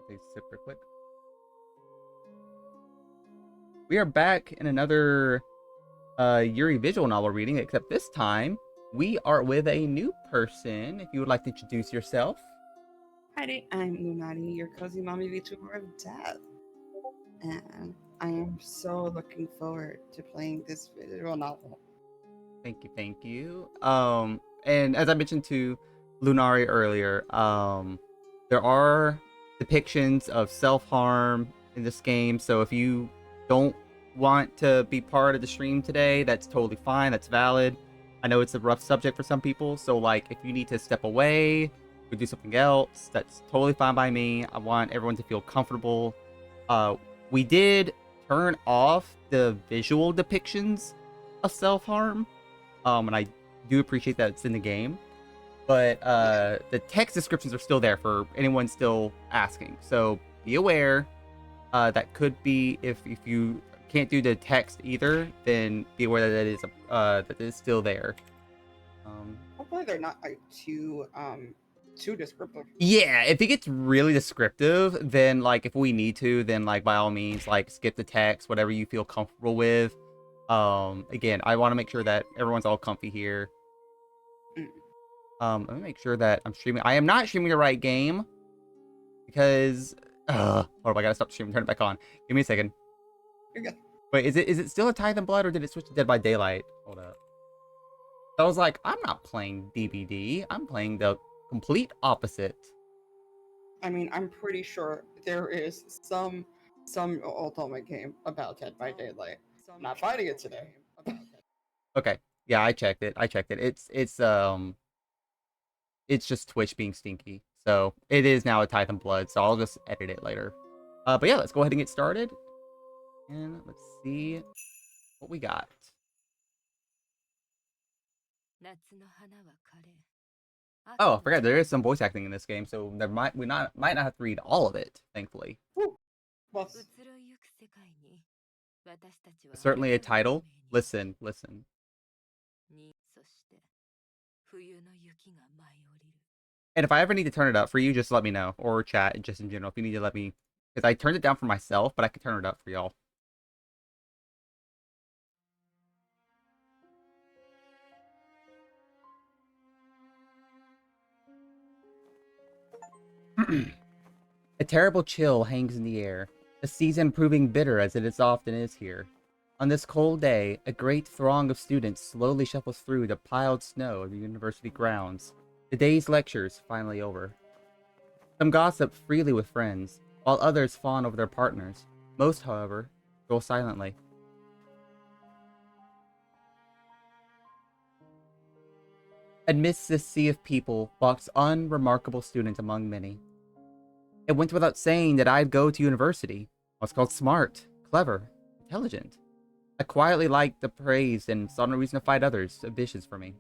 Please super quick. We are back in another Yuri visual novel reading, except this time we are with a new person. If you would like to introduce yourself. Hi, I'm Lunari, your cozy mommy VTuber of death. And I am so looking forward to playing this visual novel. Thank you, thank you. And as I mentioned to Lunari earlier, there are depictions of self-harm in this game, so if you don't want to be part of the stream today, that's totally fine, that's valid. I know it's a rough subject for some people, so like if you need to step away or do something else, that's totally fine by me. I want everyone to feel comfortable. We did turn off the visual depictions of self-harm, and I do appreciate that it's in the game, but the text descriptions are still there for anyone still asking, so be aware. That could be if you can't do the text either, then be aware that that is still there. Hopefully they're not like too descriptive. Yeah, if it gets really descriptive, then like if we need to, then like by all means, like skip the text, whatever you feel comfortable with. Again, I want to make sure that everyone's all comfy here. Let me make sure that I'm streaming. I am not streaming the right game because hold on, I gotta stop streaming. Turn it back on. Give me a second. You're good. Wait, is it still a Titan Blood or did it switch to Dead by Daylight? Hold up. I was like, I'm not playing DBD. I'm playing the complete opposite. I mean, I'm pretty sure there is some ultimate game about Dead by Daylight. I'm not fighting it today. Okay. Yeah, I checked it. It's just Twitch being stinky. So it is now a Titan Blood, so I'll just edit it later. But yeah, let's go ahead and get started. And let's see what we got. Oh, I forgot there is some voice acting in this game, so there might not have to read all of it, thankfully. Well, Certainly a title. Listen. And if I ever need to turn it up for you, just let me know. Or chat, just in general, if you need to let me. Because I turned it down for myself, but I can turn it up for y'all. A terrible chill hangs in the air, the season proving bitter as it often is here. On this cold day, a great throng of students slowly shuffles through the piled snow of the university grounds. The day's lectures finally over. Some gossip freely with friends, while others fawn over their partners. Most, however, go silently. Amidst this sea of people walks unremarkable student among many. It went without saying that I'd go to university. I was called smart, clever, intelligent. I quietly liked the praise and saw no reason to fight others' ambitions for me.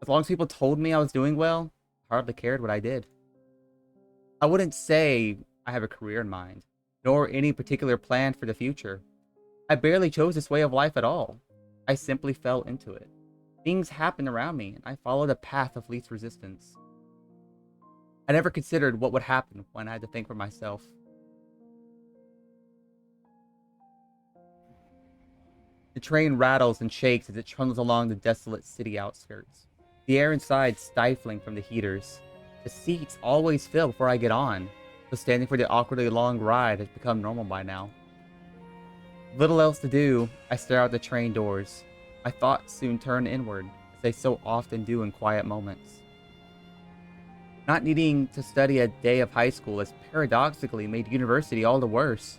As long as people told me I was doing well, I hardly cared what I did. I wouldn't say I have a career in mind, nor any particular plan for the future. I barely chose this way of life at all. I simply fell into it. Things happened around me, and I followed a path of least resistance. I never considered what would happen when I had to think for myself. The train rattles and shakes as it trundles along the desolate city outskirts. The air inside stifling from the heaters. The seats always fill before I get on, so standing for the awkwardly long ride has become normal by now. Little else to do, I stare out the train doors. My thoughts soon turn inward, as they so often do in quiet moments. Not needing to study a day of high school has paradoxically made university all the worse.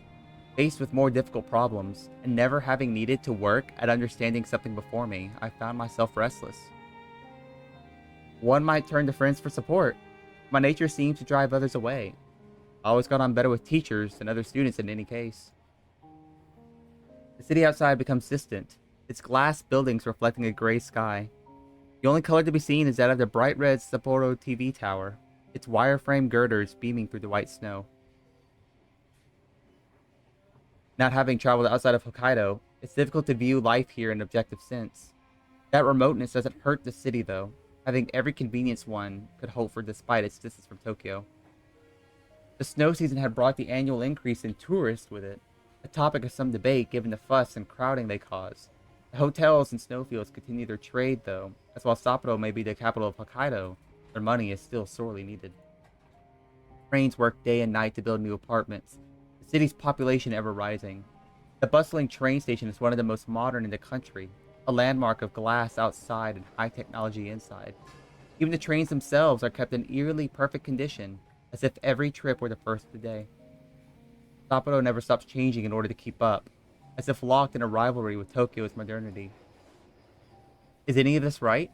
Faced with more difficult problems, and never having needed to work at understanding something before me, I found myself restless. One might turn to friends for support. My nature seemed to drive others away. I always got on better with teachers than other students in any case. The city outside becomes distant, its glass buildings reflecting a gray sky. The only color to be seen is that of the bright red Sapporo TV tower, its wireframe girders beaming through the white snow. Not having traveled outside of Hokkaido, it's difficult to view life here in an objective sense. That remoteness doesn't hurt the city, though, having every convenience one could hope for despite its distance from Tokyo. The snow season had brought the annual increase in tourists with it, a topic of some debate given the fuss and crowding they cause. The hotels and snowfields continue their trade, though, as while Sapporo may be the capital of Hokkaido, their money is still sorely needed. Trains work day and night to build new apartments, the city's population ever rising. The bustling train station is one of the most modern in the country, a landmark of glass outside and high technology inside. Even the trains themselves are kept in eerily perfect condition, as if every trip were the first of the day. Sapporo never stops changing in order to keep up, as if locked in a rivalry with Tokyo's modernity. Is any of this right?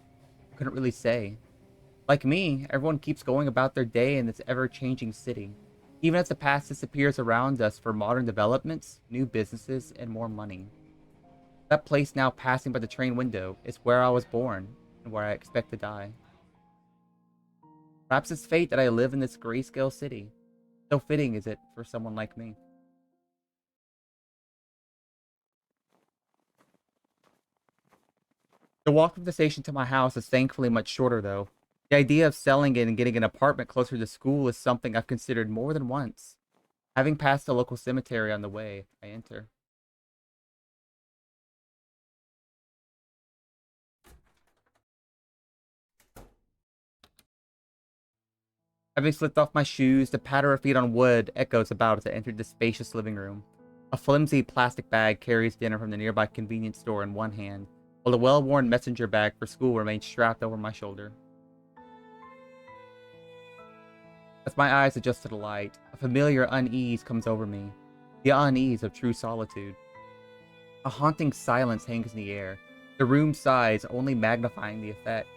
I couldn't really say. Like me, everyone keeps going about their day in this ever-changing city, even as the past disappears around us for modern developments, new businesses, and more money. That place now passing by the train window is where I was born, and where I expect to die. Perhaps it's fate that I live in this grayscale city. So fitting is it for someone like me. The walk from the station to my house is thankfully much shorter, though. The idea of selling it and getting an apartment closer to school is something I've considered more than once. Having passed a local cemetery on the way, I enter. Having slipped off my shoes, the patter of feet on wood echoes about as I entered the spacious living room. A flimsy plastic bag carries dinner from the nearby convenience store in one hand, while a well-worn messenger bag for school remains strapped over my shoulder. As my eyes adjust to the light, a familiar unease comes over me. The unease of true solitude. A haunting silence hangs in the air, the room's size only magnifying the effect.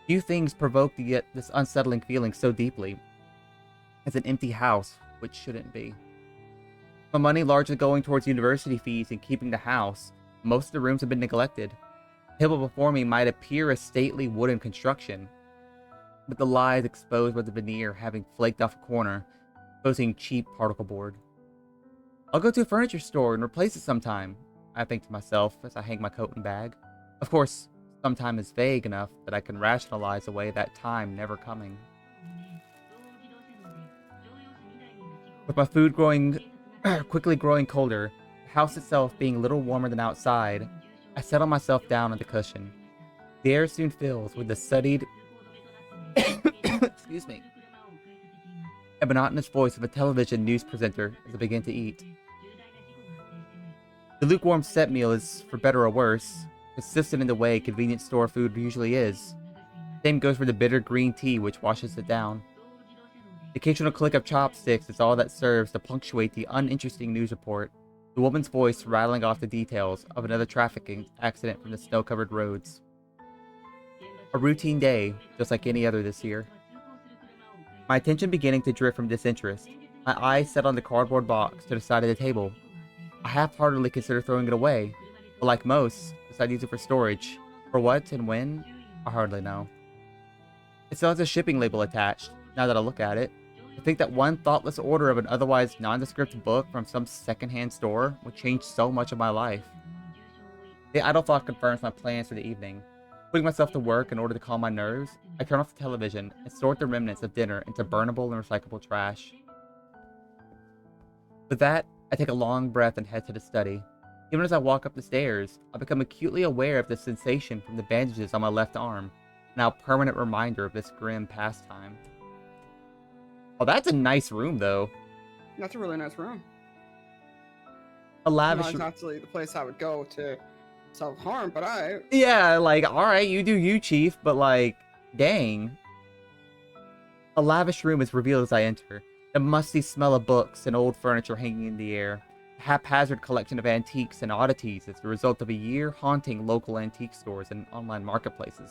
Few things provoke this unsettling feeling so deeply as an empty house, which shouldn't be. My money largely going towards university fees and keeping the house, most of the rooms have been neglected. The table before me might appear a stately wooden construction, but the lies exposed by the veneer having flaked off a corner, exposing cheap particle board. I'll go to a furniture store and replace it sometime, I think to myself as I hang my coat and bag. Of course, sometime is vague enough that I can rationalize away that time never coming. With my food quickly growing colder, the house itself being a little warmer than outside, I settle myself down on the cushion. The air soon fills with the studied excuse me, a monotonous voice of a television news presenter as I begin to eat. The lukewarm set meal is, for better or worse, consistent in the way convenience store food usually is. Same goes for the bitter green tea which washes it down. The occasional click of chopsticks is all that serves to punctuate the uninteresting news report, the woman's voice rattling off the details of another traffic accident from the snow-covered roads. A routine day, just like any other this year. My attention beginning to drift from disinterest, my eyes set on the cardboard box to the side of the table. I half-heartedly consider throwing it away, but like most, decide to use it for storage. For what and when, I hardly know. It still has a shipping label attached, now that I look at it. To think that one thoughtless order of an otherwise nondescript book from some secondhand store would change so much of my life. The idle thought confirms my plans for the evening. Putting myself to work in order to calm my nerves, I turn off the television and sort the remnants of dinner into burnable and recyclable trash. With that, I take a long breath and head to the study. Even as I walk up the stairs, I become acutely aware of the sensation from the bandages on my left arm, a now permanent reminder of this grim pastime. Oh, that's a nice room, though. That's a really nice room. A lavish... Not exactly the place I would go to self-harm, but I... Yeah, like, alright, you do you, Chief, but like, dang. A lavish room is revealed as I enter. The musty smell of books and old furniture hanging in the air. A haphazard collection of antiques and oddities is the result of a year haunting local antique stores and online marketplaces.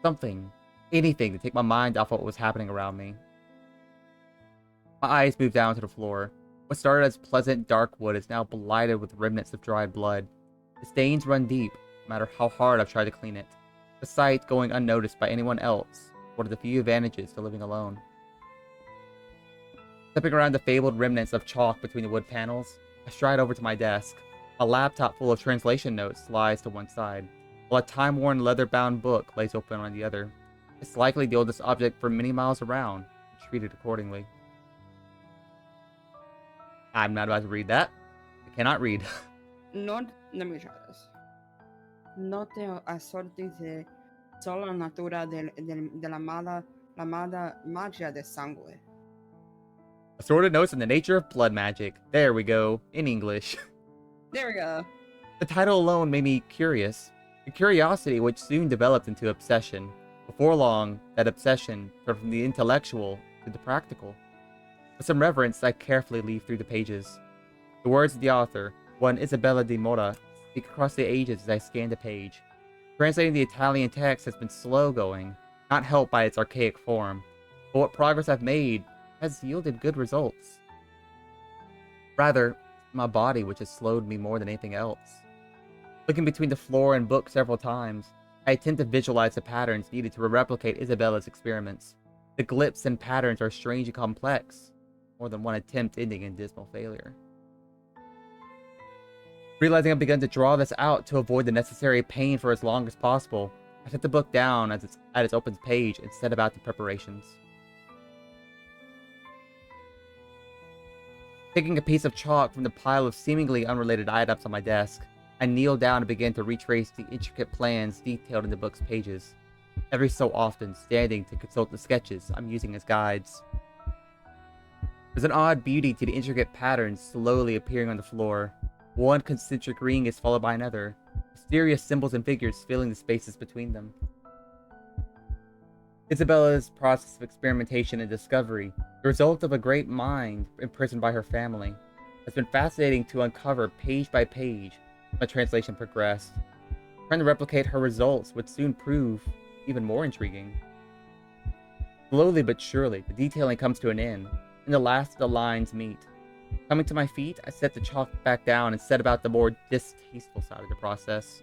Something, anything to take my mind off what was happening around me. My eyes move down to the floor. What started as pleasant dark wood is now blighted with remnants of dried blood. The stains run deep, no matter how hard I've tried to clean it. The sight going unnoticed by anyone else, one of the few advantages to living alone. Stepping around the fabled remnants of chalk between the wood panels, I stride over to my desk. A laptop full of translation notes lies to one side, while a time-worn leather-bound book lays open on the other. It's likely the oldest object for many miles around, and treated accordingly. I'm not about to read that. I cannot read. Let me try this. No te asortes de sola natura de la mala magia de sangue. Assorted notes on the nature of blood magic. There we go. In English. There we go. The title alone made me curious. A curiosity which soon developed into obsession. Before long, that obsession turned from the intellectual to the practical. With some reverence, I carefully leaf through the pages. The words of the author, one Isabella di Mora, speak across the ages as I scan the page. Translating the Italian text has been slow going, not helped by its archaic form, but what progress I've made has yielded good results. Rather, my body which has slowed me more than anything else. Looking between the floor and book several times, I attempt to visualize the patterns needed to replicate Isabella's experiments. The glyphs and patterns are strangely complex, more than one attempt ending in dismal failure. Realizing I've begun to draw this out to avoid the necessary pain for as long as possible, I set the book down at its open page and set about the preparations. Picking a piece of chalk from the pile of seemingly unrelated items on my desk, I kneel down and begin to retrace the intricate plans detailed in the book's pages, every so often standing to consult the sketches I'm using as guides. There's an odd beauty to the intricate patterns slowly appearing on the floor. One concentric ring is followed by another, mysterious symbols and figures filling the spaces between them. Isabella's process of experimentation and discovery, the result of a great mind imprisoned by her family, has been fascinating to uncover page by page as my translation progressed. Trying to replicate her results would soon prove even more intriguing. Slowly but surely, the detailing comes to an end, and the last of the lines meet. Coming to my feet, I set the chalk back down and set about the more distasteful side of the process.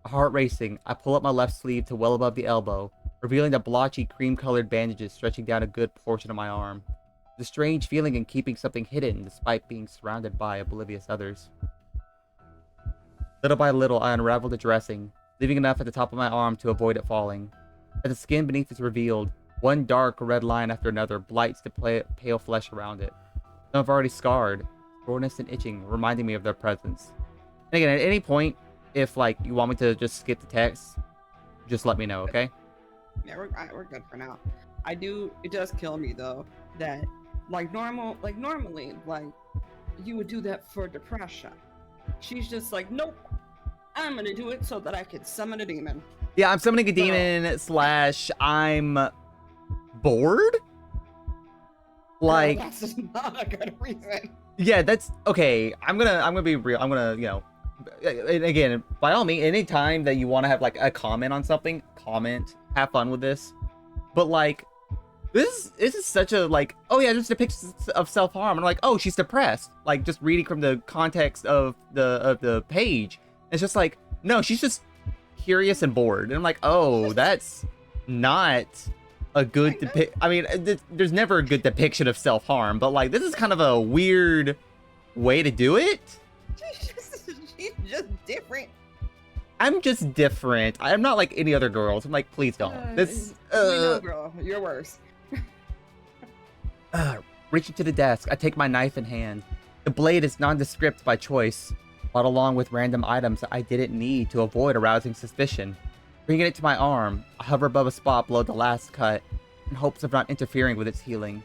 Heart racing, I pull up my left sleeve to well above the elbow, revealing the blotchy cream-colored bandages stretching down a good portion of my arm. The strange feeling in keeping something hidden despite being surrounded by oblivious others. Little by little, I unravel the dressing, leaving enough at the top of my arm to avoid it falling. As the skin beneath is revealed, one dark red line after another blights the pale flesh around it. Some have already scarred, soreness and itching, reminding me of their presence. And again, at any point, if like you want me to just skip the text, just let me know, okay? Yeah, we're good for now. It does kill me though that normally you would do that for depression. She's just like, nope, I'm gonna do it so that I could summon a demon. Yeah, I'm summoning a demon slash I'm bored. Like, no, that's just not a good reason. Yeah, that's okay. I'm gonna be real. I'm gonna, and again, by all means, anytime that you want to have like a comment on something, comment, have fun with this. But like, this is such a like, oh yeah, just depictions of self-harm. And I'm like, oh, she's depressed. Like just reading from the context of the page, it's just like, no, she's just curious and bored. And I'm like, oh, that's not a good depict. I mean, there's never a good depiction of self-harm, but like this is kind of a weird way to do it. She's just different. I'm just different. I'm not like any other girls. I'm like, please don't. This. We know, girl. You're worse. Reaching to the desk, I take my knife in hand. The blade is nondescript by choice, brought along with random items I didn't need to avoid arousing suspicion. Bringing it to my arm, I hover above a spot below the last cut, in hopes of not interfering with its healing.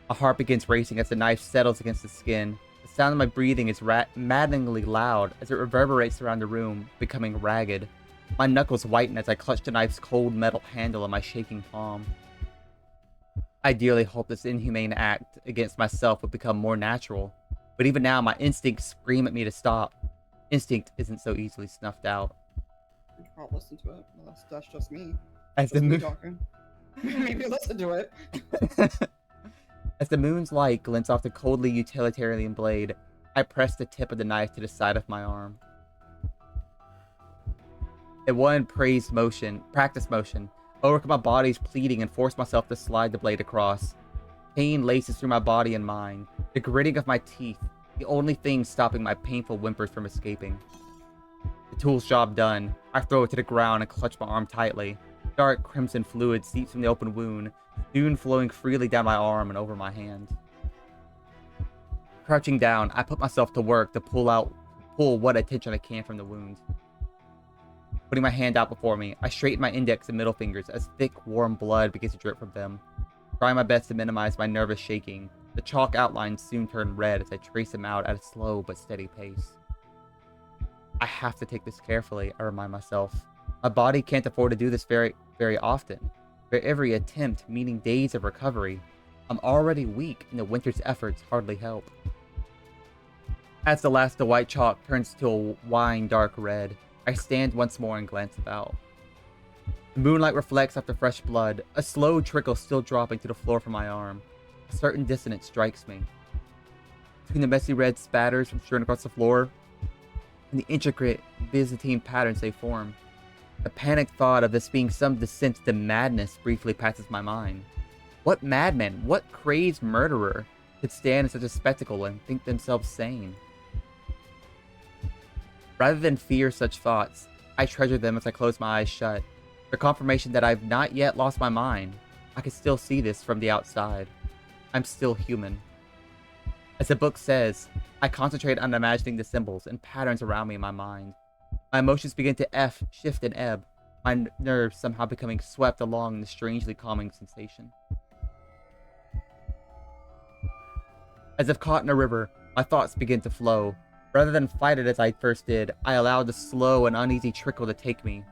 My heart begins racing as the knife settles against the skin. The sound of my breathing is maddeningly loud as it reverberates around the room, becoming ragged. My knuckles whiten as I clutch the knife's cold metal handle in my shaking palm. I dearly hope this inhumane act against myself would become more natural, but even now my instincts scream at me to stop. Instinct isn't so easily snuffed out. I'll listen to it. Well, that's just me. As Just the me moon... talking. Maybe listen to it. As the moon's light glints off the coldly utilitarian blade, I press the tip of the knife to the side of my arm. In one practice motion, I overcome my body's pleading and force myself to slide the blade across. Pain laces through my body and mind, the gritting of my teeth, the only thing stopping my painful whimpers from escaping. The tool's job done, I throw it to the ground and clutch my arm tightly. Dark crimson fluid seeps from the open wound, soon flowing freely down my arm and over my hand. Crouching down, I put myself to work to pull what attention I can from the wound. Putting my hand out before me, I straighten my index and middle fingers as thick, warm blood begins to drip from them. Trying my best to minimize my nervous shaking, the chalk outlines soon turn red as I trace them out at a slow but steady pace. I have to take this carefully, I remind myself. My body can't afford to do this very, very often. For every attempt, meaning days of recovery, I'm already weak and the winter's efforts hardly help. As the last of the white chalk turns to a wine dark red, I stand once more and glance about. The moonlight reflects off the fresh blood, a slow trickle still dropping to the floor from my arm. A certain dissonance strikes me. Between the messy red spatters from strewn across the floor and the intricate Byzantine patterns they form, a panicked thought of this being some descent to madness briefly passes my mind. What madman, what crazed murderer could stand in such a spectacle and think themselves sane? Rather than fear such thoughts, I treasure them as I close my eyes shut. For confirmation that I've not yet lost my mind. I can still see this from the outside. I'm still human. As the book says, I concentrate on imagining the symbols and patterns around me in my mind. My emotions begin to shift and ebb, my nerves somehow becoming swept along in the strangely calming sensation. As if caught in a river, my thoughts begin to flow. Rather than fight it as I first did, I allowed the slow and uneasy trickle to take me,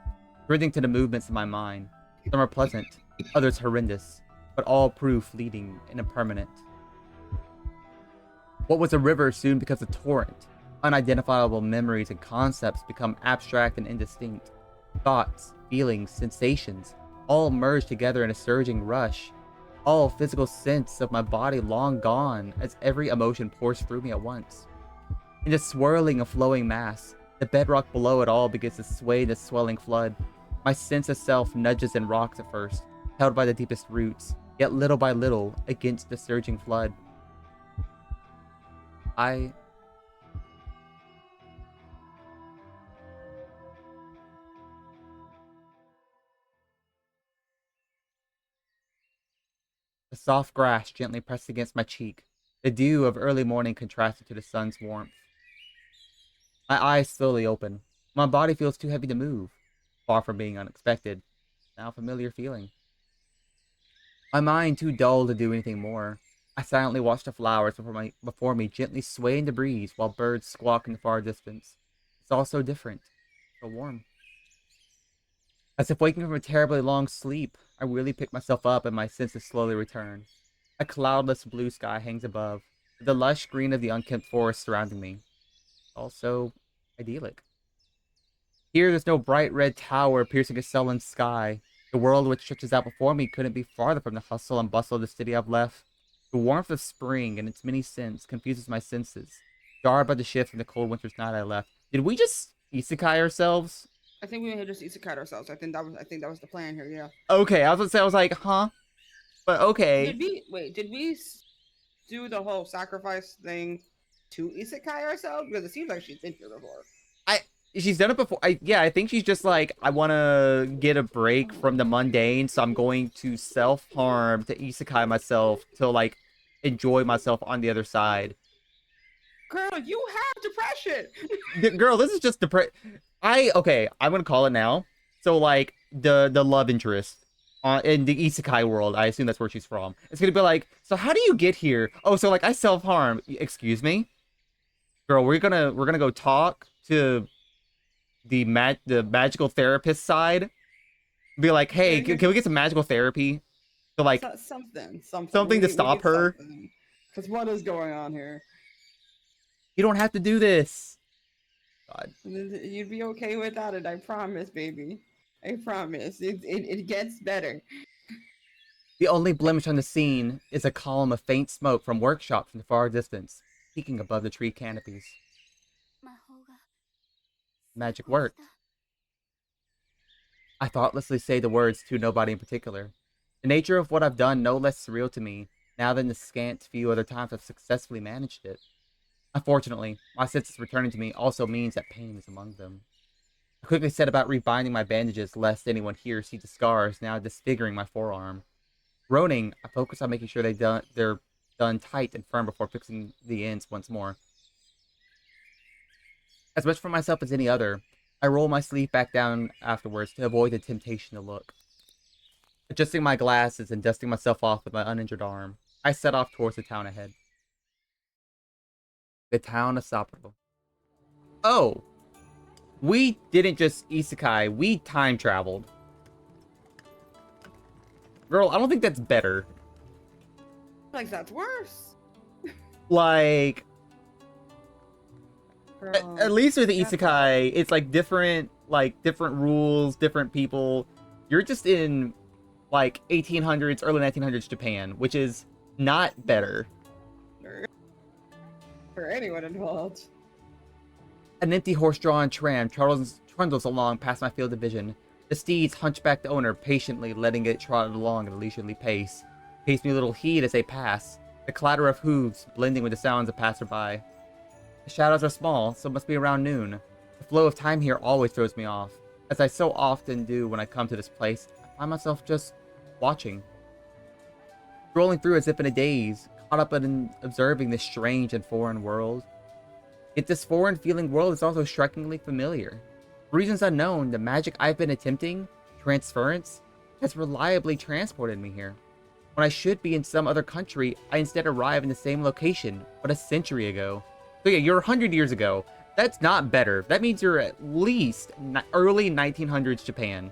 breathing to the movements in my mind. Some are pleasant, others horrendous, but all prove fleeting and impermanent. What was a river soon becomes a torrent. Unidentifiable memories and concepts become abstract and indistinct. Thoughts, feelings, sensations, all merge together in a surging rush. All physical sense of my body long gone as every emotion pours through me at once. In the swirling of flowing mass, the bedrock below it all begins to sway in the swelling flood. My sense of self nudges and rocks at first, held by the deepest roots, yet little by little, against the surging flood. The soft grass gently pressed against my cheek, the dew of early morning contrasted to the sun's warmth. My eyes slowly open. My body feels too heavy to move. Far from being unexpected, now a familiar feeling. My mind too dull to do anything more. I silently watch the flowers before me gently sway in the breeze while birds squawk in the far distance. It's all so different, so warm. As if waking from a terribly long sleep, I really pick myself up and my senses slowly return. A cloudless blue sky hangs above, with the lush green of the unkempt forest surrounding me. Also idyllic. Here, there's no bright red tower piercing a sullen sky. The world which stretches out before me couldn't be farther from the hustle and bustle of the city I've left. The warmth of spring and its many scents confuses my senses, jarred by the shift from the cold winter's night I left. Did we just isekai ourselves? I think we may have just isekai ourselves. I think that was the plan here. Yeah. Okay, I was gonna say, I was like, huh? But okay. Did we do the whole sacrifice thing to isekai ourselves? Because it seems like she's been here before. She's done it before. I think she's just like, I want to get a break from the mundane, so I'm going to self-harm to isekai myself to like enjoy myself on the other side. Girl, you have depression. Girl, this is just okay, I'm gonna call it now. So like the love interest in the isekai world, I assume that's where she's from. It's gonna be like, so how do you get here? Oh, so like I self-harm. Excuse me, girl. We're gonna go talk to the magical therapist side. Be like, hey, can we get some magical therapy to like something to stop her? Because what is going on here? You don't have to do this. God. You'd be okay without it, I promise, baby. I promise. It gets better. The only blemish on the scene is a column of faint smoke from workshops in the far distance, peeking above the tree canopies. Magic worked. I thoughtlessly say the words to nobody in particular. The nature of what I've done no less surreal to me, now than the scant few other times I've successfully managed it. Unfortunately, my senses returning to me also means that pain is among them. I quickly set about rebinding my bandages lest anyone here see the scars now disfiguring my forearm. Groaning, I focus on making sure they're done tight and firm before fixing the ends once more. As much for myself as any other, I roll my sleeve back down afterwards to avoid the temptation to look. Adjusting my glasses and dusting myself off with my uninjured arm, I set off towards the town ahead. The town of Sapporo. Oh! We didn't just isekai, we time traveled. Girl, I don't think that's better. Like, that's worse. Like, Girl, at least with the that's isekai, it's like different rules, different people. You're just in like 1800s, early 1900s Japan, which is not better. for anyone involved. An empty horse-drawn tram trundles along past my field of vision. The steed's hunchbacked owner patiently letting it trot along at a leisurely pace. Pays me little heed as they pass, the clatter of hooves blending with the sounds of passerby. The shadows are small, so it must be around noon. The flow of time here always throws me off. As I so often do when I come to this place, I find myself just watching. Strolling through as if in a daze, caught up in observing this strange and foreign world. Yet this foreign-feeling world is also strikingly familiar. For reasons unknown, the magic I've been attempting, transference, has reliably transported me here. When I should be in some other country, I instead arrive in the same location, but a century ago. So yeah, you're 100 years ago. That's not better. That means you're at least early 1900s Japan.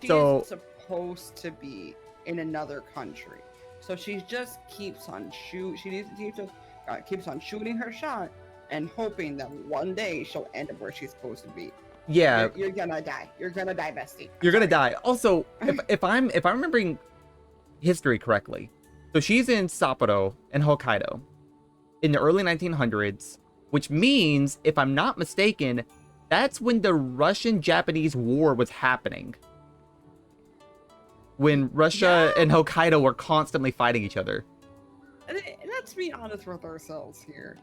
She So- is supposed to be in another country, so she just keeps on keeps on shooting her shot and hoping that one day she'll end up where she's supposed to be. Yeah, You're gonna die. You're gonna die, bestie. you're gonna die. Also, if I'm remembering history correctly, so she's in Sapporo in Hokkaido in the early 1900s, which means, if I'm not mistaken, that's when the Russian-Japanese War was happening. When Russia and Hokkaido were constantly fighting each other. And let's be honest with ourselves here.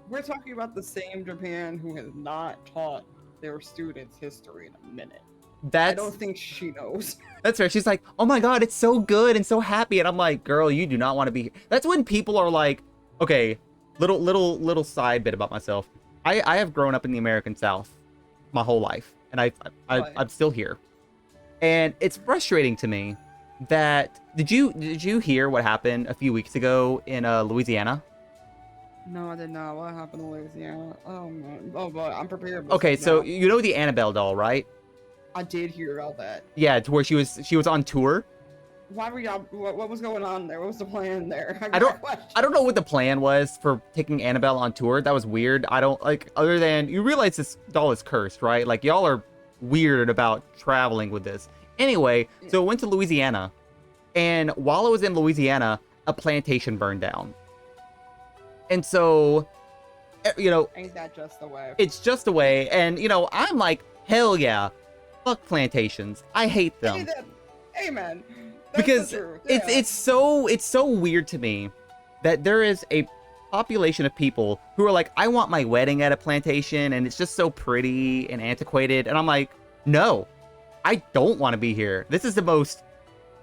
We're talking about the same Japan who has not taught their students history in a minute. I That's don't think she knows. That's right. She's like, oh my god, it's so good and so happy. And I'm like, girl, you do not want to be here. That's when people are like, okay, little side bit about myself. I have grown up in the American South my whole life, and I'm still here. And it's frustrating to me that did you hear what happened a few weeks ago in Louisiana? No, I did not. What happened to Louisiana? Oh man. Oh boy, I'm prepared. Okay, so now. you know the Annabelle doll, right? I did hear about that. Yeah, to where she was on tour. Why were y'all? What was going on there? What was the plan there? I don't know what the plan was for taking Annabelle on tour. That was weird. I don't like, other than you realize this doll is cursed, right? Like, y'all are weird about traveling with this. Anyway, so it went to Louisiana, and while it was in Louisiana, a plantation burned down. And so, you know, Ain't that just the way? it's just a way. And, you know, I'm like, hell yeah, fuck plantations. I hate them. Amen. That's Because the truth, it's so weird to me that there is a population of people who are like, I want my wedding at a plantation, and it's just so pretty and antiquated. And I'm like, no, I don't want to be here. This is the most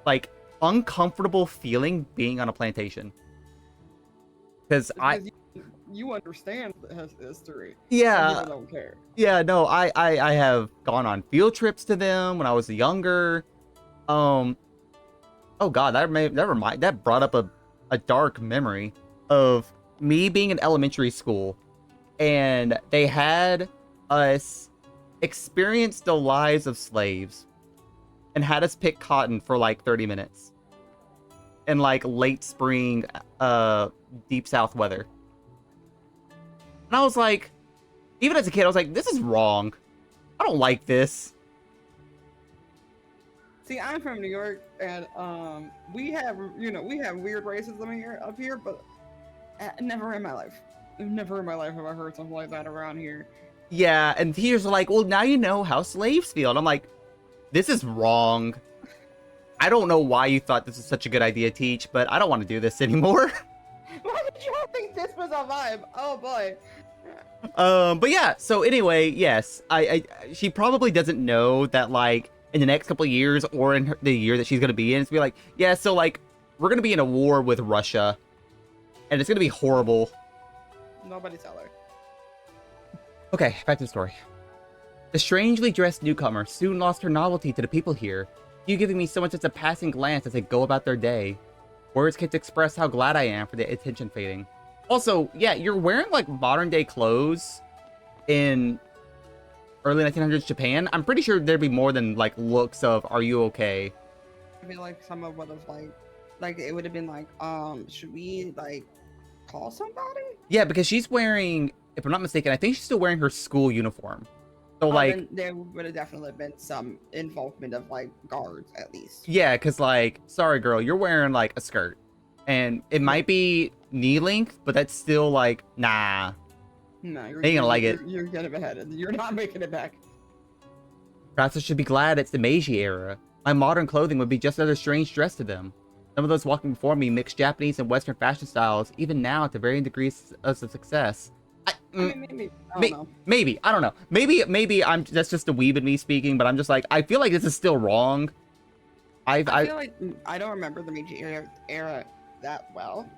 like uncomfortable feeling being on a plantation. Because you understand the history. yeah, People don't care. yeah, no, I have gone on field trips to them when I was younger. Oh god, that brought up a dark memory of me being in elementary school, and they had us experience the lives of slaves and had us pick cotton for like 30 minutes in like late spring deep south weather. And I was like, even as a kid, I was like, this is wrong. I don't like this. See, I'm from New York, and we have weird racism up here, but never in my life have I heard something like that around here. Yeah, and teachers are like, well, now you know how slaves feel. And I'm like, this is wrong. I don't know why you thought this was such a good idea, Teach, but I don't want to do this anymore. Why did you all think this was a vibe? Oh boy. But yeah, so anyway, yes, she probably doesn't know that, like, in the next couple of years or in the year that she's gonna be in, it's gonna be like, yeah, so like we're gonna be in a war with Russia, and it's gonna be horrible. Nobody tell her. Okay, back to the story. The strangely dressed newcomer soon lost her novelty to the people here, few giving me so much as a passing glance as they go about their day. Words can't express how glad I am for the attention fading. Also, yeah, you're wearing like modern day clothes in early 1900s Japan. I'm pretty sure there'd be more than like looks of "Are you okay?" I feel like someone would have like it would have been like, should we like call somebody? Yeah, because she's wearing, if I'm not mistaken, I think she's still wearing her school uniform. So Oh, like, then there would have definitely been some involvement of like guards at least. yeah, because like, sorry girl, you're wearing like a skirt, and it might be knee length, but that's still like, nah, No, they ain't gonna like it. You're getting beheaded. You're not making it back. Perhaps I should be glad it's the Meiji era. My modern clothing would be just another strange dress to them. Some of those walking before me mix Japanese and Western fashion styles, even now to varying degrees of success. I mean, maybe. I don't know. Maybe, I don't know. Maybe I'm, that's just a weeb in me speaking, but I'm just like, I feel like this is still wrong. I feel like I don't remember the Meiji era that well.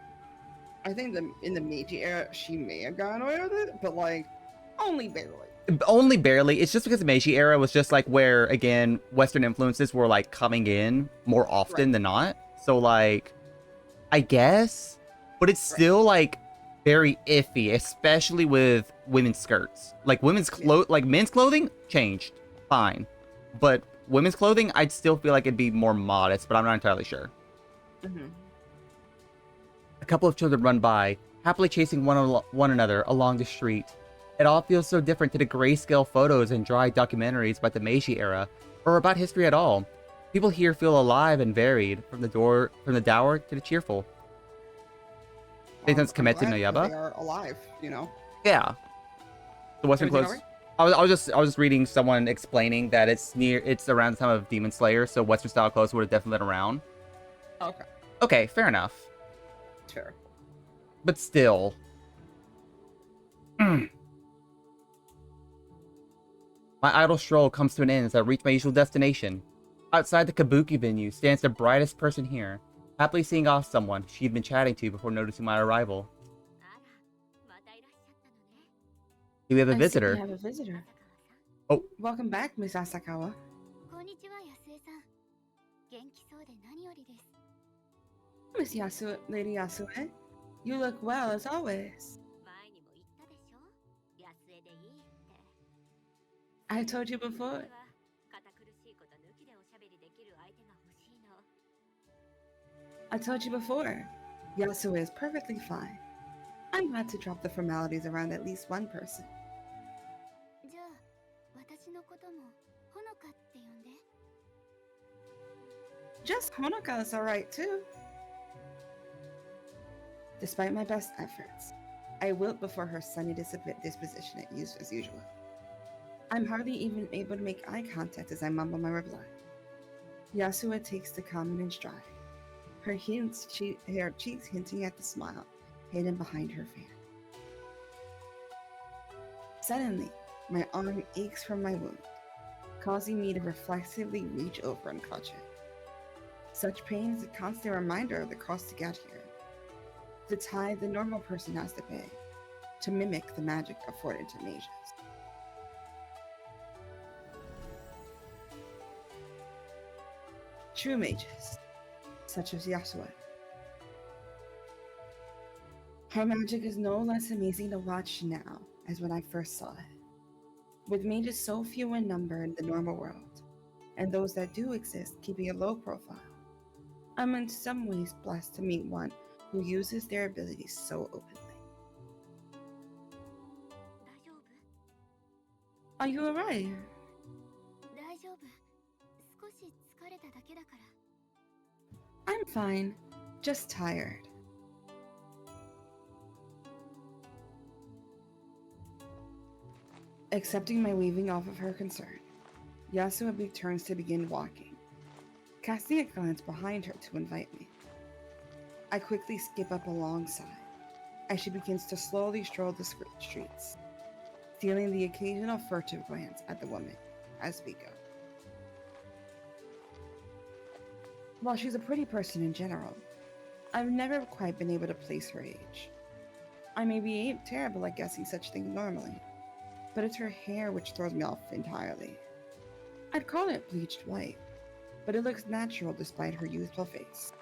I think in the Meiji era, she may have gotten away with it, but like only barely. Only barely. It's just because the Meiji era was just like where, again, Western influences were like coming in more often than not. So like, I guess, but it's still like very iffy, especially with women's skirts. Like women's like men's clothing changed, fine, but women's clothing, I'd still feel like it'd be more modest, but I'm not entirely sure. A couple of children run by, happily chasing one another along the street. It all feels so different to the grayscale photos and dry documentaries about the Meiji era, or about history at all. People here feel alive and varied, from the dour to the cheerful. Think that's Kimetsu no Yaiba? They are alive, you know. Yeah. The Western clothes. I was just reading someone explaining that it's around the time of Demon Slayer, so Western style clothes would have definitely been around. Okay. Okay, fair enough. Sure. But still. My idle stroll comes to an end as I reach my usual destination. Outside the kabuki venue stands the brightest person here, happily seeing off someone she'd been chatting to before noticing my arrival. Do we have a visitor? We have a visitor. Oh. Welcome back, Miss Asakawa. Miss Yasue, Lady Yasue, you look well as always. I told you before. Yasue is perfectly fine. I'm glad to drop the formalities around at least one person. Just Honoka is alright too. Despite my best efforts, I wilt before her sunny disposition as usual. I'm hardly even able to make eye contact as I mumble my reply. Yasue takes the comment in stride, her cheeks hinting at the smile hidden behind her fan. Suddenly, my arm aches from my wound, causing me to reflexively reach over and clutch it. Such pain is a constant reminder of the cost to get here, the tithe the normal person has to pay to mimic the magic afforded to mages. True mages, such as Yasue. Her magic is no less amazing to watch now as when I first saw it. With mages so few in number in the normal world, and those that do exist keeping a low profile, I'm in some ways blessed to meet one who uses their abilities so openly. Are you alright? I'm fine, just tired. Accepting my weaving off of her concern, Yasue turns to begin walking, casting a glance behind her to invite me. I quickly skip up alongside as she begins to slowly stroll the streets, stealing the occasional furtive glance at the woman as we go. While she's a pretty person in general, I've never quite been able to place her age. I may be terrible at guessing such things normally, but it's her hair which throws me off entirely. I'd call it bleached white, but it looks natural despite her youthful face.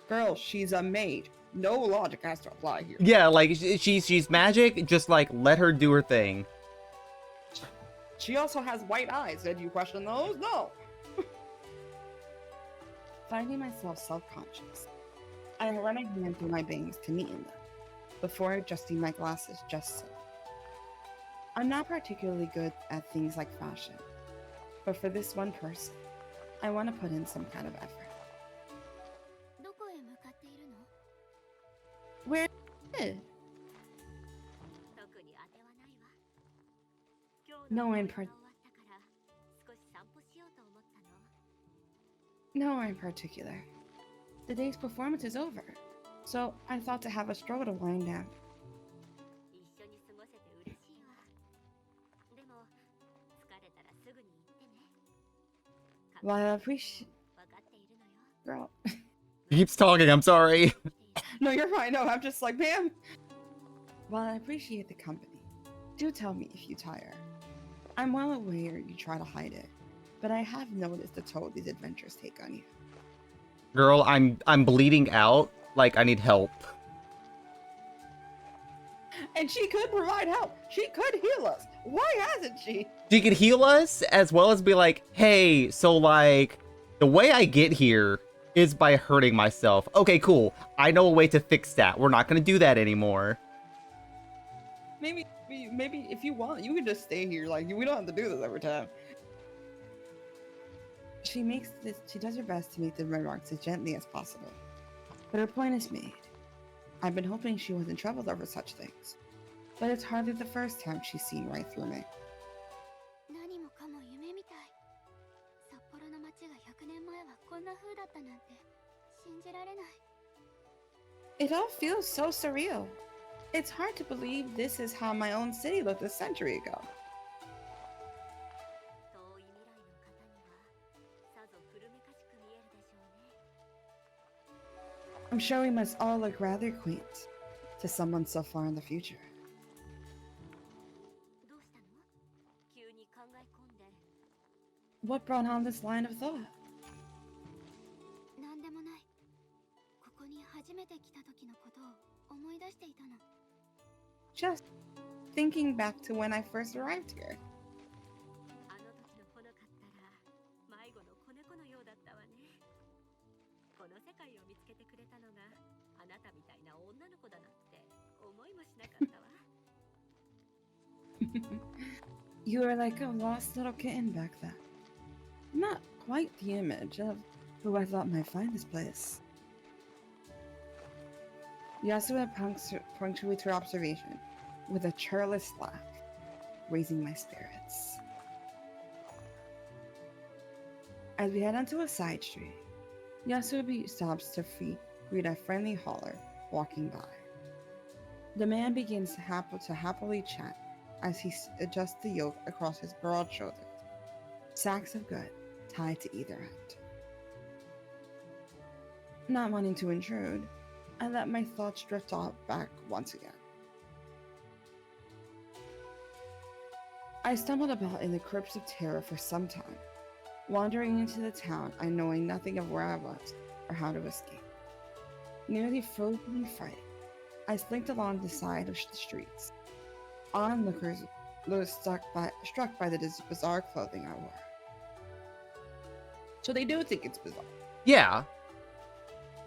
Girl, she's a maid. No logic has to apply here. Yeah, like she's magic. Just like let her do her thing. She also has white eyes. Did you question those? No. Finding myself self-conscious, I run a hand through my bangs to neaten them before adjusting my glasses just so. I'm not particularly good at things like fashion, but for this one person, I want to put in some kind of effort. Where is No in particular. The day's performance is over, so I thought to have a stroll to wind down. While I appreciate... Girl. He keeps talking, I'm sorry. No, you're fine. No, I'm just like, ma'am. While I appreciate the company, do tell me if you tire. I'm well aware you try to hide it, but I have noticed the toll these adventures take on you. Girl, I'm bleeding out. Like, I need help. And she could provide help. She could heal us. Why hasn't she? She could heal us as well as be like, hey, so like, the way I get here is by hurting myself. Okay, cool. I know a way to fix that. We're not going to do that anymore. Maybe if you want, you can just stay here. Like, we don't have to do this every time. She does her best to make the remarks as gently as possible. But her point is made. I've been hoping she wasn't troubled over such things. But it's hardly the first time she's seen right through me. It all feels so surreal. It's hard to believe this is how my own city looked a century ago. I'm sure we must all look rather quaint to someone so far in the future. What brought on this line of thought? Just thinking back to when I first arrived here. You were like a lost little kitten back then. Not quite the image of who I thought might find this place. Yasua punctuates her observation with a churlish laugh, raising my spirits. As we head onto a side street, Yasua stops to greet a friendly hauler walking by. The man begins to happily chat as he adjusts the yoke across his broad shoulders, sacks of goods tied to either end. Not wanting to intrude, I let my thoughts drift off back once again. I stumbled about in the crypts of terror for some time, wandering into the town and knowing nothing of where I was or how to escape. Nearly frozen in fright, I slinked along the side of the streets. Onlookers were struck by the bizarre clothing I wore. So they do think it's bizarre. Yeah.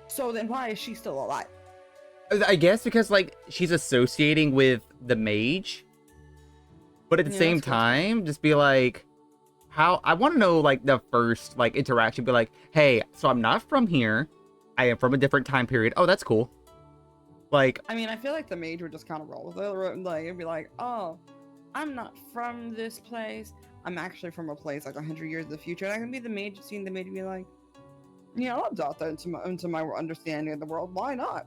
So then why is she still alive? I guess because, like, she's associating with the mage. But at the same time, just be like, how... I want to know, like, the first, like, interaction. Be like, hey, so I'm not from here. I am from a different time period. Oh, that's cool. Like... I mean, I feel like the mage would just kind of roll with it. Like, it'd be like, oh, I'm not from this place. I'm actually from a place, like, 100 years in the future. And I can be the mage, seeing the mage be like, yeah, I'll adopt that into my understanding of the world. Why not?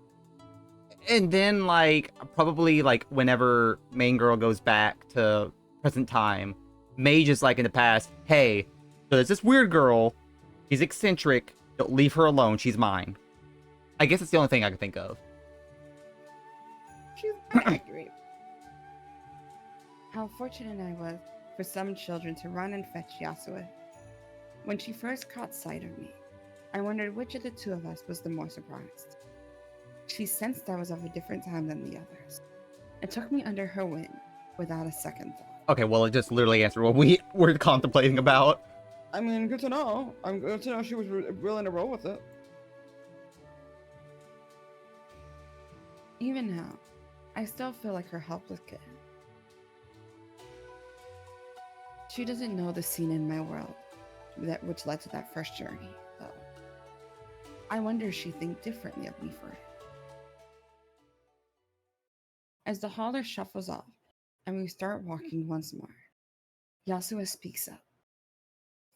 And then, like, probably, like, whenever main girl goes back to present time, Mage is like in the past, hey, so there's this weird girl, she's eccentric, don't leave her alone, she's mine. I guess it's the only thing I can think of. She's very accurate. How fortunate I was for some children to run and fetch Yasue. When she first caught sight of me, I wondered which of the two of us was the more surprised. She sensed I was of a different time than the others, and took me under her wing without a second thought. Okay, well, it just literally answered what we were contemplating about. I mean, good to know. I'm good to know she was willing to roll with it. Even now, I still feel like her helpless kid. She doesn't know the scene in my world which led to that first journey, though. I wonder if she thinks differently of me for it. As the hauler shuffles off and we start walking once more, Yasua speaks up.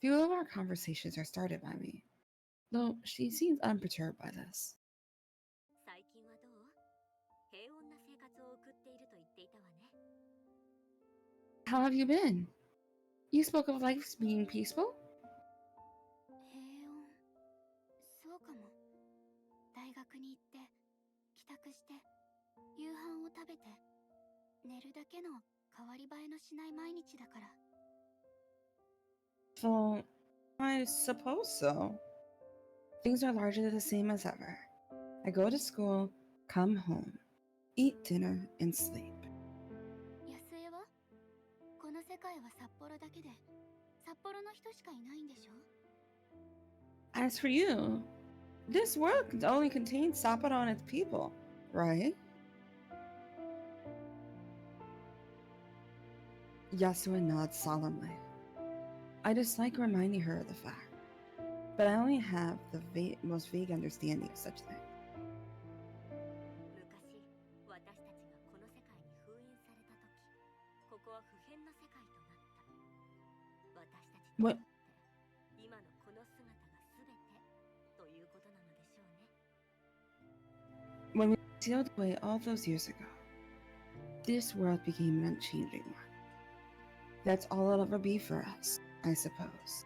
Few of our conversations are started by me, though she seems unperturbed by this. How have you been? You spoke of life being peaceful? Well, I suppose so. Things are largely the same as ever. I go to school, come home, eat dinner, and sleep. As for you, this world only contains Sapporo and its people, right? Yasua nods solemnly. I dislike reminding her of the fact, but I only have the most vague understanding of such things. What? When we sailed away all those years ago, this world became an unchanging one. That's all it'll ever be for us, I suppose.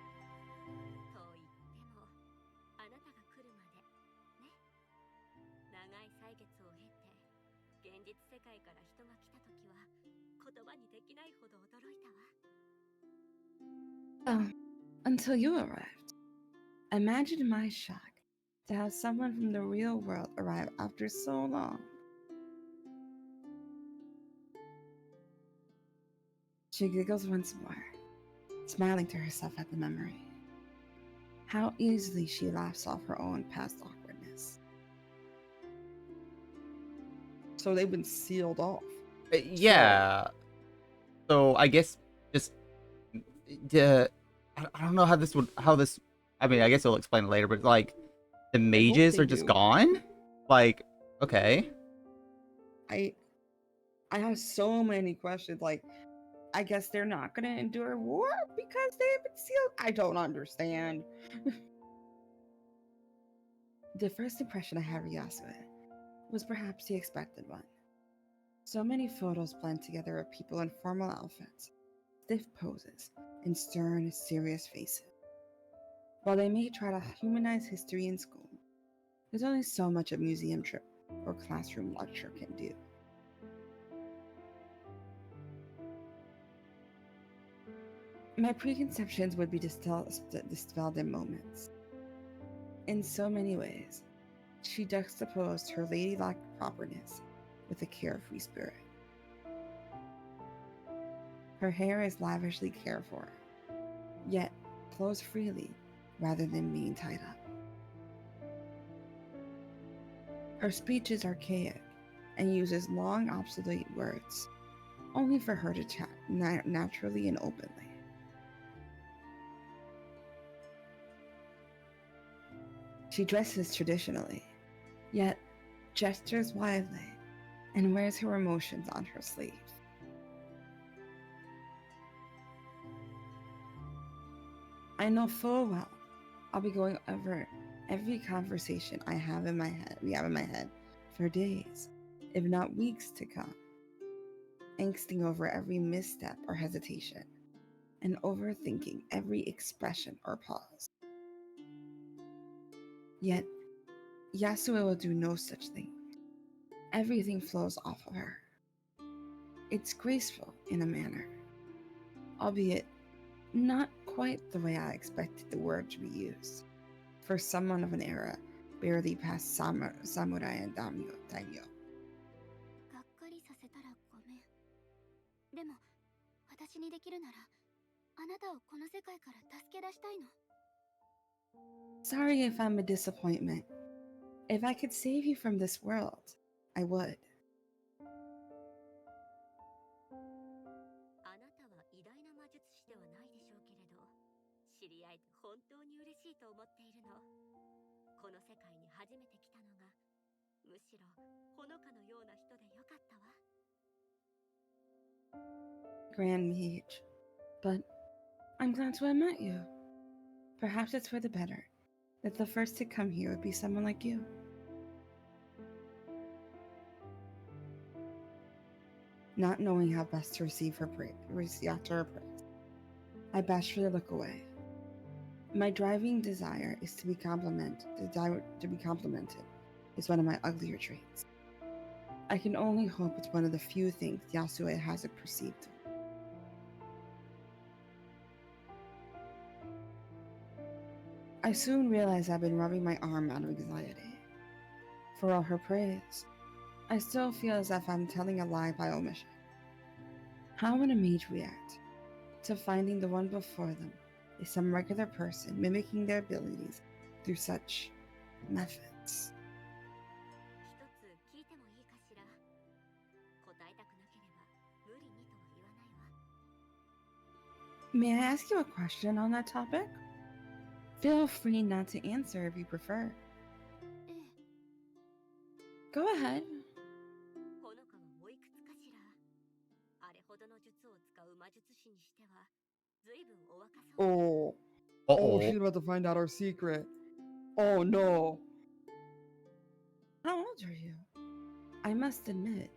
Until you arrived. Imagine my shock to have someone from the real world arrive after so long. She giggles once more, smiling to herself at the memory. How easily she laughs off her own past awkwardness. So they've been sealed off. Yeah. So I guess just I don't know how this. I mean, I guess he'll explain it later, but like the mages are just gone. Like, okay. I have so many questions. Like, I guess they're not gonna endure war because they've been sealed. I don't understand. The first impression I had of Yasue was perhaps the expected one. So many photos blend together of people in formal outfits, stiff poses, and stern, serious faces. While they may try to humanize history in school, there's only so much a museum trip or classroom lecture can do. My preconceptions would be dispelled in moments. In so many ways, she juxtaposed her ladylike properness with a carefree spirit. Her hair is lavishly cared for, yet flows freely rather than being tied up. Her speech is archaic and uses long, obsolete words, only for her to chat naturally and openly. She dresses traditionally, yet gestures widely and wears her emotions on her sleeve. I know full well I'll be going over every conversation we have in my head for days, if not weeks to come, angsting over every misstep or hesitation, and overthinking every expression or pause. Yet, Yasue will do no such thing. Everything flows off of her. It's graceful in a manner, albeit not quite the way I expected the word to be used for someone of an era barely past samurai and daimyo. がっかりさせたらごめん。でも、私にできるなら、あなたをこの世界から助け出したいの。Sorry if I'm a disappointment. If I could save you from this world, I would. あなたは偉大な魔術師ではないでしょうけれど、知り合えて本当に嬉しいと思っているの。この世界に初めて来たのが、むしろほのかのような人でよかったわ。Grand Mage. But I'm glad to have met you. Perhaps it's for the better that the first to come here would be someone like you. Not knowing how best to receive her praise, I bashfully look away. My driving desire is to be complimented is one of my uglier traits. I can only hope it's one of the few things Yasue hasn't perceived. I soon realize I've been rubbing my arm out of anxiety. For all her praise, I still feel as if I'm telling a lie by omission. How would a mage react to finding the one before them is some regular person mimicking their abilities through such methods? 一つ聞いてもいいかしら。答えたくなければ無理にとは言わないわ。 May I ask you a question on that topic? Feel free not to answer if you prefer. ええ。 Go ahead. ほのかはおいくつかしら。あれほどの術を使う魔術師にしては、ずいぶんお若そう。 Oh, Uh-oh. she's about to find out our secret. Oh no. How old are you? I must admit,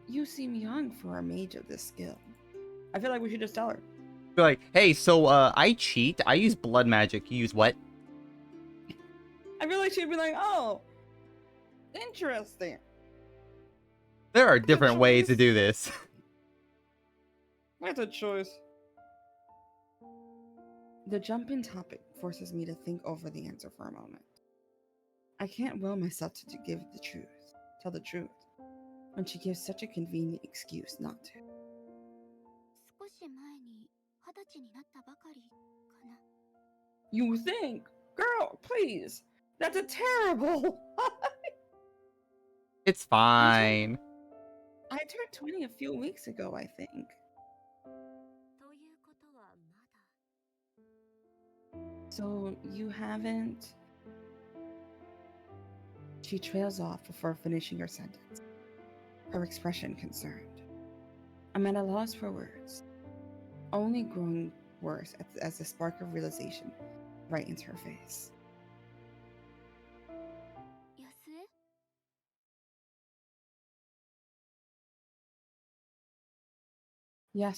you seem young for a mage of this skill. I feel like we should just tell her. Be like, hey, so I cheat. I use blood magic. You use what? I feel like she'd be like, oh, interesting. There are Good different ways to choice. do this. That's a choice. The jump in topic forces me to think over the answer for a moment. I can't will myself to tell the truth, when she gives such a convenient excuse not to. 少し前に20歳になったばかりかな。 You think? Girl, please. That's a terrible. It's fine. I turned 20 a few weeks ago, I think. ということはまだ。 So you haven't. She trails off before finishing her sentence, her expression concerned. I'm at a loss for words, only growing worse as the spark of realization brightens her face. 安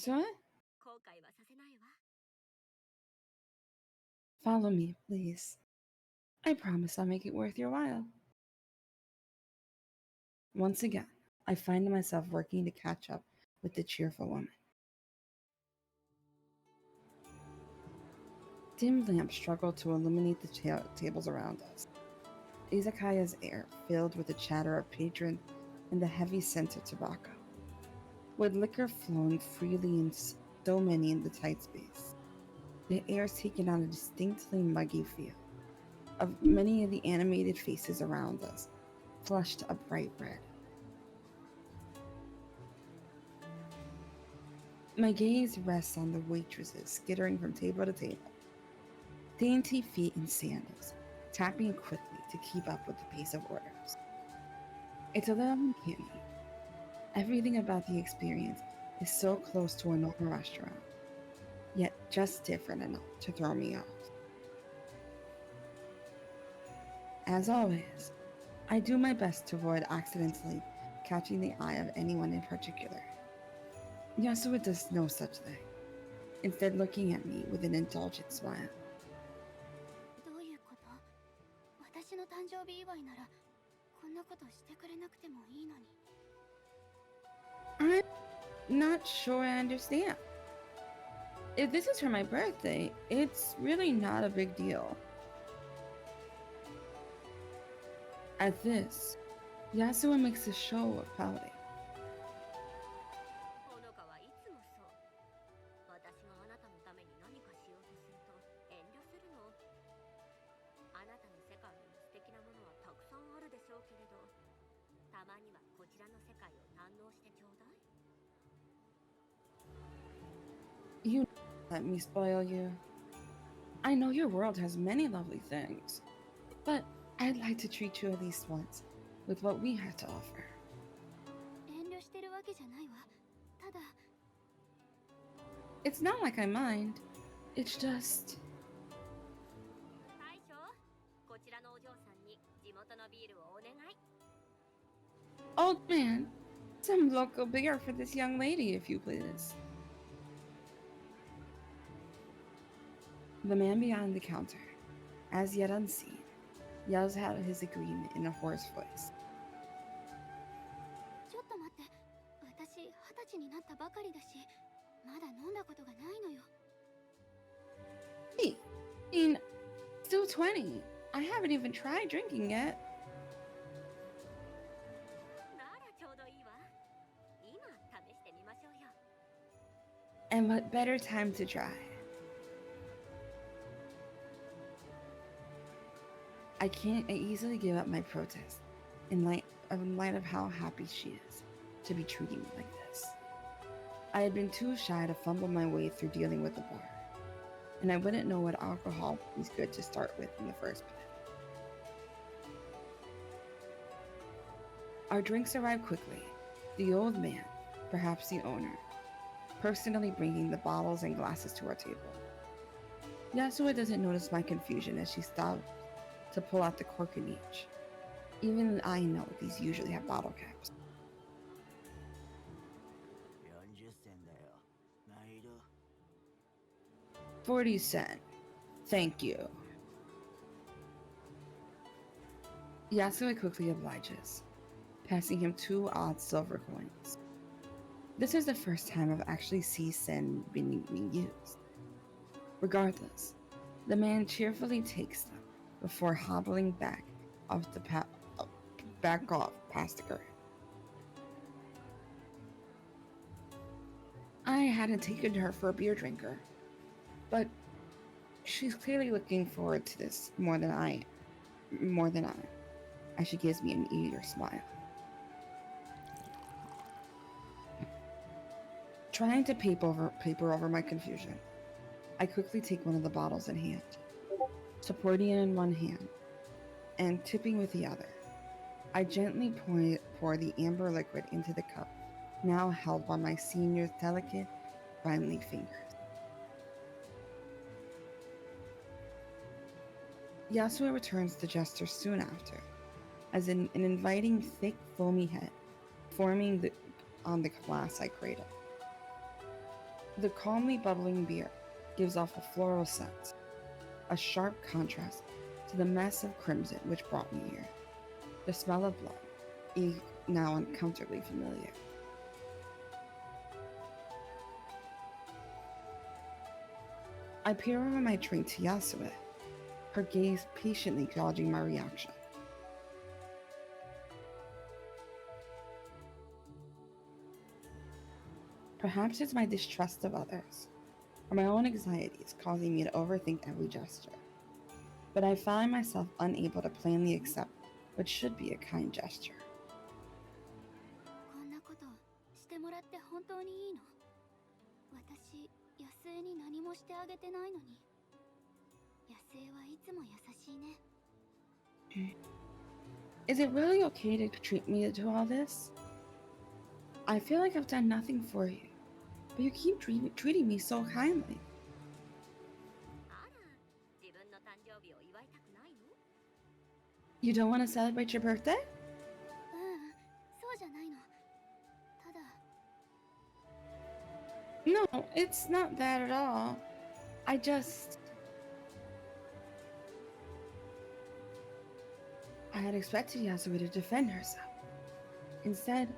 江 Yasue? 後悔はさせないわ。 Follow me, please. I promise I'll make it worth your while. Once again, I find myself working to catch up with the cheerful woman. Dim lamps struggle to illuminate the tables around us. Izakaya's air filled with the chatter of patrons and the heavy scent of tobacco, with liquor flowing freely in so many in the tight space. The air is taken on a distinctly muggy feel of many of the animated faces around us, flushed a bright red. My gaze rests on the waitresses skittering from table to table, dainty feet in sandals, tapping quickly to keep up with the pace of orders. It's a little uncanny. Everything about the experience is so close to a normal restaurant, yet just different enough to throw me off. As always, I do my best to avoid accidentally catching the eye of anyone in particular. Yasue does no such thing, instead looking at me with an indulgent smile. どういうこと？私の誕生日祝場合ならこんなことしてくれなくてもいいのに。 I'm not sure I understand. If this is for my birthday, it's really not a big deal. At this, Yasuo makes a show of pouting. ほのかはいつもそう。私があなたのために何かしようとすると遠慮するの。あなたの世界にも素敵なものはたくさんあるでしょうけれど、たまにはこちらの世界を堪能してちょうだい。 You let me spoil you. I know your world has many lovely things, but I'd like to treat you at least once with what we have to offer. 遠慮してるわけじゃないわ。ただ It's not like I mind. It's just 大将、こちらのお嬢さんに地元のビールをお願い。 old man. Some local beer for this young lady, if you please. The man behind the counter, as yet unseen, yells out his agreement in a hoarse voice. ちょっと待って、私20歳になったばかりだし、まだ飲んだことがないのよ。 Hey, I mean, still 20. I haven't even tried drinking yet. ならちょうどいいわ。今試してみましょうよ。 And what better time to try? I can't easily give up my protest in light of how happy she is to be treating me like this. I had been too shy to fumble my way through dealing with the bar, and I wouldn't know what alcohol was good to start with in the first place. Our drinks arrived quickly. The old man, perhaps the owner, personally bringing the bottles and glasses to our table. Yasuo doesn't notice my confusion as she stops to pull out the cork in each. Even I know these usually have bottle caps. 40銭だよ。毎度。 40 cent. Thank you. Yasuo quickly obliges, passing him 2 odd silver coins. This is the first time I've actually seen sen being used. Regardless, the man cheerfully takes them before hobbling back off past the curtain. I hadn't taken her for a beer drinker, but she's clearly looking forward to this more than I, as she gives me an eager smile. Trying to paper over my confusion, I quickly take one of the bottles in hand, supporting it in one hand and tipping with the other. I gently pour the amber liquid into the cup, now held by my senior's delicate, friendly fingers. Yasuo returns the gesture soon after, as an inviting thick, foamy head forming on the glass I cradle. The calmly bubbling beer gives off a floral scent, a sharp contrast to the massive crimson which brought me here. The smell of blood, now uncomfortably familiar. I peer over my drink to Yasuo, her gaze patiently gauging my reaction. Perhaps it's my distrust of others, or my own anxieties causing me to overthink every gesture. But I find myself unable to plainly accept what should be a kind gesture. こんなことしてもらって本当にいいの？私、安江に何もしてあげてないのに。安江はいつも優しいね。Is it really okay to treat me to all this? I feel like I've done nothing for you, but you keep treating me so kindly. あら、自分の誕生日を祝いたくないの？ You don't want to celebrate your birthday? そうじゃないの。ただ、 No, it's not that at all. had expected Yasue to defend herself. Instead,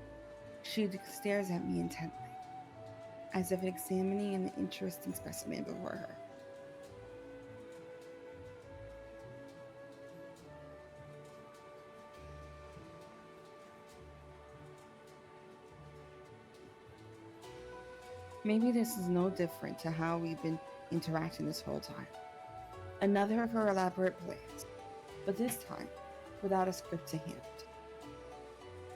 she stares at me intently, as if examining an interesting specimen before her. Maybe this is no different to how we've been interacting this whole time. Another of her elaborate plays, but this time without a script to hand.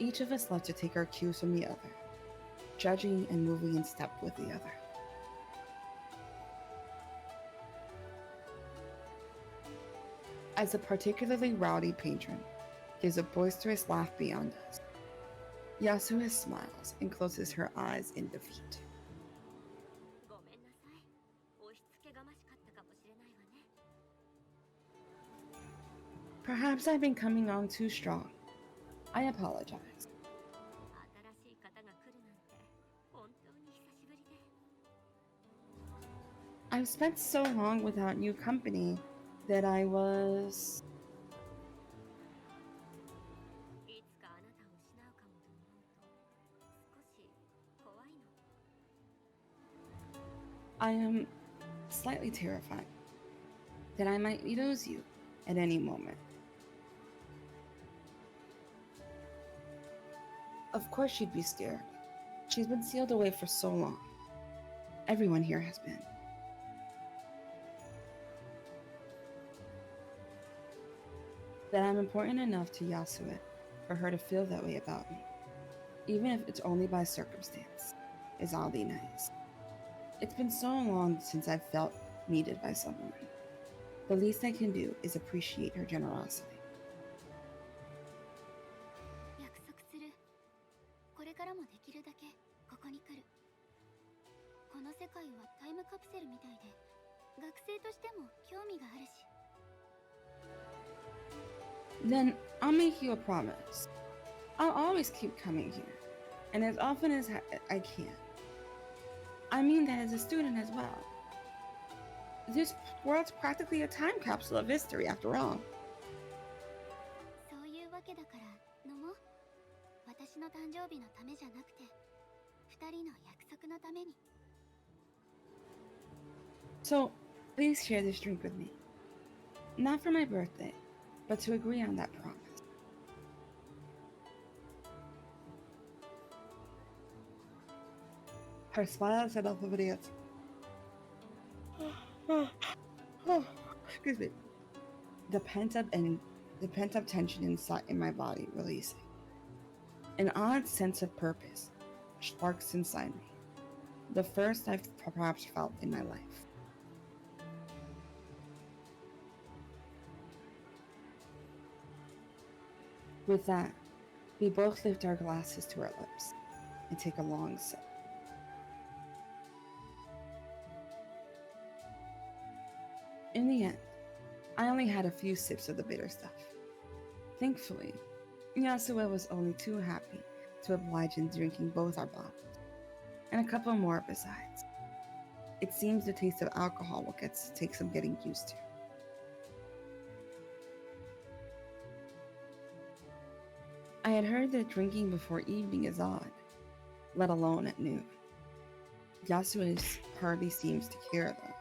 Each of us left to take our cues from the other, judging and moving in step with the other. As a particularly rowdy patron gives a boisterous laugh beyond us, Yasue smiles and closes her eyes in defeat. ごめんなさい。押し付けがましかったかもしれないわね。 Perhaps I've been coming on too strong. I apologize. 新しい方が来るなんて本当に久しぶりで。 I've spent so long without new company that I was... いつかあなたを失うかもと思うと少し怖いの。 I am slightly terrified that I might lose you at any moment. Of course she'd be scared. She's been sealed away for so long. Everyone here has been. That I'm important enough to Yasue for her to feel that way about me, even if it's only by circumstance, is oddly nice. It's been so long since I've felt needed by someone. The least I can do is appreciate her generosity. 約束する。これからもできるだけここに来る。この世界はタイムカプセルみたいで、学生としても興味があるし。 Then I'll make you a promise. I'll always keep coming here, and as often as I can. I mean that as a student as well. This world's practically a time capsule of history, after all. そういうわけだから飲もう。私の誕生日のためじゃなくて、二人の約束のために。 So, please share this drink with me. Not for my birthday, but to agree on that promise. Her smile set off of an answer. Excuse me. The pent-up tension inside in my body releasing. An odd sense of purpose sparks inside me. The first I've perhaps felt in my life. With that, we both lift our glasses to our lips and take a long sip. In the end, I only had a few sips of the bitter stuff. Thankfully, Yasue was only too happy to oblige in drinking both our bottles, and a couple more besides. It seems the taste of alcohol will take some getting used to. I had heard that drinking before evening is odd, let alone at noon. Yasue hardly seems to care though.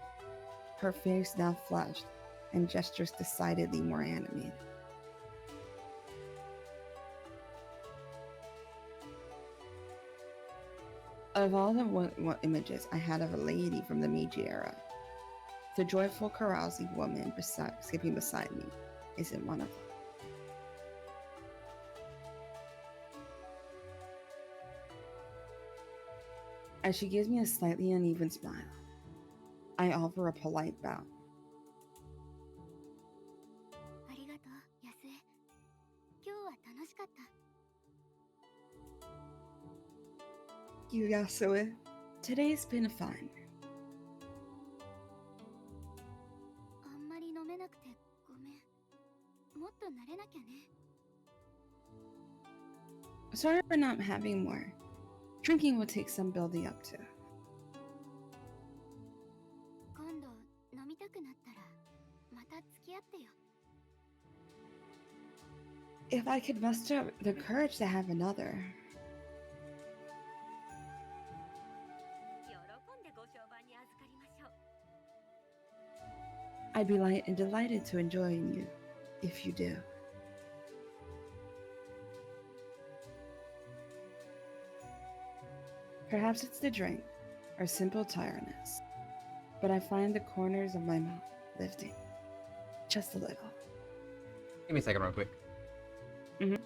Her face now flushed and gestures decidedly more animated. Of all the images I had of a lady from the Meiji era, the joyful, carousing woman skipping beside me isn't one of them. As she gives me a slightly uneven smile, I offer a polite bow. ありがとう、安江。今日は楽しかった。 You, Yasue. Today's been fun. あんまり飲めなくてごめん。もっと慣れなきゃね。 Sorry for not having more. Drinking will take some building up to. 今度飲みたくなったらまた付き合ってよ。if I could muster up the courage to have another. 喜んでご商売に預かりましょう。 I'd be delighted to join you, if you do. Perhaps it's the drink, or simple tiredness, but I find the corners of my mouth lifting, just a little. Give me a second real quick. Mhm.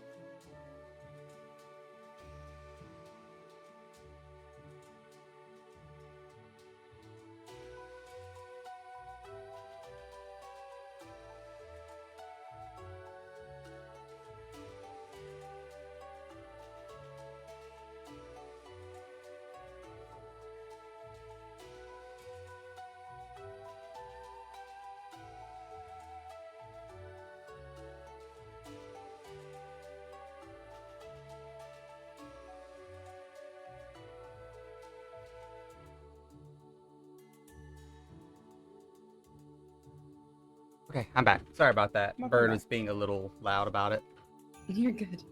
Okay, I'm back. Sorry about that. Welcome Bird back. was being a little loud about it. You're good.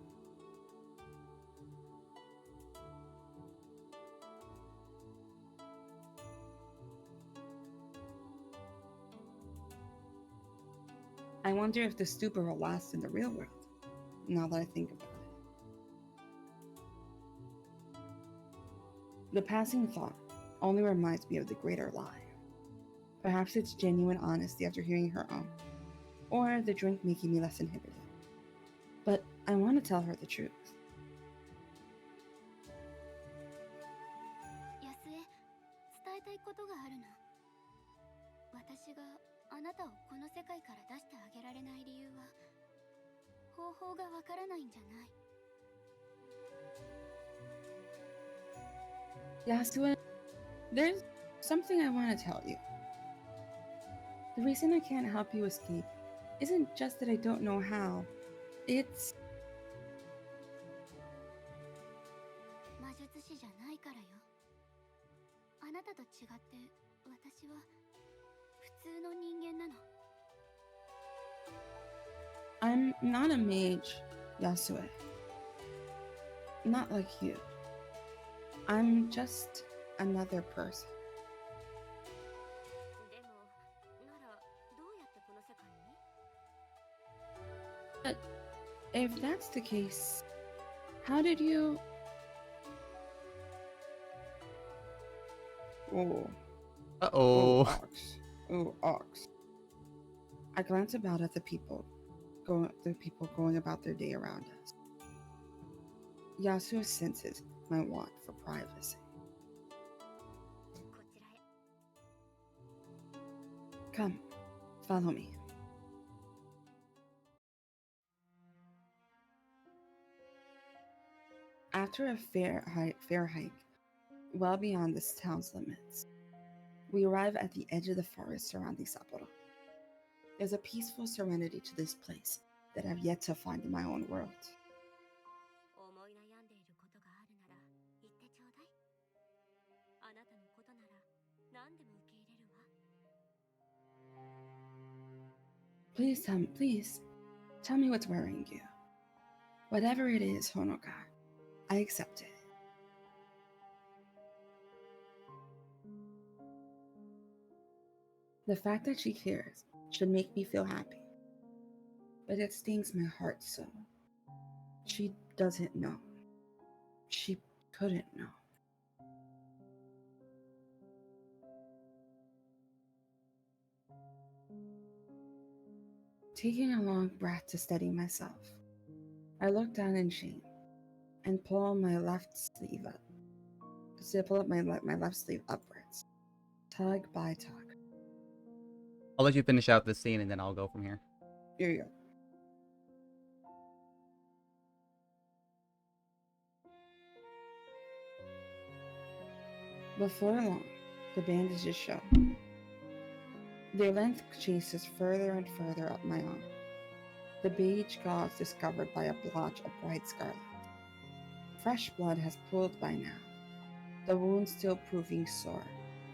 I wonder if the stupor will last in the real world, now that I think about it. The passing thought only reminds me of the greater lie. Perhaps it's genuine honesty after hearing her own, or the drink making me less inhibited. But I want to tell her the truth. 安江、伝えたいことがあるの。私があなたをこの世界から出してあげられない理由は、方法がわからないんじゃない。Yasue, there's something I want to tell you. The reason I can't help you escape isn't just that I don't know how. It's 魔術師じゃないからよ。あなたと違って私は普通の人間なの。 I'm not a mage, Yasue. Not like you. I'm just another person. でも、ならどうやってこの世界に？ If that's the case, how did you... Oh. Uh-oh. Ox. Oh, ox. I glance about at the people going about their day around us. Yasuo senses my want for privacy. こちらへ。 Come, follow me. After a fair hike, well beyond this town's limits, we arrive at the edge of the forest surrounding Sapporo. There's a peaceful serenity to this place that I've yet to find in my own world. 思い悩んでいることがあるなら言ってちょうだい。あなたのことなら何でも受け入れるわ。 Please tell me what's worrying you. Whatever it is, Honoka, I accept it. The fact that she cares should make me feel happy. But it stings my heart so. She doesn't know. She couldn't know. Taking a long breath to steady myself, I look down in shame and pull my left sleeve up. So I pull up my left sleeve upwards, tug by tug. I'll let you finish out this scene and then I'll go from here. Here you go. Before long, the bandages show. Their length chases further and further up my arm. The beige gauze discovered by a blotch of bright scarlet. Fresh blood has pooled by now, the wound still proving sore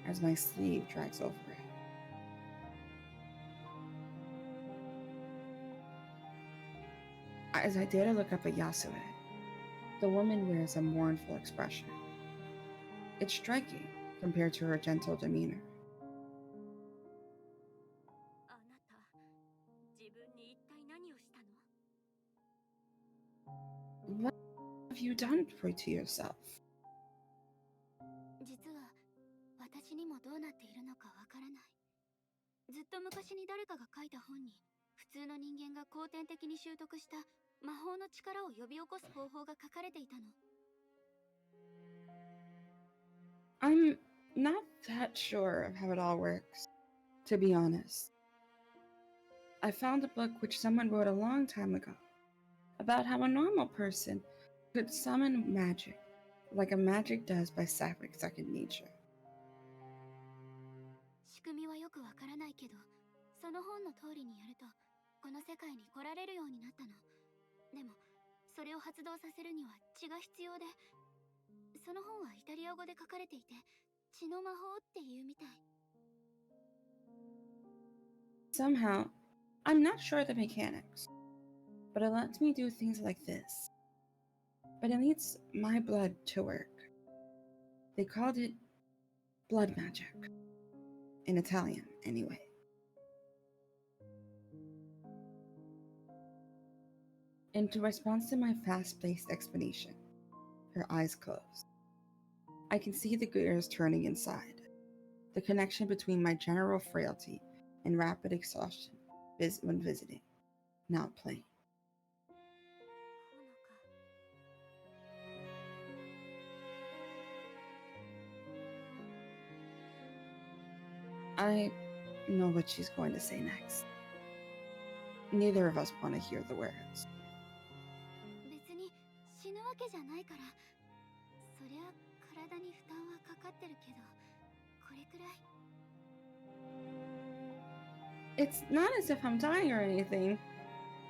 as my sleeve drags over it. As I dare to look up at Yasue, the woman wears a mournful expression. It's striking compared to her gentle demeanor. あなた、自分に一体何をしたの？ What have you done to yourself? 実は私にもどうなっているのかわからない。ずっと昔に誰かが書いた本に、普通の人間が後天的に習得した魔法の力を呼び起こす方法が書かれていたの。I'm not that sure of how it all works, to be honest. I found a book which someone wrote a long time ago about how a normal person could summon magic, like a magic does by sapphic second nature. 仕組みはよくわからないけど、その本の通りにやると、この世界に来られるようになったの。でも、それを発動させるには血が必要で、その本はイタリア語で書かれていて、血の魔法っていうみたい。Somehow, I'm not sure of the mechanics, but it lets me do things like this. But it needs my blood to work. They called it blood magic. In Italian, anyway. In response to my fast-paced explanation, her eyes closed. I can see the gears turning inside. The connection between my general frailty and rapid exhaustion when visiting, now plain. ほのか。 I know what she's going to say next. Neither of us want to hear the words. 別に死ぬわけじゃないから、そりゃ体に負担はかかってるけど、これくらい。 It's not as if I'm dying or anything.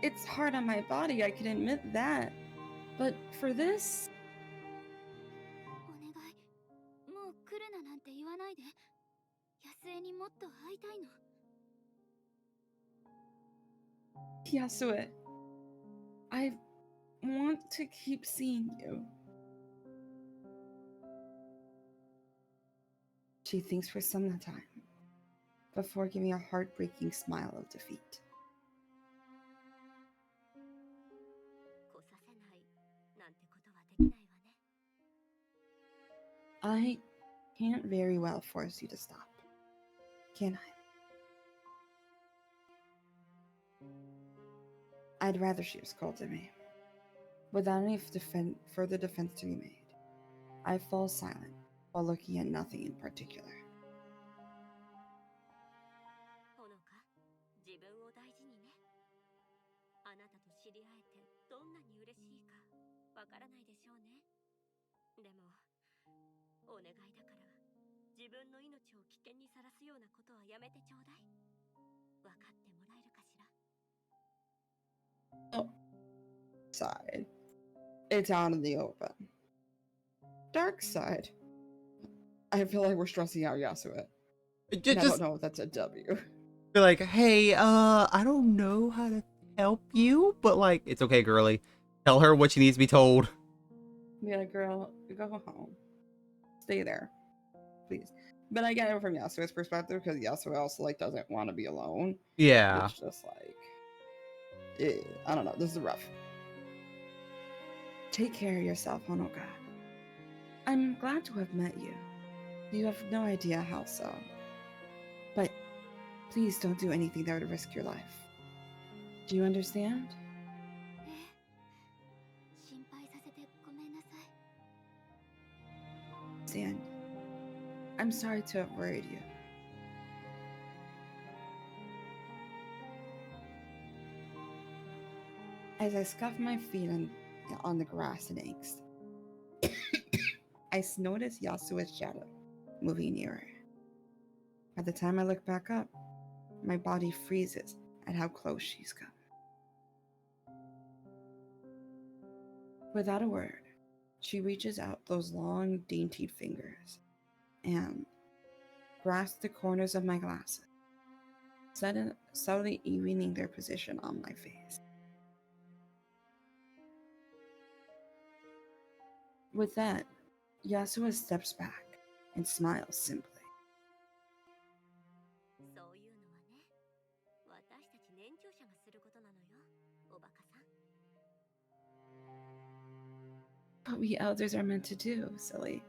It's hard on my body, I can admit that. But for this, お願い、もう来るななんて言わないで。安江にもっと会いたいの。 Yasue, I want to keep seeing you. She thinks for some time before giving a heartbreaking smile of defeat. 来させないなんてことはできないわね。 I can't very well force you to stop, can I? I'd rather she have scolded me. Without any further defense to be made, I fall silent while looking at nothing in particular. ほのか、自分を大事にね。あなたと知り合えてどんなに嬉しいかわからないでしょうね。でも、お願いだから、自分の命を危険にさらすようなことはやめてちょうだい。わかってもらえるかしら。 Oh, side. It's out in the open. Dark side. I feel like we're stressing out Yasue. I don't know if that's a W. be like, hey, I don't know how to help you, but like, it's okay, girly. Tell her what she needs to be told. Yeah, girl, go home. Stay there, please. But I get it from Yasue's perspective because Yasue also like doesn't want to be alone. Yeah. It's just like, I don't know. This is rough. Take care of yourself, Honoka. I'm glad to have met you. You have no idea how so. But please don't do anything that would risk your life. Do you understand? ええ、心配させてごめんなさい。 Sand, I'm sorry to have worried you. As I scuff my feet on the grass in angst, I notice Yasue's shadow moving nearer. By the time I look back up, my body freezes at how close she's come. Without a word, she reaches out those long, dainty fingers and grasps the corners of my glasses, subtly evening their position on my face. With that, Yasuo steps back and smiles simply. そういうのはね、私たち年長者がすることなのよ、おバカさん。 What we elders are meant to do, silly.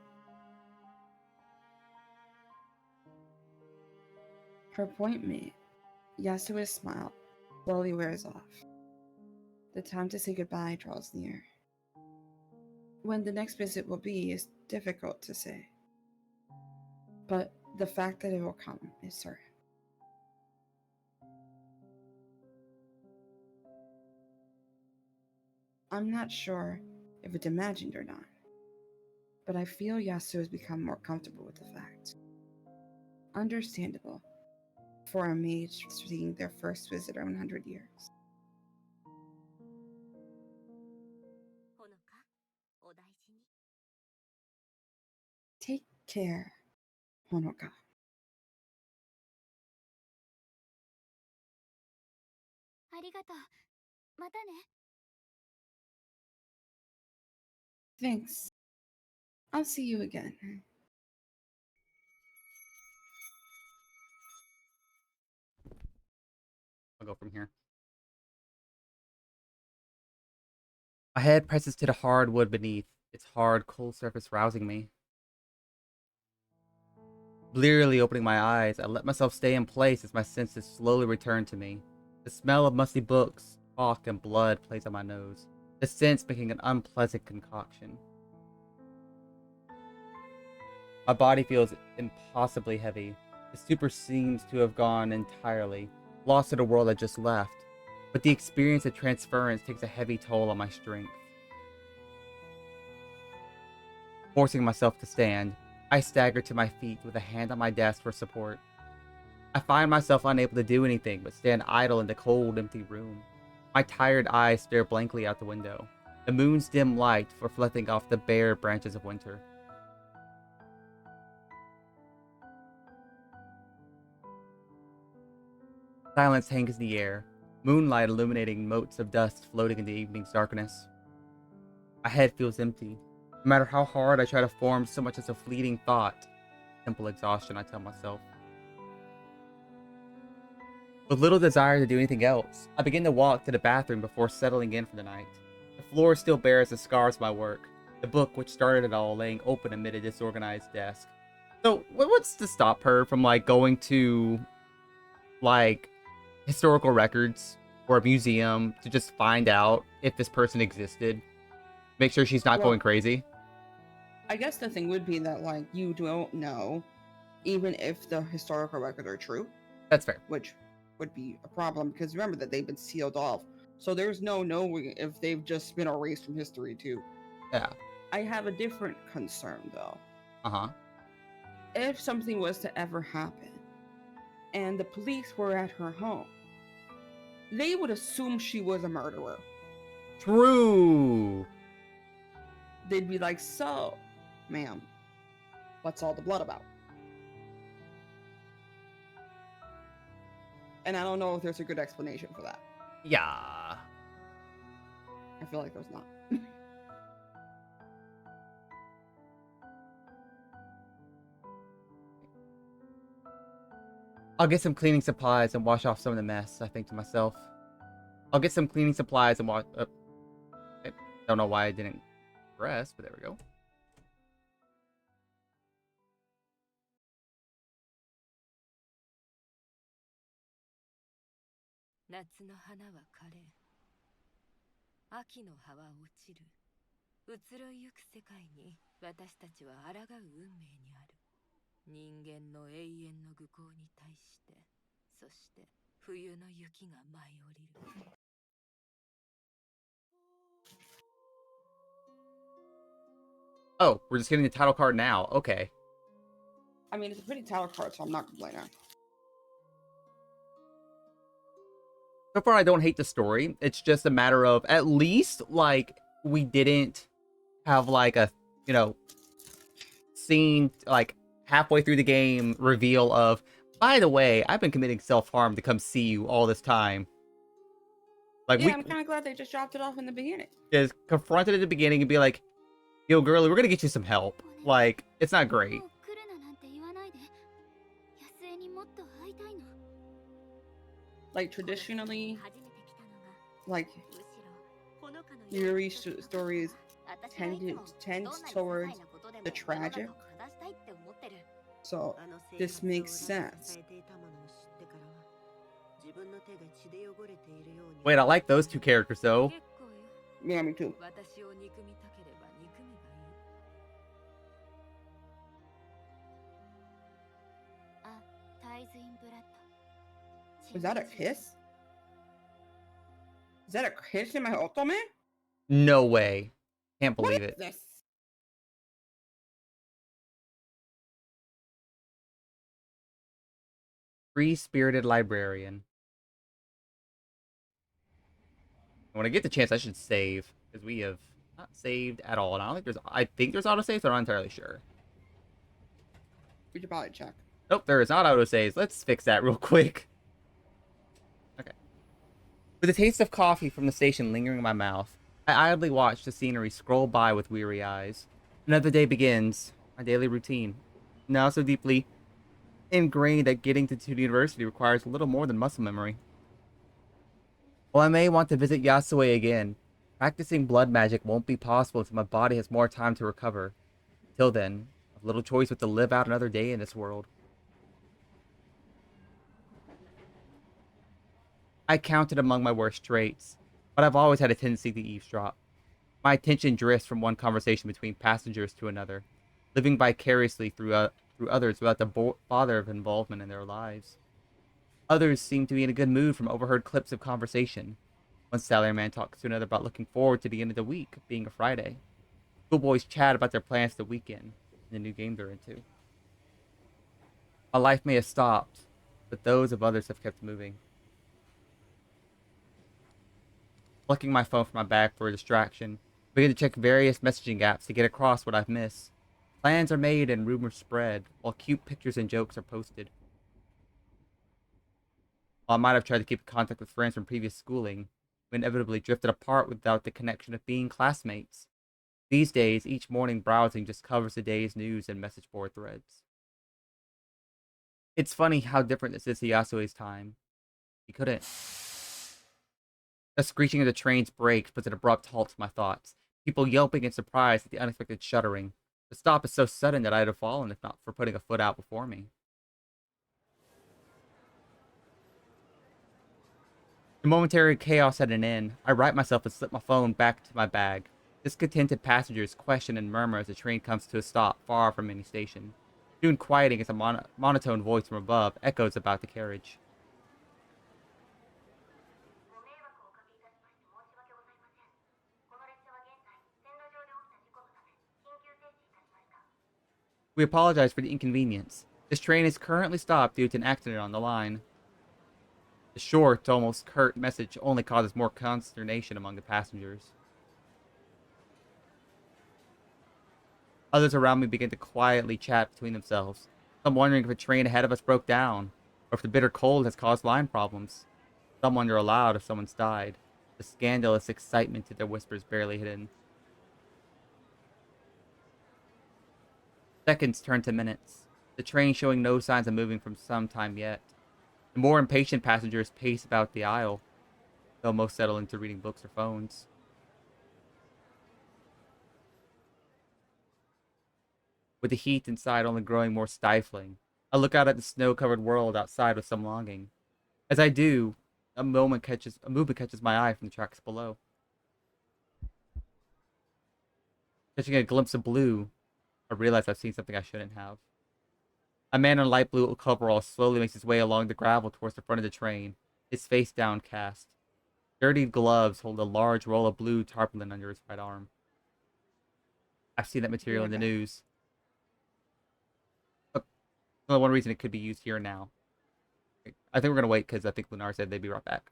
Her point made, Yasuo's smile slowly wears off. The time to say goodbye draws near. When the next visit will be is difficult to say, but the fact that it will come is certain. I'm not sure if it's imagined or not, but I feel Yasuo has become more comfortable with the fact. Understandable for a mage seeing their first visitor in 100 years. ほのか、お大事に。 Take care, Honoka. ありがとう。またね。 Thanks. I'll see you again. I'll go from here. My head presses to the hard wood beneath, its hard, cold surface rousing me. Blearily opening my eyes, I let myself stay in place as my senses slowly return to me. The smell of musty books, chalk, and blood plays on my nose, the scents making an unpleasant concoction. My body feels impossibly heavy. The stupor seems to have gone entirely, lost to the world I just left. But the experience of transference takes a heavy toll on my strength. Forcing myself to stand, I stagger to my feet with a hand on my desk for support. I find myself unable to do anything but stand idle in the cold, empty room. My tired eyes stare blankly out the window, the moon's dim light reflecting off the bare branches of winter. Silence hangs in the air, moonlight illuminating motes of dust floating in the evening's darkness. My head feels empty. No matter how hard I try to form so much as a fleeting thought, simple exhaustion, I tell myself. With little desire to do anything else, I begin to walk to the bathroom before settling in for the night. The floor still bears the scars of my work, the book which started it all laying open amid a disorganized desk. So, what's to stop her from, like, going to, like, historical records or a museum to just find out if this person existed? Make sure she's not going crazy? I guess the thing would be that, like, you don't know, even if the historical records are true. That's fair. Which would be a problem, because remember that they've been sealed off. So there's no knowing if they've just been erased from history, too. Yeah. I have a different concern, though. Uh-huh. If something was to ever happen, and the police were at her home, they would assume she was a murderer. True. They'd be like, so, ma'am, what's all the blood about? And I don't know if there's a good explanation for that. Yeah. I feel like there's not. I'll get some cleaning supplies and wash off some of the mess, I think to myself. I'll get some cleaning supplies and wash... I don't know why I didn't press, but there we go. Oh, we're just getting the title card now. Okay. I mean, it's a pretty title card, so I'm not complaining. So far, I don't hate the story. It's just a matter of, at least, like, we didn't have, like, a, you know, scene, like, halfway through the game reveal of, by the way, I've been committing self-harm to come see you all this time. Like, yeah, I'm kind of glad they just dropped it off in the beginning. Just confronted at the beginning and be like, Yo, girly, we're gonna get you some help. Like, it's not great. もう来るななんて言わないで。安江にもっと会いたいの。 Like traditionally, 初めて来たのが like むしろほのかのような Yuri stories 私はいつも tends どんなに些 towards 細なことでも the tragic. 世の中を正したいって思ってる。 So this makes sense. Wait, I like those two characters though. 結構よ。 Yeah, me too. 私を憎みたければ憎めばいい。あ、タイズインブラッド。 Was that a kiss? Is that a kiss in my otome? No way. Can't What believe is it. this? Free-spirited librarian. When I get the chance, I should save, because we have not saved at all. And I think there's autosaves, but I'm not entirely sure. We should probably check. Nope, there is not autosaves. Let's fix that real quick. Okay. With the taste of coffee from the station lingering in my mouth, I idly watch the scenery scroll by with weary eyes. Another day begins, my daily routine. Now so deeply ingrained that getting to university requires little more than muscle memory. While I may want to visit Yasue again, practicing blood magic won't be possible until my body has more time to recover. Till then, I've little choice but to live out another day in this world. I count it among my worst traits, but I've always had a tendency to eavesdrop. My attention drifts from one conversation between passengers to another, living vicariously through others without the bother of involvement in their lives. Others seem to be in a good mood from overheard clips of conversation. One salaryman talks to another about looking forward to the end of the week, being a Friday. Schoolboys chat about their plans for the weekend and the new game they're into. My life may have stopped, but those of others have kept moving. Plucking my phone from my bag for a distraction, I begin to check various messaging apps to get across what I've missed. Plans are made and rumors spread, while cute pictures and jokes are posted. While I might have tried to keep in contact with friends from previous schooling, we inevitably drifted apart without the connection of being classmates. These days, each morning browsing just covers the day's news and message board threads. It's funny how different this is to Yasue's time. He couldn't. The screeching of the train's brakes puts an abrupt halt to my thoughts. People yelping in surprise at the unexpected shuddering. The stop is so sudden that I'd have fallen if not for putting a foot out before me. The momentary chaos at an end, I right myself and slip my phone back to my bag. Discontented passengers question and murmur as the train comes to a stop far from any station. Soon quieting as a monotone voice from above echoes about the carriage. We apologize for the inconvenience. This train is currently stopped due to an accident on the line. The short, almost curt message only causes more consternation among the passengers. Others around me begin to quietly chat between themselves, some wondering if a train ahead of us broke down, or if the bitter cold has caused line problems. Some wonder aloud if someone's died, the scandalous excitement to their whispers barely hidden. Seconds turn to minutes, the train showing no signs of moving from some time yet. The more impatient passengers pace about the aisle, though most settle into reading books or phones. With the heat inside only growing more stifling, I look out at the snow-covered world outside with some longing. As I do, a movement catches my eye from the tracks below. Catching a glimpse of blue, I realize I've seen something I shouldn't have. A man in light blue coveralls slowly makes his way along the gravel towards the front of the train, his face downcast. Dirty gloves hold a large roll of blue tarpaulin under his right arm. I've seen that material in the news. Only one reason it could be used here now. I think we're going to wait because I think Lunar said they'd be right back.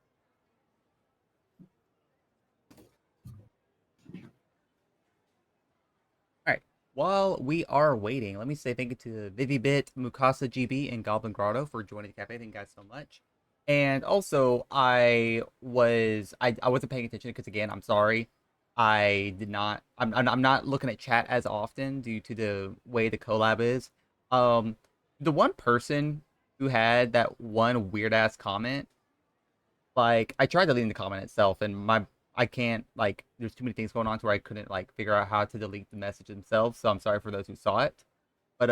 Alright, while we are waiting, let me say thank you to ViviBit, Mukasa GB, and Goblin Grotto for joining the cafe. Thank you guys so much. And also, I wasn't paying attention because, again, I'm sorry. I did not. I'm not looking at chat as often due to the way the collab is. Um, the one person who had that one weird ass comment, like I tried deleting the comment itself, and I can't like. There's too many things going on to where I couldn't like figure out how to delete the message themselves. So I'm sorry for those who saw it. But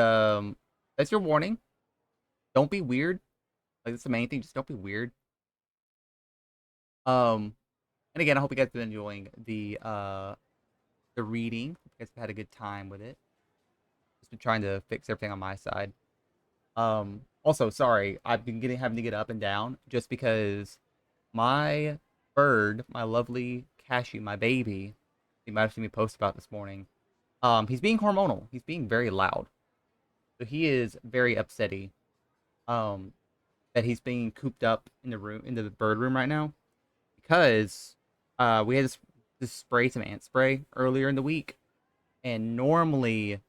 that's your warning. Don't be weird. Like that's the main thing. Just don't be weird. Um, and again, I hope you guys have been enjoying the reading. Hope you guys have had a good time with it. Just been trying to fix everything on my side. Also, sorry, I've been having to get up and down just because my bird, my lovely Cashew, my baby, you might have seen me post about this morning. He's being hormonal. He's being very loud. So he is very upsetty. Um, that he's being cooped up in the room, in the bird room right now, because we had this spray, some ant spray earlier in the week, and normally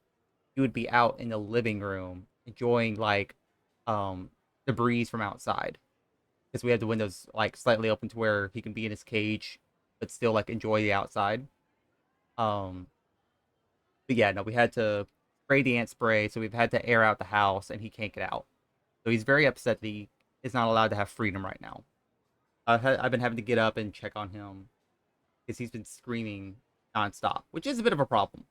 he would be out in the living room enjoying like um the breeze from outside because we have the windows like slightly open to where he can be in his cage but still like enjoy the outside. Um, but yeah, no, we had to spray the ant spray, so we've had to air out the house, and he can't get out. So he's very upset that he is not allowed to have freedom right now. I've been having to get up and check on him because he's been screaming nonstop, which is a bit of a problem.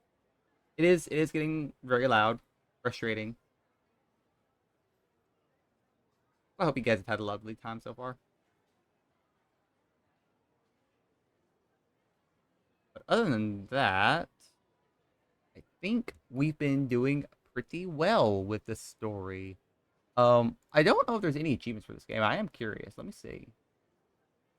It is getting very loud, frustrating. I hope you guys have had a lovely time so far. But other than that, I think we've been doing pretty well with this story. I don't know if there's any achievements for this game. I am curious. Let me see.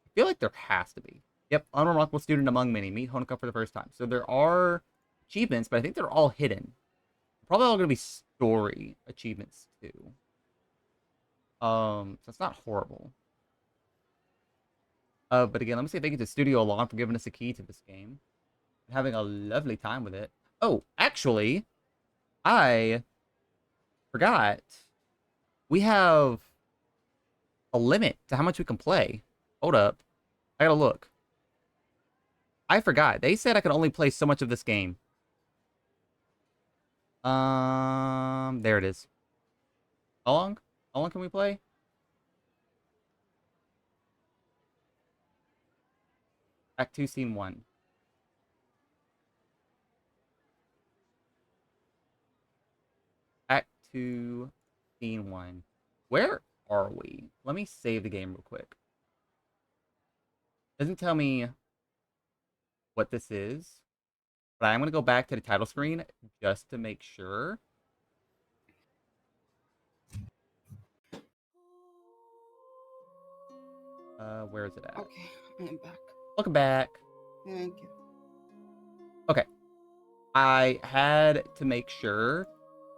I feel like there has to be. Yep, unremarkable student among many. Meet Honoka for the first time. So there are achievements, but I think they're all hidden. Probably all going to be story achievements too. So it's not horrible. But again, let me say thank you to Studio Alon for giving us a key to this game. I'm having a lovely time with it. Oh, actually, I forgot. We have a limit to how much we can play. Hold up. I gotta look. I forgot. They said I could only play so much of this game. There it is. How long? How long can we play? Act 2, Scene 1. Act 2, Scene 1. Where are we? Let me save the game real quick. Doesn't tell me what this is, but I'm gonna go back to the title screen just to make sure. Where is it at? Okay, I am back. Welcome back. Thank you. Okay. I had to make sure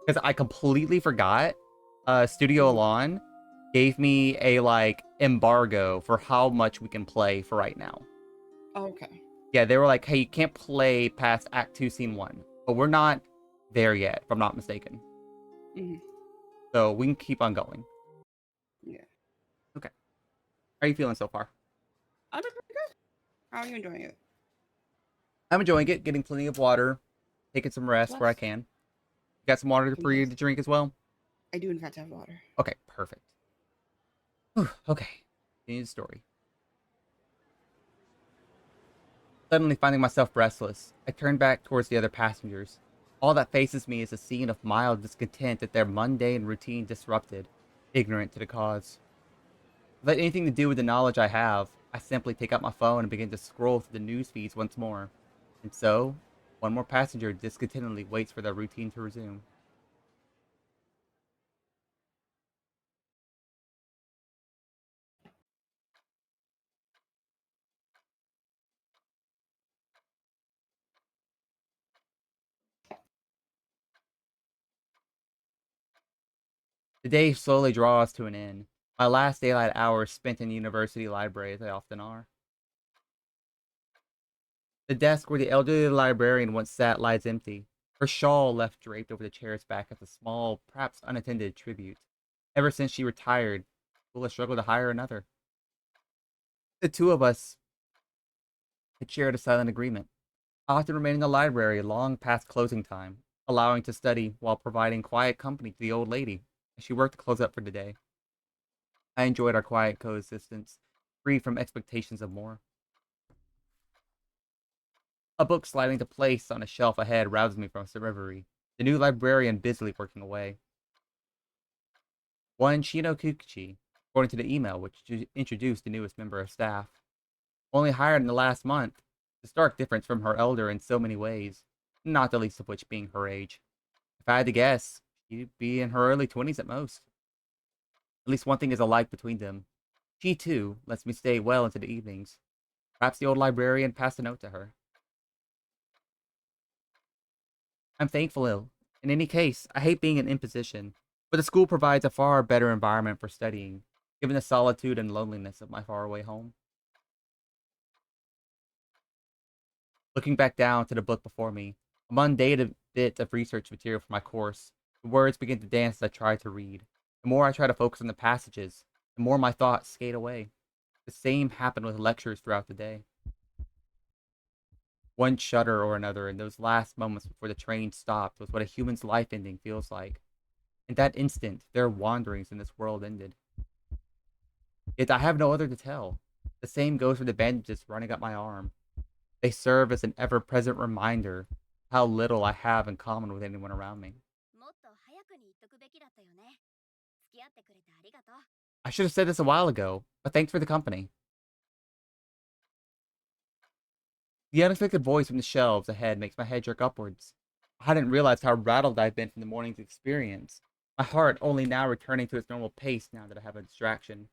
because I completely forgot. Studio Alon gave me a like embargo for how much we can play for right now. Okay. Yeah, they were like, "Hey, you can't play past Act 2, Scene 1," but we're not there yet, if I'm not mistaken. Mm-hmm. So we can keep on going. Yeah. Okay. How are you feeling so far? I'm doing pretty good. How are you enjoying it? I'm enjoying it, getting plenty of water, taking some rest where I Bless. can. Got some water for you to drink as well? I do in fact have water. Okay, perfect. Whew, okay. Continue the story. Suddenly finding myself restless, I turn back towards the other passengers. All that faces me is a scene of mild discontent at their mundane routine disrupted, ignorant to the cause. Without anything to do with the knowledge I have, I simply take out my phone and begin to scroll through the news feeds once more. And so, one more passenger discontentedly waits for their routine to resume. The day slowly draws to an end. My last daylight hours spent in the university library, as they often are. The desk where the elderly librarian once sat lies empty, her shawl left draped over the chair's back as a small, perhaps unattended tribute. Ever since she retired, school has struggled to hire another. The two of us had shared a silent agreement. I often remain in the library long past closing time, allowing to study while providing quiet company to the old lady as she worked to close up for the day. I enjoyed our quiet coexistence, free from expectations of more. A book sliding to place on a shelf ahead roused me from some reverie, the new librarian busily working away. One Shino Kukichi, according to the email which introduced the newest member of staff. Only hired in the last month, a stark difference from her elder in so many ways, not the least of which being her age. If I had to guess, she'd be in her early 20s at most. At least one thing is alike between them. She, too, lets me stay well into the evenings. Perhaps the old librarian passed a note to her. I'm thankful ill. In any case, I hate being an imposition, but the school provides a far better environment for studying, given the solitude and loneliness of my faraway home. Looking back down to the book before me, a mundane bit of research material for my course, the words begin to dance as I try to read. The more I try to focus on the passages, the more my thoughts skate away. The same happened with lectures throughout the day. One shudder or another in those last moments before the train stopped was what a human's life ending feels like. In that instant, their wanderings in this world ended. Yet I have no other to tell. The same goes for the bandages running up my arm. They serve as an ever-present reminder how little I have in common with anyone around me. もっと早くに言っとくべきだったよね。付き合ってくれてありがとう。 I should have said this a while ago, but thanks for the company. The unexpected voice from the shelves ahead makes my head jerk upwards. I hadn't realized how rattled I've been from the morning's experience, my heart only now returning to its normal pace now that I have a distraction.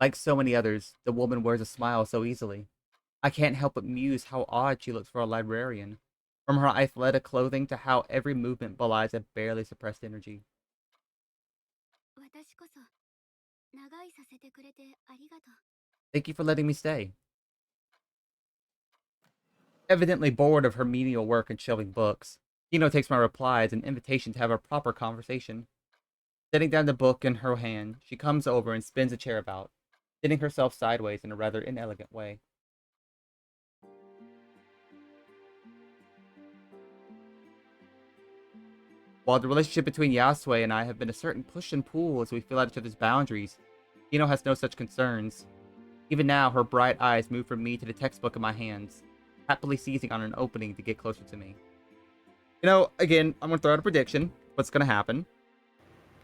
Like so many others, the woman wears a smile so easily. I can't help but muse how odd she looks for a librarian, from her athletic clothing to how every movement belies a barely suppressed energy. 私こそ長居させてくれてありがとう。 Thank you for letting me stay. Evidently bored of her menial work and shelving books, Kino takes my reply as an invitation to have a proper conversation. Setting down the book in her hand, she comes over and spins a chair about, sitting herself sideways in a rather inelegant way. While the relationship between Yasue and I have been a certain push and pull as we fill out each other's boundaries, Kino has no such concerns. Even now, her bright eyes move from me to the textbook in my hands, happily seizing on an opening to get closer to me. You know, again, I'm gonna throw out a prediction. What's gonna happen?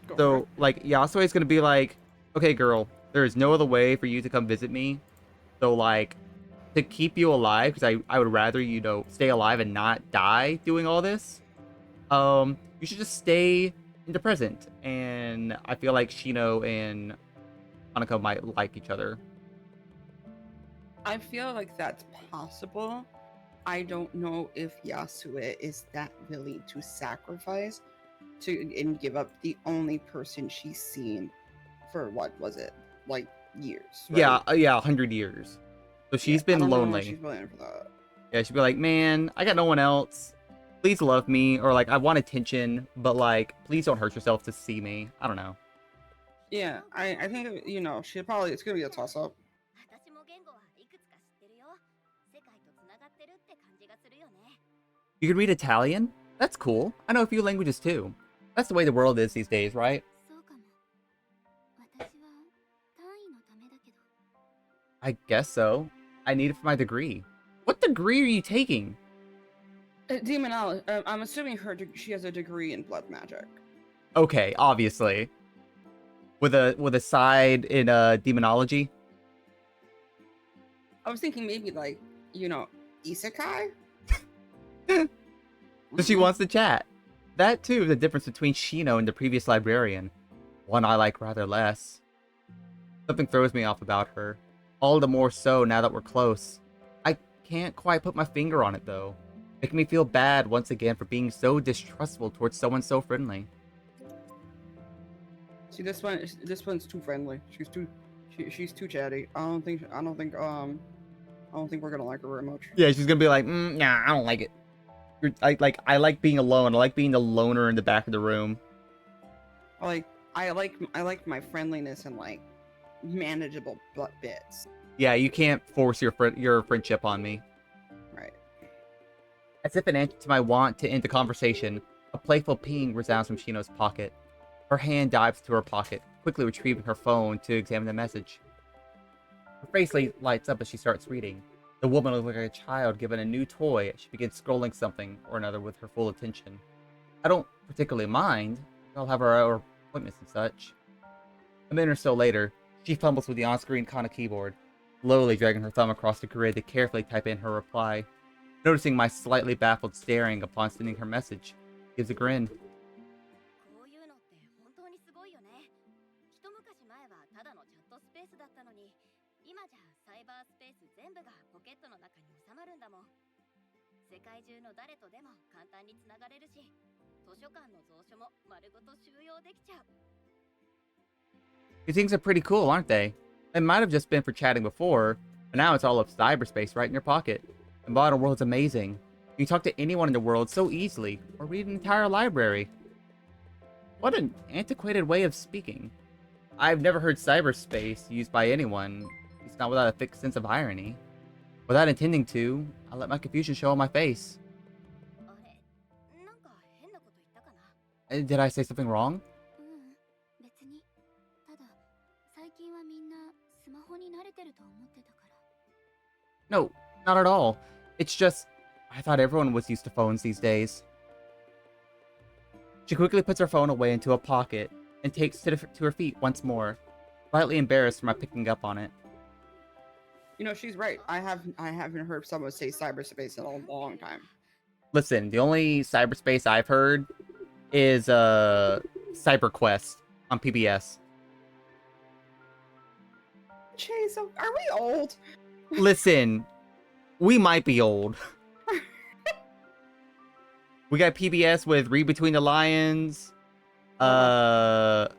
Go for So, it. like, Yasue is gonna be like, okay, girl, there is no other way for you to come visit me. So, like, to keep you alive, because I would rather, you know, stay alive and not die doing all this, you should just stay in the present. And I feel like Shino and Hanako might like each other. I feel like that's possible. I don't know if Yasue is that willing to sacrifice to and give up the only person she's seen for what was it, like years? Right? Yeah, 100 years. So she's I been don't know if lonely. she's willing for that. Yeah, she'd be like, man, I got no one else. Please love me. Or, like, I want attention, but, like, please don't hurt yourself to see me. I don't know. Yeah, I think she probably it's gonna be a toss up. 私も言語はいくつか知ってるよ。世界とつながってるって感じがするよね。 You can read Italian? That's cool. I know a few languages, too. That's the way the world is these days, right? そうかも。私は単位のためだけど。 I guess so. I need it for my degree. What degree are you taking? Demonology. I'm assuming she has a degree in blood magic. Okay, obviously. With a side in demonology. I was thinking maybe like isekai. So she wants to chat. That too is the difference between Shino and the previous librarian. One I like rather less. Something throws me off about her. All the more so now that we're close. I can't quite put my finger on it though. Making me feel bad once again for being so distrustful towards someone so friendly. See, this one's too friendly. She's too chatty. I don't think we're gonna like her very much. Yeah, she's gonna be like, nah, I don't like it. I like being alone. I like being the loner in the back of the room. I like my friendliness and like manageable bits. Yeah, you can't force your friendship on me. Right. As if in answer to my want to end the conversation, a playful ping resounds from Shino's pocket. Her hand dives to her pocket, quickly retrieving her phone to examine the message. Her face lights up as she starts reading. The woman looks like a child given a new toy. She begins scrolling something or another with her full attention. I don't particularly mind. I'll have our appointments and such. A minute or so later, she fumbles with the on-screen Kana keyboard, slowly dragging her thumb across the grid to carefully type in her reply. Noticing my slightly baffled staring upon sending her message, gives a grin. こういうのって本当にすごいよね。一昔前はただのチャットスペースだったのに、今じゃサイバースペース全部がポケットの中に収まるんだもん。世界中の誰とでも簡単につながれるし、図書館の蔵書も丸ごと収容できちゃう。 These things are pretty cool, aren't they? They might have just been for chatting before, but now it's all of cyberspace right in your pocket. The modern world's amazing. You can talk to anyone in the world so easily, or read an entire library. What an antiquated way of speaking. I've never heard cyberspace used by anyone, at least not without a thick sense of irony. Without intending to, I let my confusion show on my face. あれ、なんか変なこと言ったかな。 Did I say something wrong? 別に。ただ、最近はみんなスマホに慣れてると思ってたから。 No, not at all. It's just, I thought everyone was used to phones these days. She quickly puts her phone away into a pocket and takes to her feet once more, slightly embarrassed for my picking up on it. You know, she's right. I haven't heard someone say cyberspace in a long time. Listen, the only cyberspace I've heard is CyberQuest on PBS. Chase, are we old? Listen, we might be old. We got PBS with Read Between the Lions. What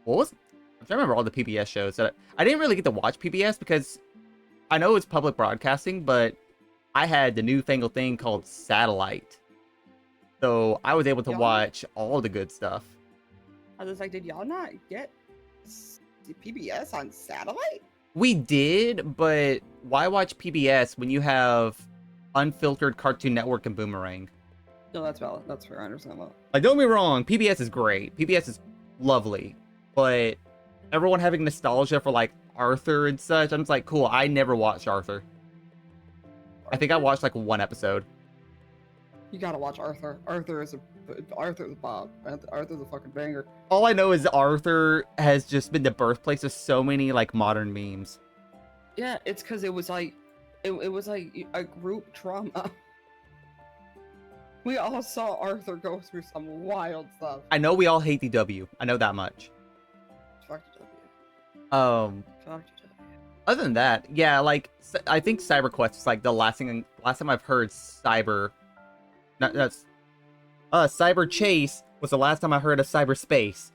was? I'm trying to remember all the PBS shows that I didn't really get to watch PBS because I know it's public broadcasting, but I had the newfangled thing called satellite, so I was able to watch all the good stuff. I was like, did y'all not get PBS on satellite? We did, but why watch PBS when you have unfiltered Cartoon Network and Boomerang? No, that's valid. That's fair. I understand that. Like, don't get me wrong, PBS is great. PBS is lovely, but everyone having nostalgia for like Arthur and such, I'm just like, cool. I never watched Arthur. I think I watched like one episode. You gotta watch Arthur. Arthur's a Bob. Arthur's a fucking banger. All I know is Arthur has just been the birthplace of so many like modern memes. Yeah, it's because it was like a group trauma. We all saw Arthur go through some wild stuff. I know we all hate DW. I know that much. Fuck DW. Fuck DW. Other than that, yeah, like I think CyberQuest is like the last time I've heard cyber. That's Cyber Chase was the last time I heard of cyberspace.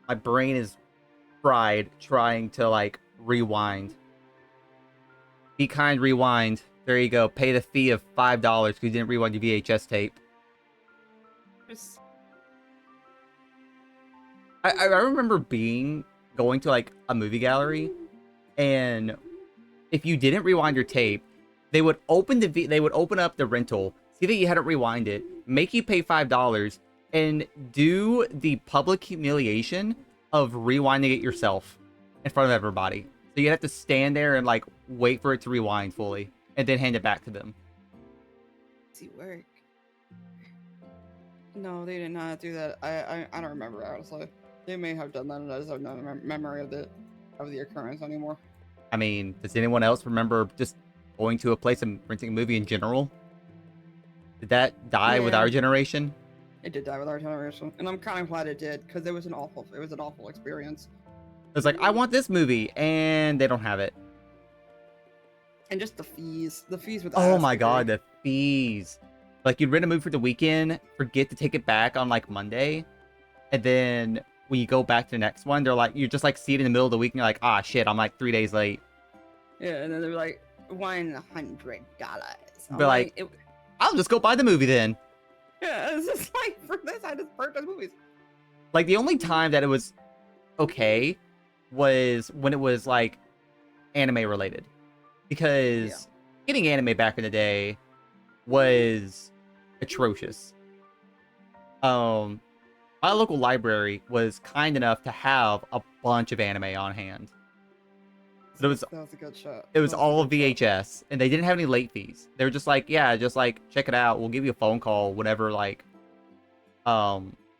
My brain is fried trying to like rewind. Be kind, rewind. There you go. Pay the fee of $5 because you didn't rewind your VHS tape. I remember going to like a movie gallery, and if you didn't rewind your tape, they would open up the rental, see that you hadn't rewind it, make you pay $5, and do the public humiliation of rewinding it yourself in front of everybody. So you have to stand there and like wait for it to rewind fully, and then hand it back to them. Easy work. No, they did not do that. I don't remember, honestly. They may have done that, and I just have no memory of the occurrence anymore. I mean, does anyone else remember just going to a place and renting a movie in general? Did that die with our generation? It did die with our generation, and I'm kind of glad it did, because it was an awful experience. It was like, I want this movie, and they don't have it. And just the fees with. Oh my god, the fees! Like, you'd rent a movie for the weekend, forget to take it back on like Monday, and then when you go back to the next one, they're like, you're just like see it in the middle of the week, and you're like, ah shit, I'm like 3 days late. Yeah, and then they're like $100. But like, I'll just go buy the movie then. Yeah, it's just like, for this, I just purchased movies. Like, the only time that it was okay was when it was like anime related, because getting anime back in the day was atrocious. My local library was kind enough to have a bunch of anime on hand. But That was a good shot. it was That was a all good shot. VHS, and they didn't have any late fees. They were just like, yeah, just like check it out. We'll give you a phone call whenever like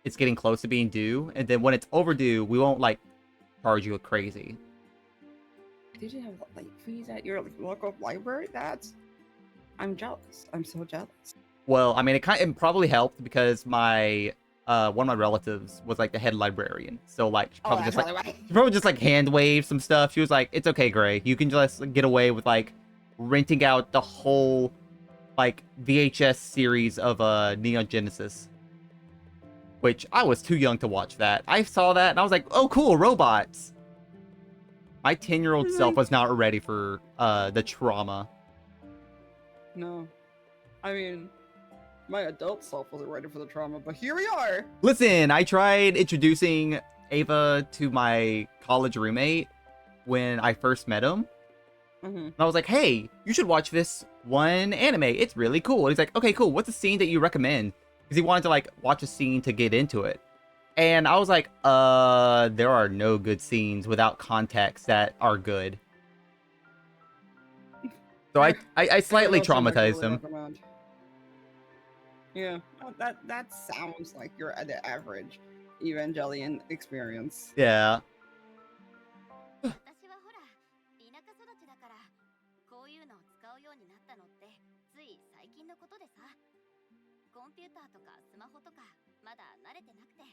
it's getting close to being due, and then when it's overdue, we won't like charge you crazy. Did you have late fees at your local library? I'm jealous. I'm so jealous. Well, I mean, it probably helped because my one of my relatives was like the head librarian, so like she probably just like why. she probably just like hand waved some stuff. She was like, "It's okay, Gray. You can just get away with like renting out the whole like VHS series of Neon Genesis." Which I was too young to watch that. I saw that and I was like, "Oh, cool, robots." My 10-year-old self was not ready for the trauma. No. I mean, my adult self wasn't ready for the trauma, but here we are. Listen, I tried introducing Ava to my college roommate when I first met him. And I was like, hey, you should watch this one anime. It's really cool. And he's like, okay, cool. What's a scene that you recommend? Because he wanted to like watch a scene to get into it. And I was like, there are no good scenes without context that are good. So I slightly traumatized him. Recommend. Yeah, that sounds like you're at the average Evangelion experience. Yeah. 私はほら田舎育ちだからこういうのを使うようになったのってつい最近のことでさコンピューターとかスマホとかまだ慣れてなくて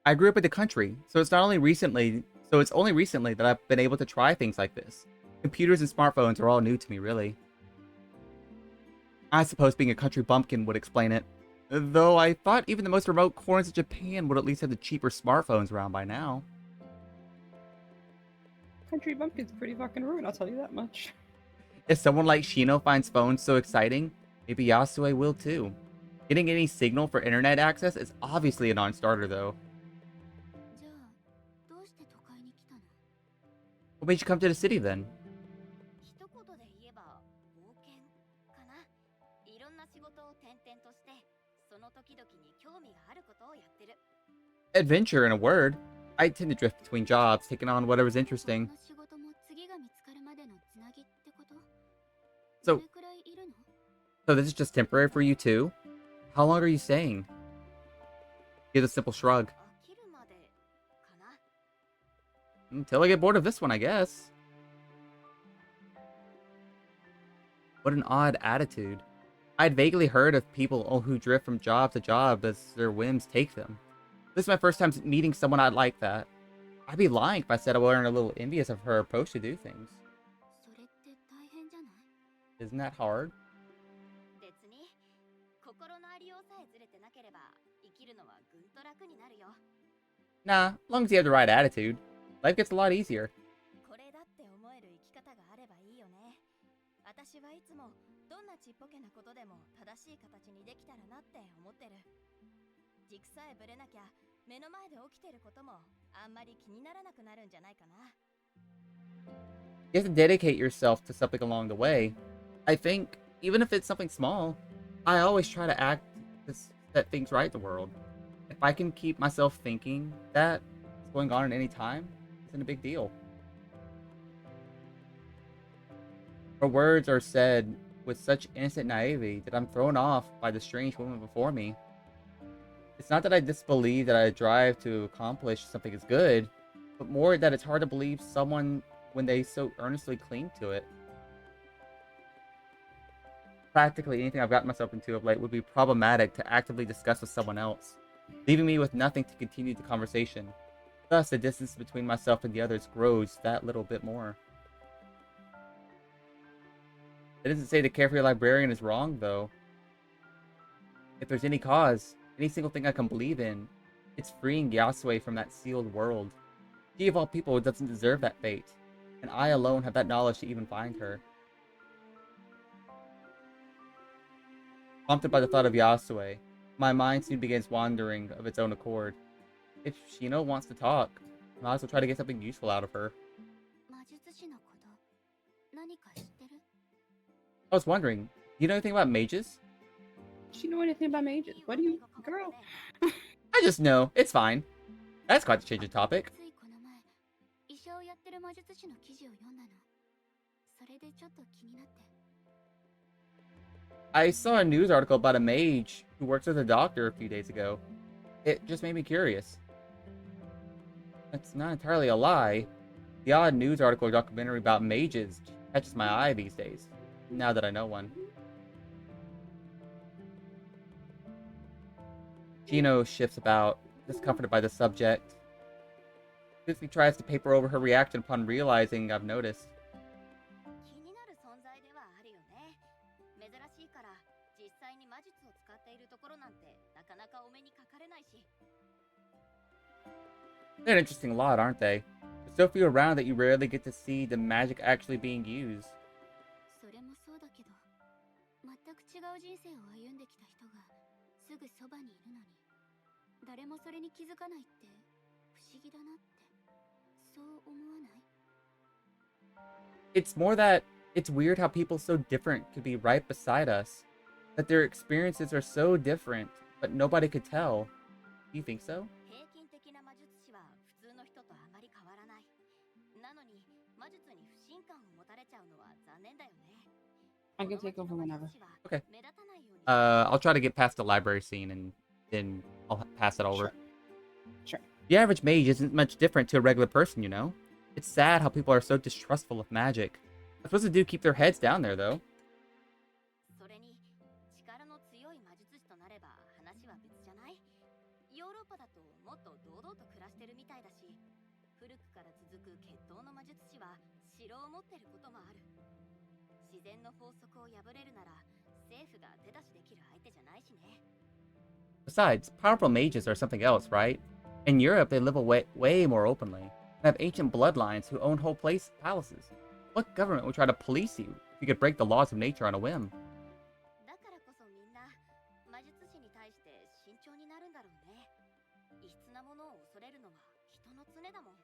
I grew up in the country, so it's only recently that I've been able to try things like this. Computers and smartphones are all new to me, really. I suppose being a country bumpkin would explain it. Though I thought even the most remote corners of Japan would at least have the cheaper smartphones around by now. Country bumpkin's pretty fucking rude, I'll tell you that much. If someone like Shino finds phones so exciting, maybe Yasue will too. Getting any signal for internet access is obviously a non-starter though. じゃあどうして都会に来たの What made you come to the city then? 一言で言えば冒険かないろんな仕事を転々としてその時々に興味があることをやってる Adventure in a word. I tend to drift between jobs, taking on whatever's interesting. その仕事も次が見つかるまでのつなぎってこと So, どれくらいいるの so this is just temporary for you too? How long are you staying? Give a simple shrug. 飽きるまでかな Until I get bored of this one, I guess. What an odd attitude. I'd vaguely heard of people who drift from job to job as their whims take them. This is my first time meeting someone I'd like that. I'd be lying if I said I weren't a little envious of her approach to do things. それって大変じゃない Isn't that hard? 別に心のありようさえずれてなければ生きるのはぐんと楽になるよ Nah, as long as you have the right attitude. Life gets a lot easier. これだって思える生き方があればいいよね私はいつもどんなちっぽけなことでも正しい形にできたらなって思ってる軸さえぶれなきゃ目の前で起きてることもあんまり気にならなくなるんじゃないかな You have to dedicate yourself to something along the way. I think, even if it's something small, I always try to act to set things right in the world. If I can keep myself thinking that it's going on at any time, it's not a big deal. Her words are said with such innocent naivety that I'm thrown off by the strange woman before me. It's not that I disbelieve that I drive to accomplish something is good, but more that it's hard to believe someone when they so earnestly cling to it. Practically anything I've gotten myself into of late would be problematic to actively discuss with someone else, leaving me with nothing to continue the conversation. Thus, the distance between myself and the others grows that little bit more. It doesn't say the carefree librarian is wrong, though. If there's any cause, any single thing I can believe in, it's freeing Yasue from that sealed world. She of all people doesn't deserve that fate, and I alone have that knowledge to even find her. Prompted by the thought of Yasue, my mind soon begins wandering of its own accord. If Shino wants to talk, I might as well try to get something useful out of her. 魔術師のこと何か知ってる I was wondering, do you know anything about mages? She know anything about mages? What do you, girl? I just know. It's fine. That's quite to change the topic. ついこの前医者をやってる魔術師の記事を読んだの。それでちょっと気になって。 I saw a news article about a mage who works as a doctor a few days ago. It just made me curious. That's not entirely a lie. The odd news article or documentary about mages catches my eye these days, now that I know one. Chino shifts about, discomforted by the subject. Disney tries to paper over her reaction upon realizing I've noticed. 気になる存在ではあるよね。珍しいから実際に魔術を使っているところなんてなかなかお目にかかれないし。 They're an interesting lot, aren't they? There's so few around that you rarely get to see the magic actually being used. それもそうだけど、全く違う人生を歩んできた人がすぐそばにいるのに、誰もそれに気づかないって不思議だなって、そう思わない？ It's more that it's weird how people so different could be right beside us. That their experiences are so different, but nobody could tell. Do you think so? 平均的な魔術師は普通の人とあまり変わらない。なのに魔術に不信感を持たれちゃうのは残念だよね。 I can take over whenever. Okay. 目立たないように。 I'll try to get past the library scene and then I'll pass it over. Sure. The average mage isn't much different to a regular person, you know? It's sad how people are so distrustful of magic. They're supposed to do keep their heads down there, though. それに力の強い魔術師となれば話は別じゃない？ヨーロッパだともっと堂々と暮らしてるみたいだし、古くから続く血統の魔術師は城を持ってることもある。自然の法則を破れるなら政府が手出しできる相手じゃないしね。 Besides, powerful mages are something else, right? In Europe, they live way more openly, and have ancient bloodlines who own whole palaces. What government would try to police you if you could break the laws of nature on a whim? だからこそみんな魔術師に対して慎重になるんだろうね。異質なものを恐れるのは人の常だもん。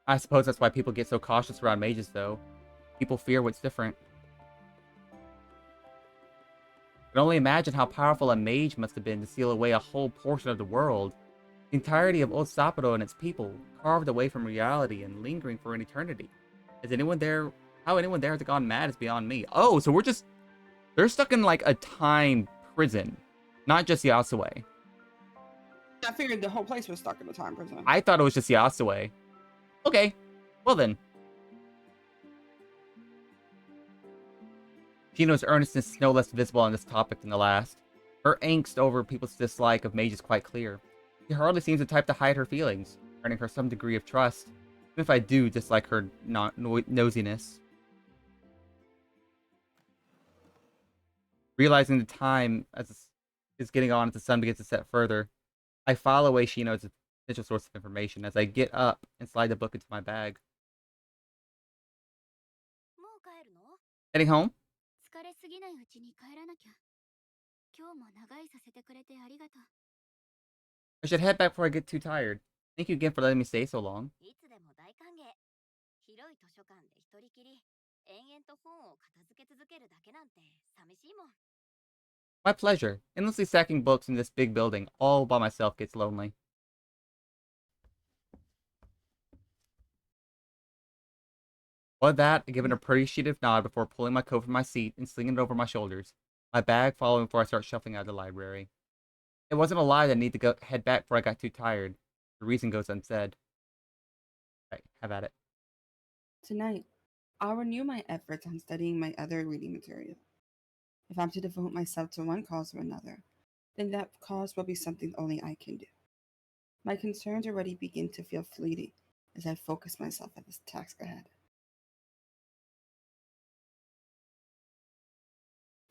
I suppose that's why people get so cautious around mages, though. People fear what's different. I can only imagine how powerful a mage must have been to seal away a whole portion of the world. The entirety of Old Sapporo and its people, carved away from reality and lingering for an eternity. How anyone there has gone mad is beyond me. Oh, so they're stuck in like a time prison, not just Yasue. I figured the whole place was stuck in a time prison. I thought it was just Yasue. Okay, well then. Shino's earnestness is no less visible on this topic than the last. Her angst over people's dislike of Mage is quite clear. She hardly seems the type to hide her feelings, earning her some degree of trust, even if I do dislike her nosiness. Realizing the time is getting on as the sun begins to set further, I file away Shino's potential source of information as I get up and slide the book into my bag. もう帰るの？ Heading home? 疲れすぎないうちに帰らなきゃ。今日も長居させてくれてありがとう。 I should head back before I get too tired. Thank you again for letting me stay so long. いつでも大歓迎。広い図書館で一人きり、延々と本を片付け続けるだけなんて寂しいもん。 My pleasure. Endlessly stacking books in this big building all by myself gets lonely. With that, I give an appreciative nod before pulling my coat from my seat and slinging it over my shoulders, my bag following before I start shuffling out of the library. It wasn't a lie that I need to head back before I got too tired. The reason goes unsaid. Right, have at it. Tonight, I'll renew my efforts on studying my other reading material. If I'm to devote myself to one cause or another, then that cause will be something only I can do. My concerns already begin to feel fleeting as I focus myself on this task ahead.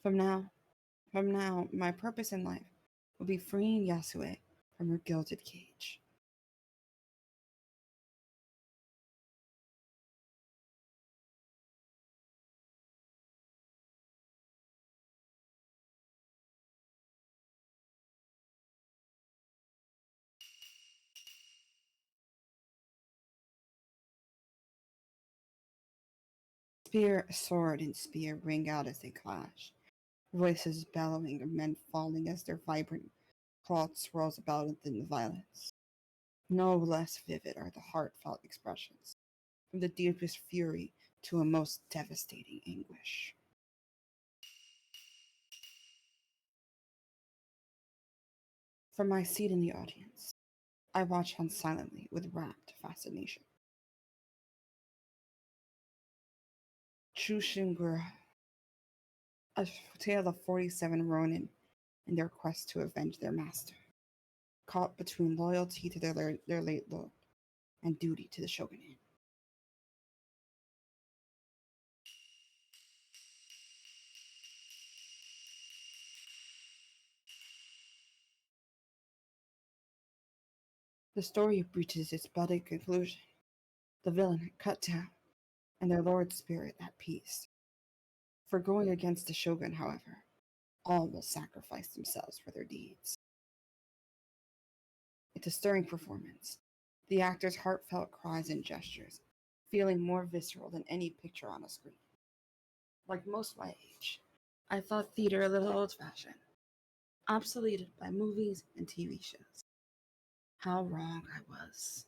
From now, my purpose in life will be freeing Yasue from her gilded cage. Spear, sword, and spear ring out as they clash. voices bellowing of men falling as their vibrant cloth swirls about in the violence. No less vivid are the heartfelt expressions, from the deepest fury to a most devastating anguish. From my seat in the audience, I watch on silently with rapt fascination. Chushingura, a tale of 47 Ronin in their quest to avenge their master, caught between loyalty to their late lord and duty to the shogunate. The story reaches its bloody conclusion, the villain cut down, and their lord's spirit at peace. For going against the shogun, however, all will sacrifice themselves for their deeds. It's a stirring performance, the actors' heartfelt cries and gestures, feeling more visceral than any picture on a screen. Like most my age, I thought theater a little old-fashioned, obsoleted by movies and TV shows. How wrong I was.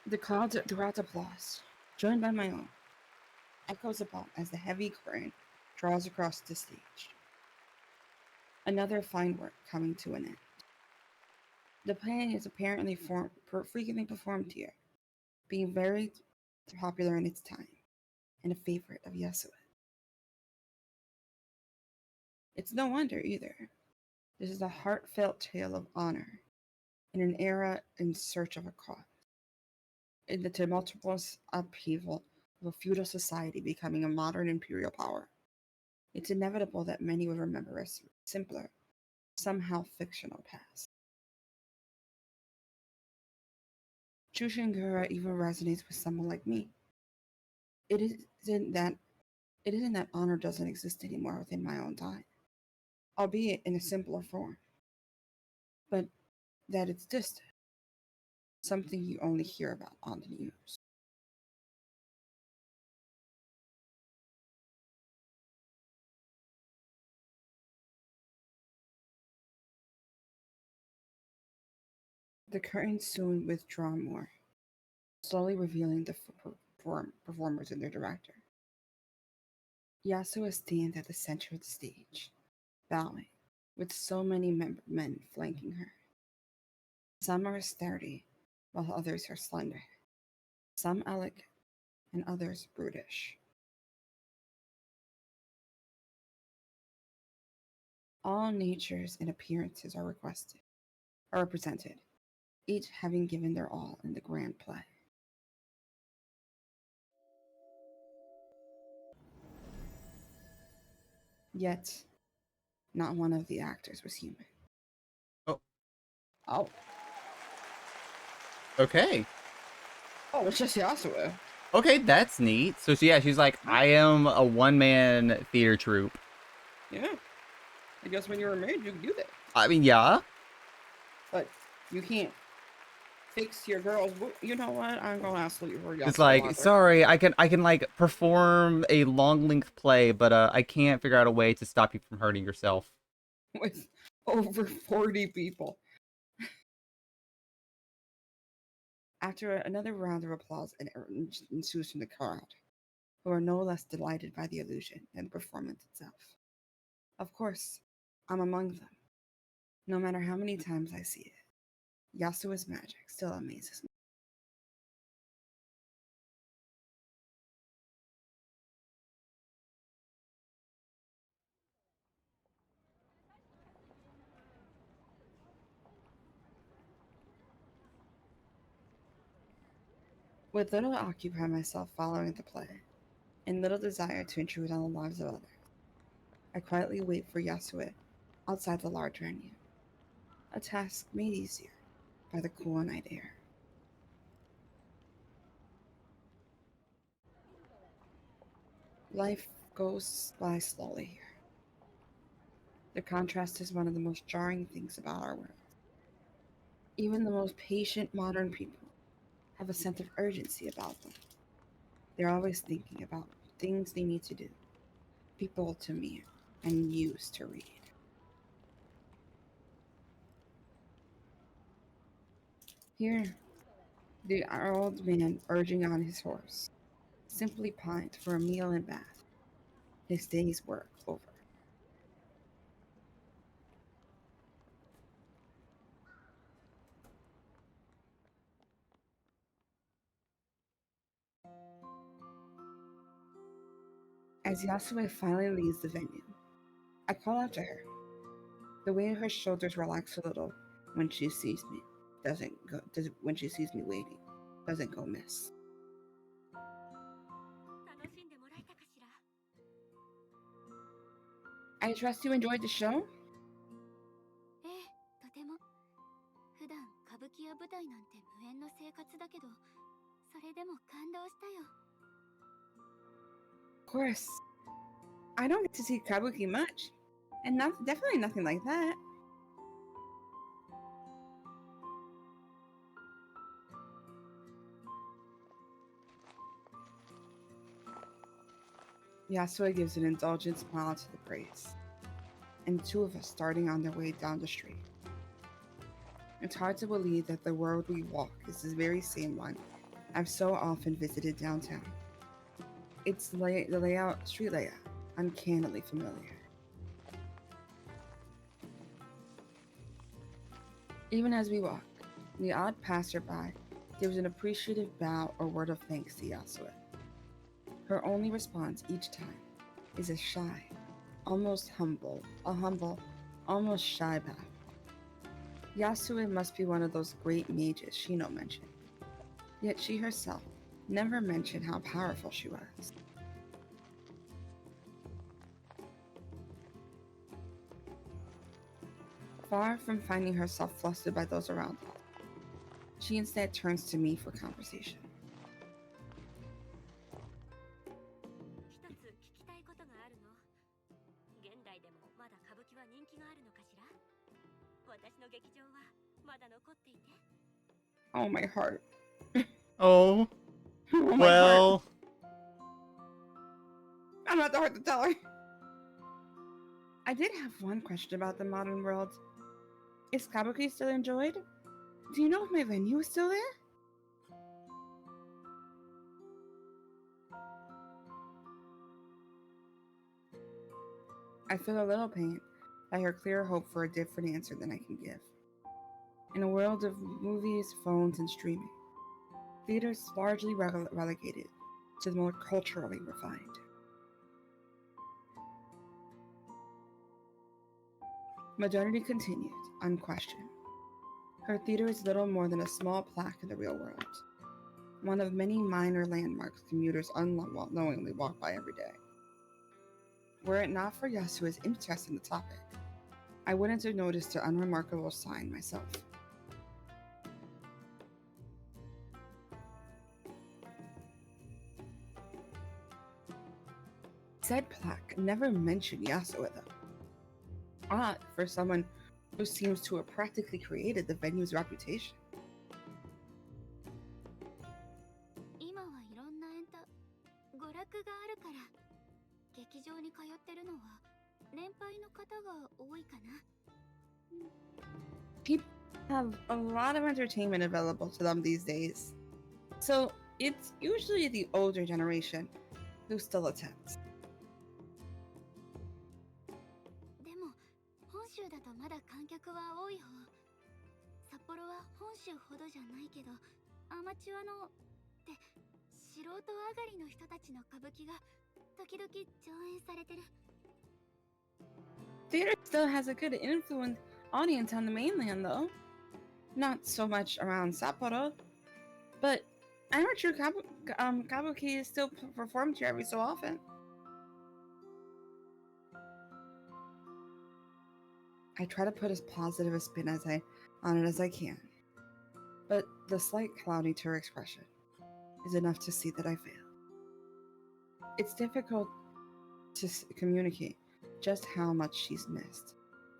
The crowd's throughout applause, joined by my own, echoes about as the heavy curtain draws across the stage. Another fine work coming to an end. The play is apparently frequently performed here, being very popular in its time, and a favorite of Yasue. It's no wonder either. This is a heartfelt tale of honor in an era in search of a cause. In the tumultuous upheaval of a feudal society becoming a modern imperial power, it's inevitable that many would remember a simpler, somehow fictional past. Chushingura even resonates with someone like me. It isn't that it isn't that honor doesn't exist anymore within my own time, albeit in a simpler form, but that it's distant, something you only hear about on the news. The curtains soon withdraw more, slowly revealing the performers and their director. Yasuo stands at the center of the stage, bowing, with so many men flanking her. Some are sturdy, while others are slender. Some elegant, and others brutish. All natures and appearances are represented, each having given their all in the grand play. Yet, not one of the actors was human. Oh, Oh, okay. oh, it's just Yasuo. Okay, that's neat. So yeah, she's like, I am a one-man theater troupe. Yeah, I guess when you were married, you could do that, I mean, yeah. but you can't fix your girls. You know what? I'm gonna ask you for It's Yasuo like, Water. sorry, I can like perform a long-length play, but I can't figure out a way to stop you from hurting yourself. With over 40 people. After another round of applause ensues from the crowd, who are no less delighted by the illusion than the performance itself. Of course, I'm among them. No matter how many times I see it, Yasuo's magic still amazes me. With little to occupy myself following the play, and little desire to intrude on the lives of others, I quietly wait for Yasue outside the large venue, a task made easier by the cool night air. Life goes by slowly here. The contrast is one of the most jarring things about our world. Even the most patient modern people have a sense of urgency about them. They're always thinking about things they need to do, people to meet, and news to read. Here, the old man urging on his horse simply pined for a meal and bath, his day's work over. As Yasue finally leaves the venue, I call out to her. The way her shoulders relax a little when she sees me when she sees me waiting doesn't go miss. 楽しんでもらえたかしら。 I trust you enjoyed the show? ええ、とても。普段歌舞伎や舞台なんて無縁の生活だけど、それでも感動したよ。 Of course. I don't get to see kabuki much, and definitely nothing like that. Yasue gives an indulgent smile to the praise, and the two of us starting on their way down the street. It's hard to believe that the road we walk is the very same one I've so often visited downtown. It's the street layout, uncannily familiar. Even as we walk, the odd passerby gives an appreciative bow or word of thanks to Yasue. Her only response each time is a shy, almost humble, almost shy bow. Yasue must be one of those great mages Shino mentioned, yet she herself never mentioned how powerful she was. Far from finding herself flustered by those around her, she instead turns to me for conversation. 一つ聞きたいことがあるの。現代でもまだ歌舞伎は人気があるのかしら。私の劇場はまだ残っていて。 Oh, my heart. Oh, Oh, my heart. well. I'm not the heart to tell her. I did have one question about the modern world. Is kabuki still enjoyed? Do you know if my venue is still there? I feel a little pain by her clear hope for a different answer than I can give. In a world of movies, phones, and streaming, theaters largely relegated to the more culturally refined. Modernity continued, unquestioned. Her theater is little more than a small plaque in the real world, one of many minor landmarks commuters unknowingly walk by every day. Were it not for Yasue's interest in the topic, I wouldn't have noticed the unremarkable sign myself. Said plaque never mentioned Yasue though. Odd for someone who seems to have practically created the venue's reputation. 今はいろんなエンタ娯楽があるから劇場に通ってるのは年配の方が多いかな。 People have a lot of entertainment available to them these days, so it's usually the older generation who still attends. でも本州だとまだ観客は多い方。札幌は本州ほどじゃないけど、アマチュアのって素人上がりの人たちの歌舞伎が時々上演されてる。 Theater still has a good audience on the mainland, though. Not so much around Sapporo, but amateur kabuki is still performed here every so often. I try to put as positive a spin on it as I can, but the slight cloudy to her expression is enough to see that I fail. It's difficult to communicate just how much she's missed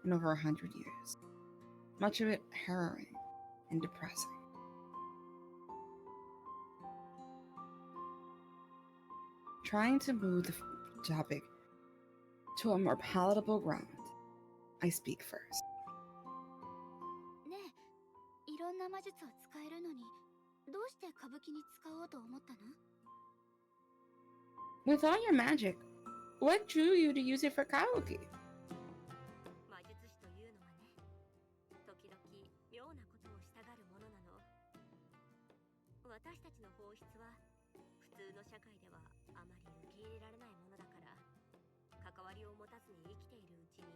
in over 100 years, much of it harrowing and depressing. Trying to move the topic to a more palatable ground, I speak first. ねえ、いろんな魔術を使えるのに、どうして歌舞伎に使おうと思ったの？ With all your magic, what drew you to use it for karaoke? 魔術師というのはね、時々妙なことをしたがるものなの。私たちの本質は普通の社会ではあまり受け入れられないものだから、関わりを持たずに生きているうちに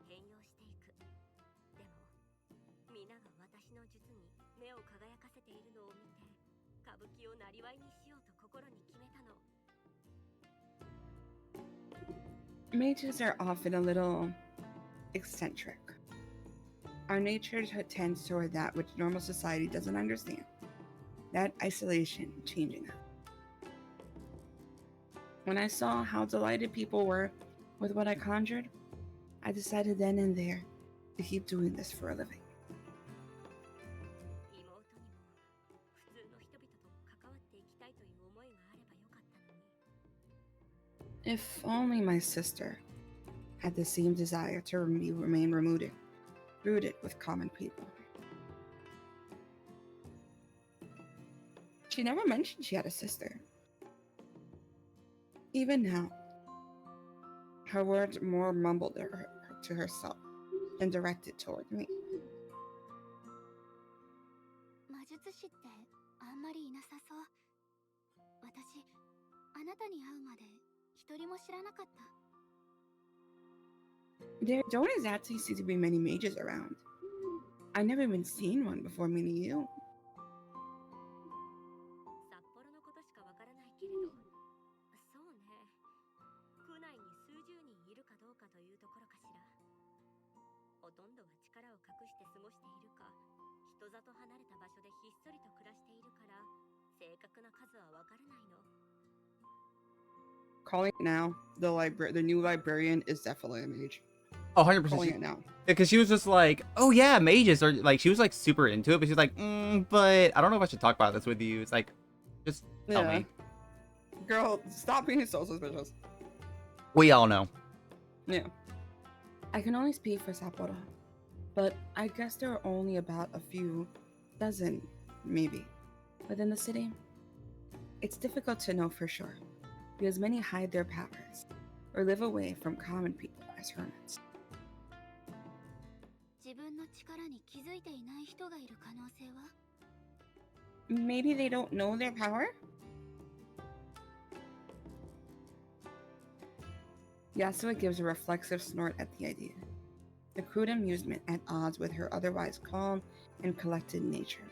変容していく。でも皆が私の術に目を輝かせているのを見て、歌舞伎をなりわいにしようと心に決めたの。 Mages are often a little eccentric. Our nature tends toward that which normal society doesn't understand. That isolation changing us. When I saw how delighted people were with what I conjured, I decided then and there to keep doing this for a living. 妹にも普通の人々と関わっていきたいという思いがあればよかったのに。 If only my sister had the same desire to remain rooted with common people. She never mentioned she had a sister. Even now, her words more mumbled to herself than directed toward me. 魔術師ってあんまりいなさそう。私、あなたに会うまで一人も知らなかった。 There don't exactly seem to be many mages around. I never even seen one before meeting you. 札幌のことしかわからないけれど、そうね。区内に数十人いるかどうかというところかしら。ほとんどは力を隠して過ごしているか、人里離れた場所でひっそりと暮らしているから、正確な数はわからないの。 Calling it now, the new librarian is definitely a mage. Oh, Calling 100%. it now. Because she was just like, oh yeah, mages are like, she was like super into it, but she's like, but I don't know if I should talk about this with you. It's like, just tell me. Girl, stop being so suspicious. We all know. Yeah. I can only speak for Sapporo, but I guess there are only about a few dozen, maybe, within the city. It's difficult to know for sure, because many hide their powers or live away from common people as hermits. 自分の力に気づいていない人がいる可能性は？ Maybe they don't know their power? Yasuo gives a reflexive snort at the idea, a crude amusement at odds with her otherwise calm and collected nature.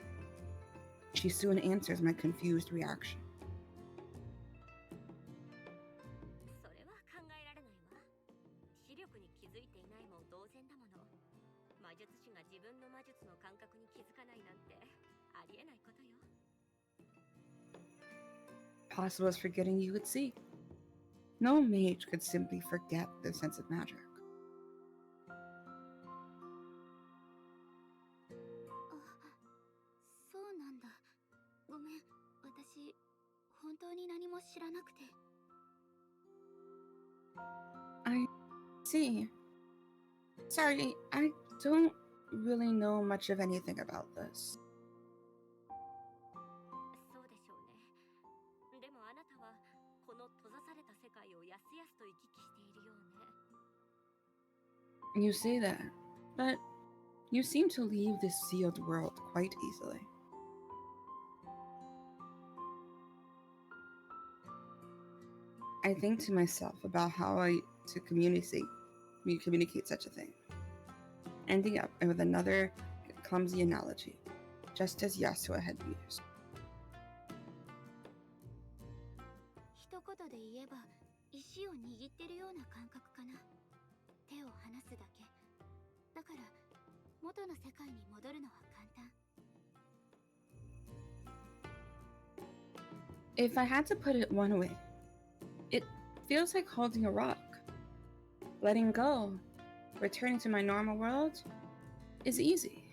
She soon answers my confused reaction. それは考えられないわ。視力に気づいていないも同然だもの。魔術師が自分の魔術の感覚に気づかないなんてありえないことよ。 Possible as forgetting you could see. No mage could simply forget their sense of magic. そうなんだ。ごめん、私、本当に何も知らなくて。 I see. Sorry, I don't really know much of anything about this. そうでしょうね。でもあなたは、この閉ざされた世界をやすやすと行き来しているようね。 You say that, but you seem to leave this sealed world quite easily. I think to myself about how to communicate such a thing, ending up with another clumsy analogy, just as Yasuo had used. 一言で言えば、石を握ってるような感覚かな。手を離すだけ。だから、元の世界に戻るのは簡単。 If I had to put it one way, it feels like holding a rock. Letting go, returning to my normal world, is easy.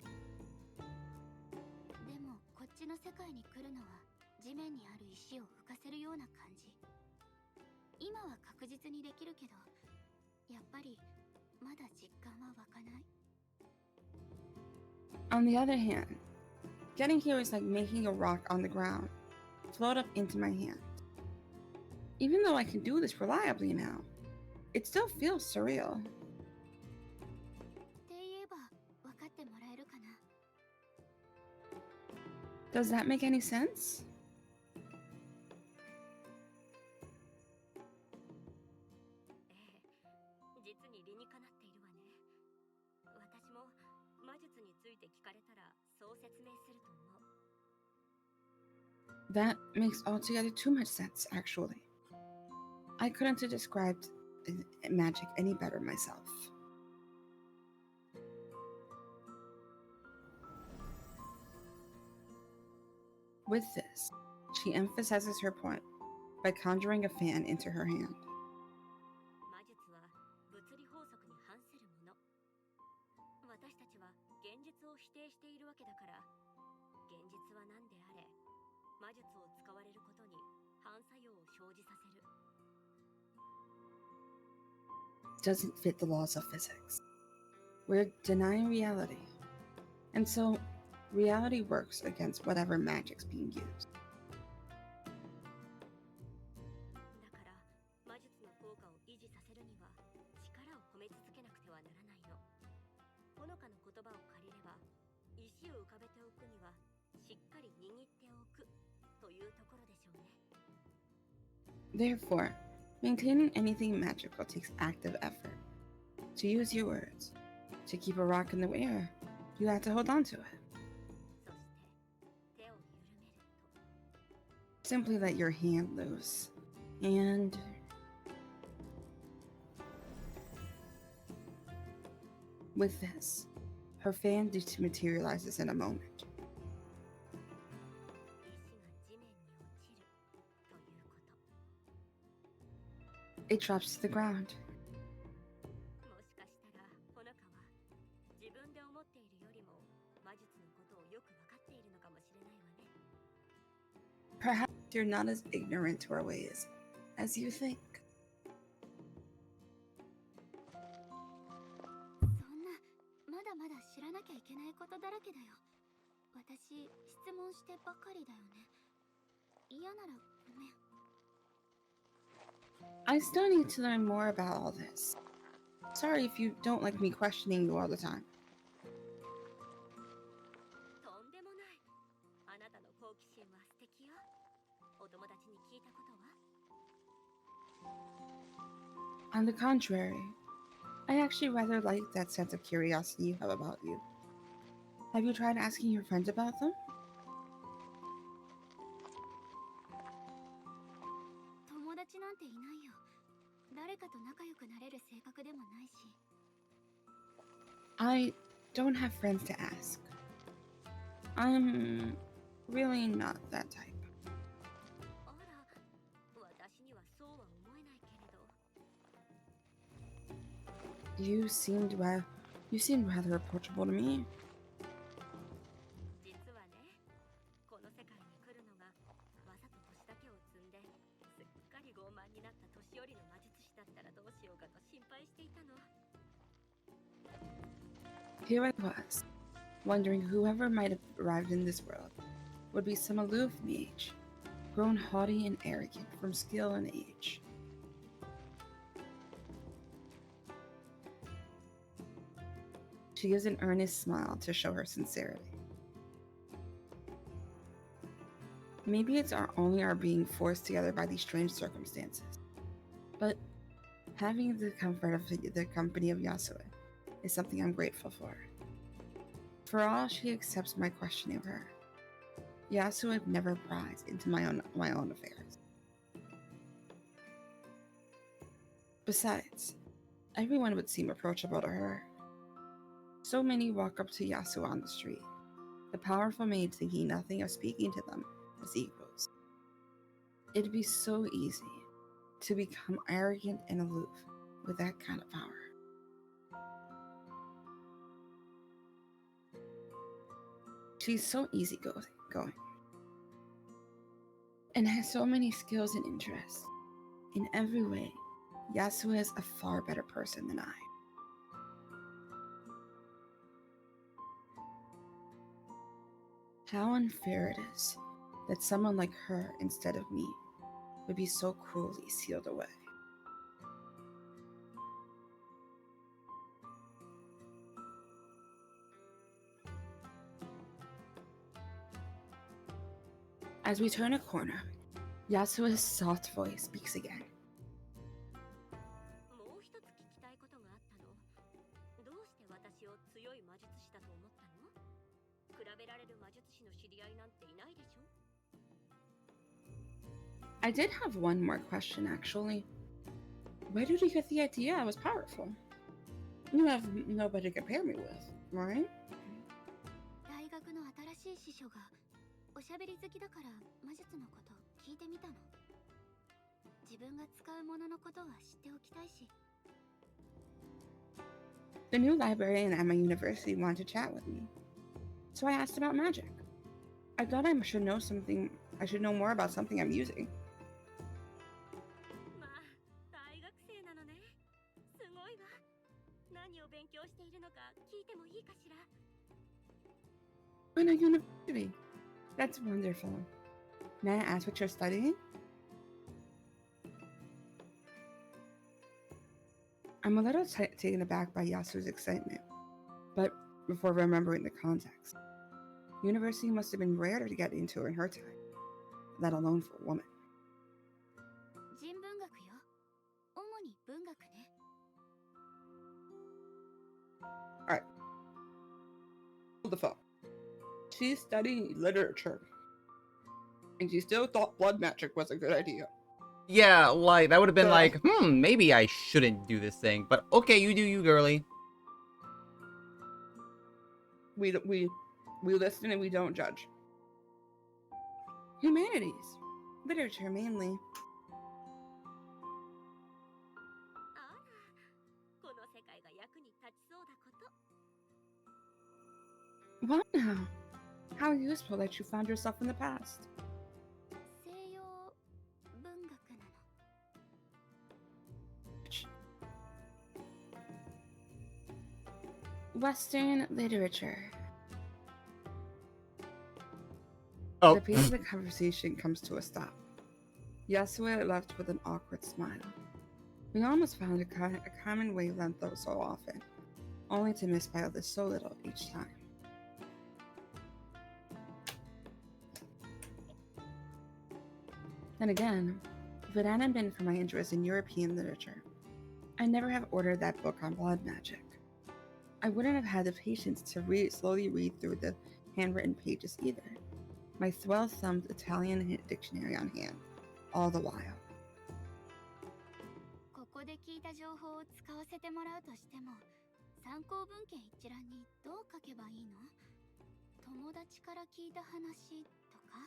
面にある石を浮かせるような感じ。今は確実にできるけど、やっぱりまだ実感は湧かない。 On the other hand, getting here is like making a rock on the ground float up into my hand. Even though I can do this reliably now, it still feels surreal. って言えば分かってもらえるかな。 Does that make any sense? 実に理にかなっているわね。私も魔術について聞かれたらそう説明すると思う。 That makes altogether too much sense, actually. I couldn't have described magic any better myself. With this, she emphasizes her point by conjuring a fan into her hand. 魔術は物理法則に反するもの。私たちは現実を否定しているわけだから、現実は何であれ、魔術を使われることに反作用を生じさせる。 Doesn't fit the laws of physics. We're denying reality. And so, reality works against whatever magic's being used. だから魔術の効果を維持させるには力を込め続けなくてはならないの。ほのかの言葉を借りれば、石を浮かべておくにはしっかり握っておくというところでしょうね。 Therefore, maintaining anything magical takes active effort. To use your words, to keep a rock in the air, you have to hold on to it. そして手を緩めると。 Simply let your hand loose. And with this, her fan dematerializes in a moment. 石が地面に落ちるということ。 It drops to the ground. もしかしたらほのかは自分で思っているよりも魔術のことをよく分かっているのかもしれないわね。 Perhaps you're not as ignorant to our ways as you think. そんな、まだまだ知らなきゃいけないことだらけだよ。私、質問してばかりだよね。嫌ならごめん。 I still need to learn more about all this. Sorry if you don't like me questioning you all the time. とんでもない。あなたの好奇心は素敵よ。お友達に聞いたことは？ On the contrary, I actually rather like that sense of curiosity you have about you. Have you tried asking your friends about them? 友達なんていないよ。誰かと仲良くなれる性格でもないし。 I don't have friends to ask. I'm really not that type. あら、私にはそうは思えないけれど。 You seemed rather approachable to me. 実はね、この世界に来るのがわざと年だけを積んですっかり傲慢になった年寄りの魔術師だったらどうしようかと心配していたの。 Here I was, wondering whoever might have arrived in this world would be some aloof mage, grown haughty and arrogant from skill and age. She gives an earnest smile to show her sincerity. Maybe it's only our being forced together by these strange circumstances. But having the comfort of the company of Yasue is something I'm grateful for. For all she accepts my questioning of her, Yasue never pries into my own affairs. Besides, everyone would seem approachable to her. So many walk up to Yasue on the street, the powerful maids thinking nothing of speaking to them as equals. It'd be so easy to become arrogant and aloof with that kind of power. She's so easygoing. and has so many skills and interests. In every way, Yasuo is a far better person than I. How unfair it is that someone like her, instead of me, would be so cruelly sealed away. As we turn a corner, Yasuo's soft voice speaks again. もう一つ聞きたいことがあったの。どうして私を強い魔術師だと思ったの？比べられる魔術師の知り合いなんていないでしょ？ I did have one more question, actually. Where did you get the idea I was powerful? You have nobody to compare me with, right? 大学の新しい師匠がおしゃべり好きだから魔術のこと聞いてみたの。自分が使うもののことは知っておきたいし。 The new librarian at my university wanted to chat with me, so I asked about magic. I thought I should know more about something I'm using. まあ、大学生なのね。すごいわ。何を勉強しているのか聞いてもいいかしら。 In a university. That's wonderful. May I ask what you're studying? I'm a little taken aback by Yasuo's excitement, but before remembering the context, university must have been rare to get into in her time, let alone for a woman. 人文学よ。主に文学ね。 Alright. Hold the phone. She's studying literature, and she still thought blood magic was a good idea. Yeah, like, that would have been So- like, maybe I shouldn't do this thing. But okay, you do you, girly. We listen and we don't judge. Humanities, literature mainly. あら、この世界が役に立ちそうだこと。 Wow, now. How useful that you found yourself in the past. 西洋文学なの。 Western literature. Oh. The pace of the conversation comes to a stop. Yasuo left with an awkward smile. We almost found a common wavelength though so often, only to miss by so little each time. Then again, if it hadn't been for my interest in European literature, I never have ordered that book on blood magic. I wouldn't have had the patience to slowly read through the handwritten pages either. My well-thumbed Italian dictionary on hand, all the while. ここで聞いた情報を使わせてもらうとしても、参考文献一覧にどう書けばいいの？友達から聞いた話とか？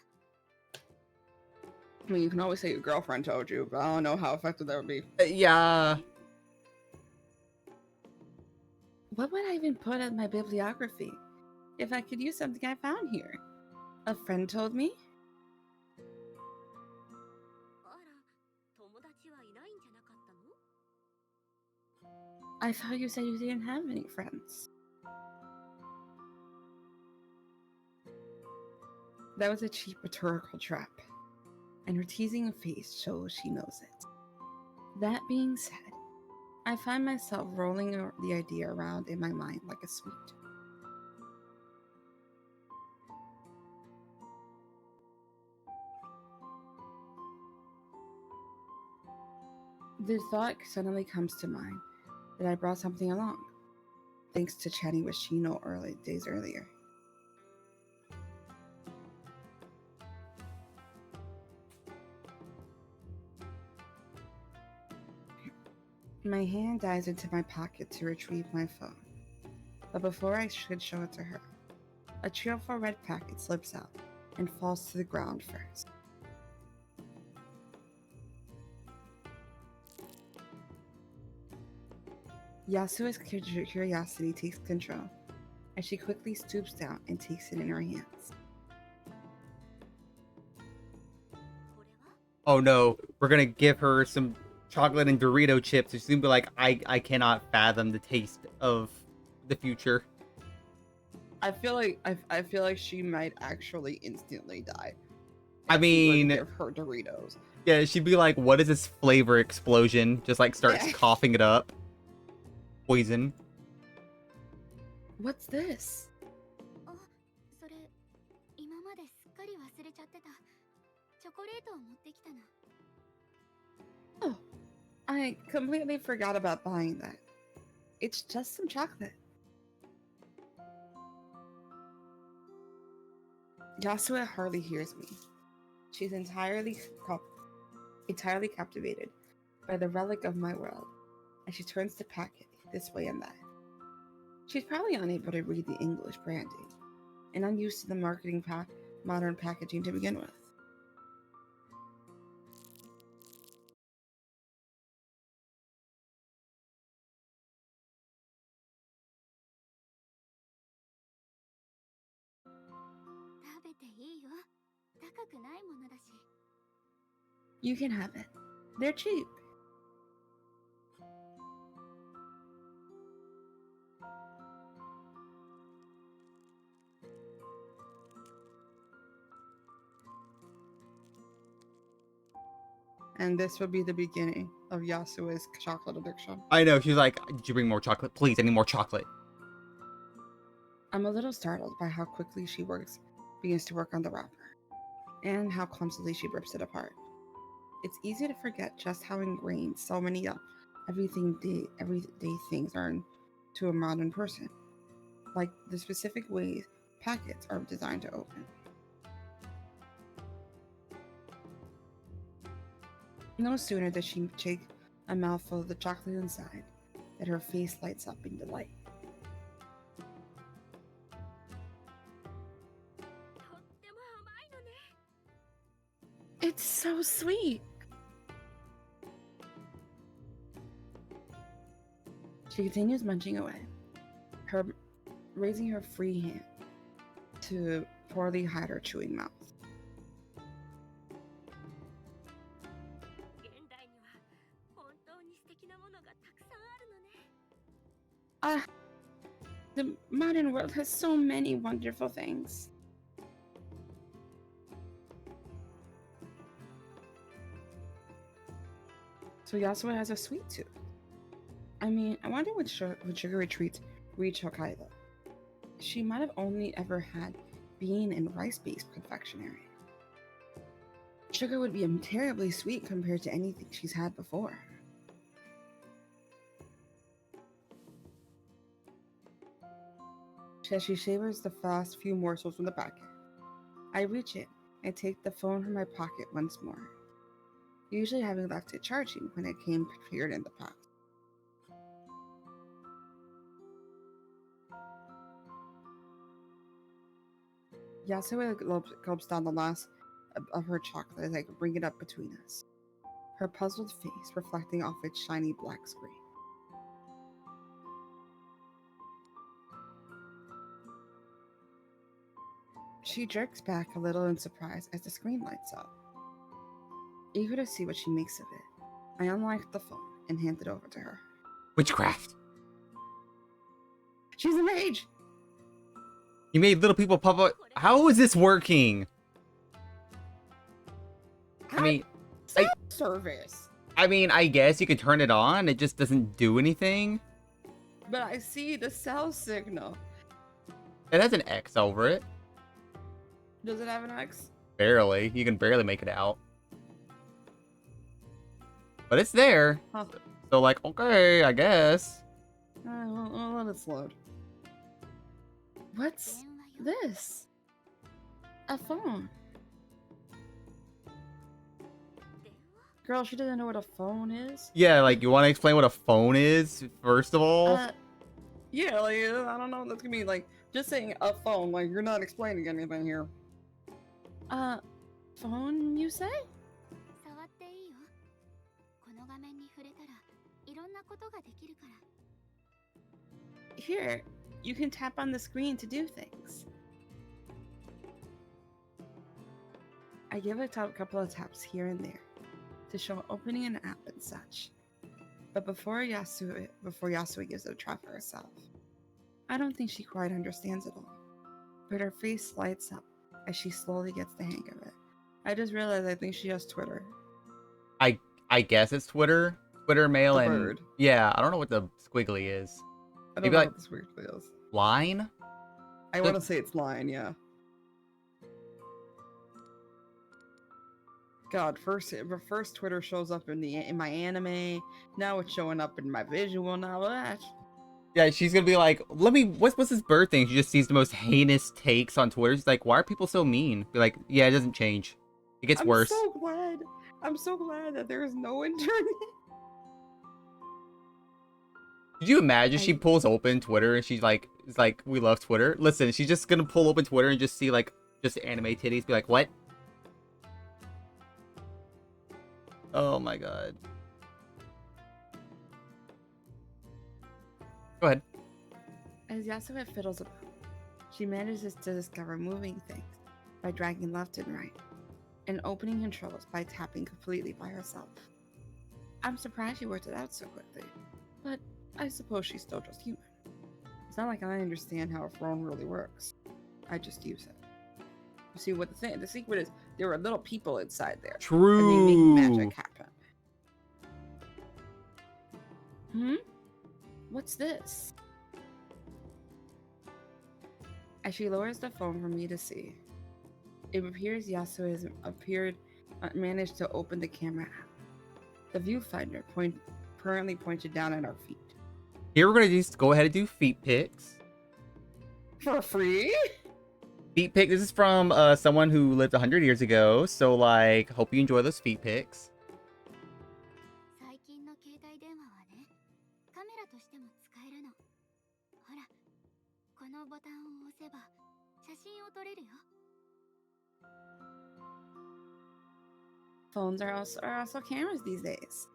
I mean, you can always say your girlfriend told you, but I don't know how effective that would be. Yeah. What would I even put in my bibliography if I could use something I found here? A friend told me? あら、友達はいないんじゃなかったの？ I thought you said you didn't have any friends. That was a cheap rhetorical trap, and her teasing face shows she knows it. That being said, I find myself rolling the idea around in my mind like a sweet. The thought suddenly comes to mind that I brought something along, thanks to chatting with Shino days earlier. My hand dives into my pocket to retrieve my phone, but before I should show it to her, a cheerful red packet slips out and falls to the ground first. Yasuo's curiosity takes control as she quickly stoops down and takes it in her hands. これ oh no, we're gonna give her some chocolate and Dorito chips. She's gonna be like, I cannot fathom the taste of the future. I feel like she might actually instantly die. I if we were to mean, give her Doritos. yeah, she'd be like, what is this flavor explosion? Just like starts Yeah. coughing it up. Poison. What's this? あ、それ今まですっかり忘れちゃってた。チョコレートを持ってきたの。 Oh, I completely forgot about buying that. It's just some chocolate. Yasua hardly hears me. She's entirely captivated by the relic of my world, and she turns to pack it this way and that. She's probably unable to read the English branding, and unused to the modern packaging to begin with. You can have it. They're cheap. And this would be the beginning of Yasuo's chocolate addiction. I know, she's like, did you bring more chocolate? Please, I need more chocolate. I'm a little startled by how quickly she begins to work on the wrapper, and how clumsily she rips it apart. It's easy to forget just how ingrained so many everyday things are to a modern person, like the specific ways packets are designed to open. No sooner does she take a mouthful of the chocolate inside that her face lights up in delight. It's so sweet. She continues munching away, raising her free hand to poorly hide her chewing mouth. The modern world has so many wonderful things. So Yasuo has a sweet tooth. I mean, I wonder what sugary treats reach Hokkaido. She might have only ever had bean and rice-based confectionery. Sugar would be terribly sweet compared to anything she's had before. As she savors the last few morsels from the packet, I reach in and take the phone from my pocket once more, usually having left it charging when it came prepared in the box. Yasue gulps down the last of her chocolate as I bring it up between us, her puzzled face reflecting off its shiny black screen. She jerks back a little in surprise as the screen lights up. Eager to see what she makes of it, I unlock the phone and hand it over to her. Witchcraft. She's a mage! You made little people pop up. How is this working? I mean, Service. I mean, I guess you could turn it on. It just doesn't do anything. But I see the cell signal. It has an X over it. Does it have an X? Barely. You can barely make it out. But it's there. Huh. So, like, okay, I guess. Well, let it load. What's this? A phone. Girl, she doesn't know what a phone is. Yeah, like, you want to explain what a phone is, first of all? Yeah, like, I don't know what that's gonna mean. Like, just saying a phone, like, you're not explaining anything here. Phone, you say? Here, you can tap on the screen to do things. I give it a couple of taps here and there, to show opening an app and such. But before Yasue gives it a try for herself, I don't think she quite understands it all. But her face lights up as she slowly gets the hang of it. I just realized I think she has Twitter. I guess it's Twitter. Twitter, mail, The and bird. yeah, I don't know what the squiggly is. I don't Maybe know like what this weird feels. line? I want to say it's line, yeah. God, first Twitter shows up in my anime. Now it's showing up in my visual novel. Yeah, she's gonna be like, let me. What's this bird thing? She just sees the most heinous takes on Twitter. She's like, why are people so mean? Be like, yeah, it doesn't change. It gets worse. I'm so glad that there is no internet. Could you imagine she pulls open Twitter and she's like, it's like, we love Twitter. Listen, she's just gonna pull open Twitter and just see like just anime titties. Be like, what? Oh my god. Go ahead. As Yasue fiddles about, she manages to discover moving things by dragging left and right, and opening controls by tapping completely by herself. I'm surprised she worked it out so quickly, but I suppose she's still just human. It's not like I understand how a phone really works. I just use it. You see, what the secret is, there were little people inside there. True. And they make magic happen. What's this? As she lowers the phone for me to see, it appears Yasue has managed to open the camera app. The viewfinder currently pointed down at our feet. Here we're gonna just go ahead and do feet pics. For free? Feet pic. This is from someone who lived 100 years ago. So like, hope you enjoy those feet pics. 最近の携帯電話はね、カメラとしても使えるの。ほら、このボタンを押せば写真を撮れるよ。Phones are also cameras these days.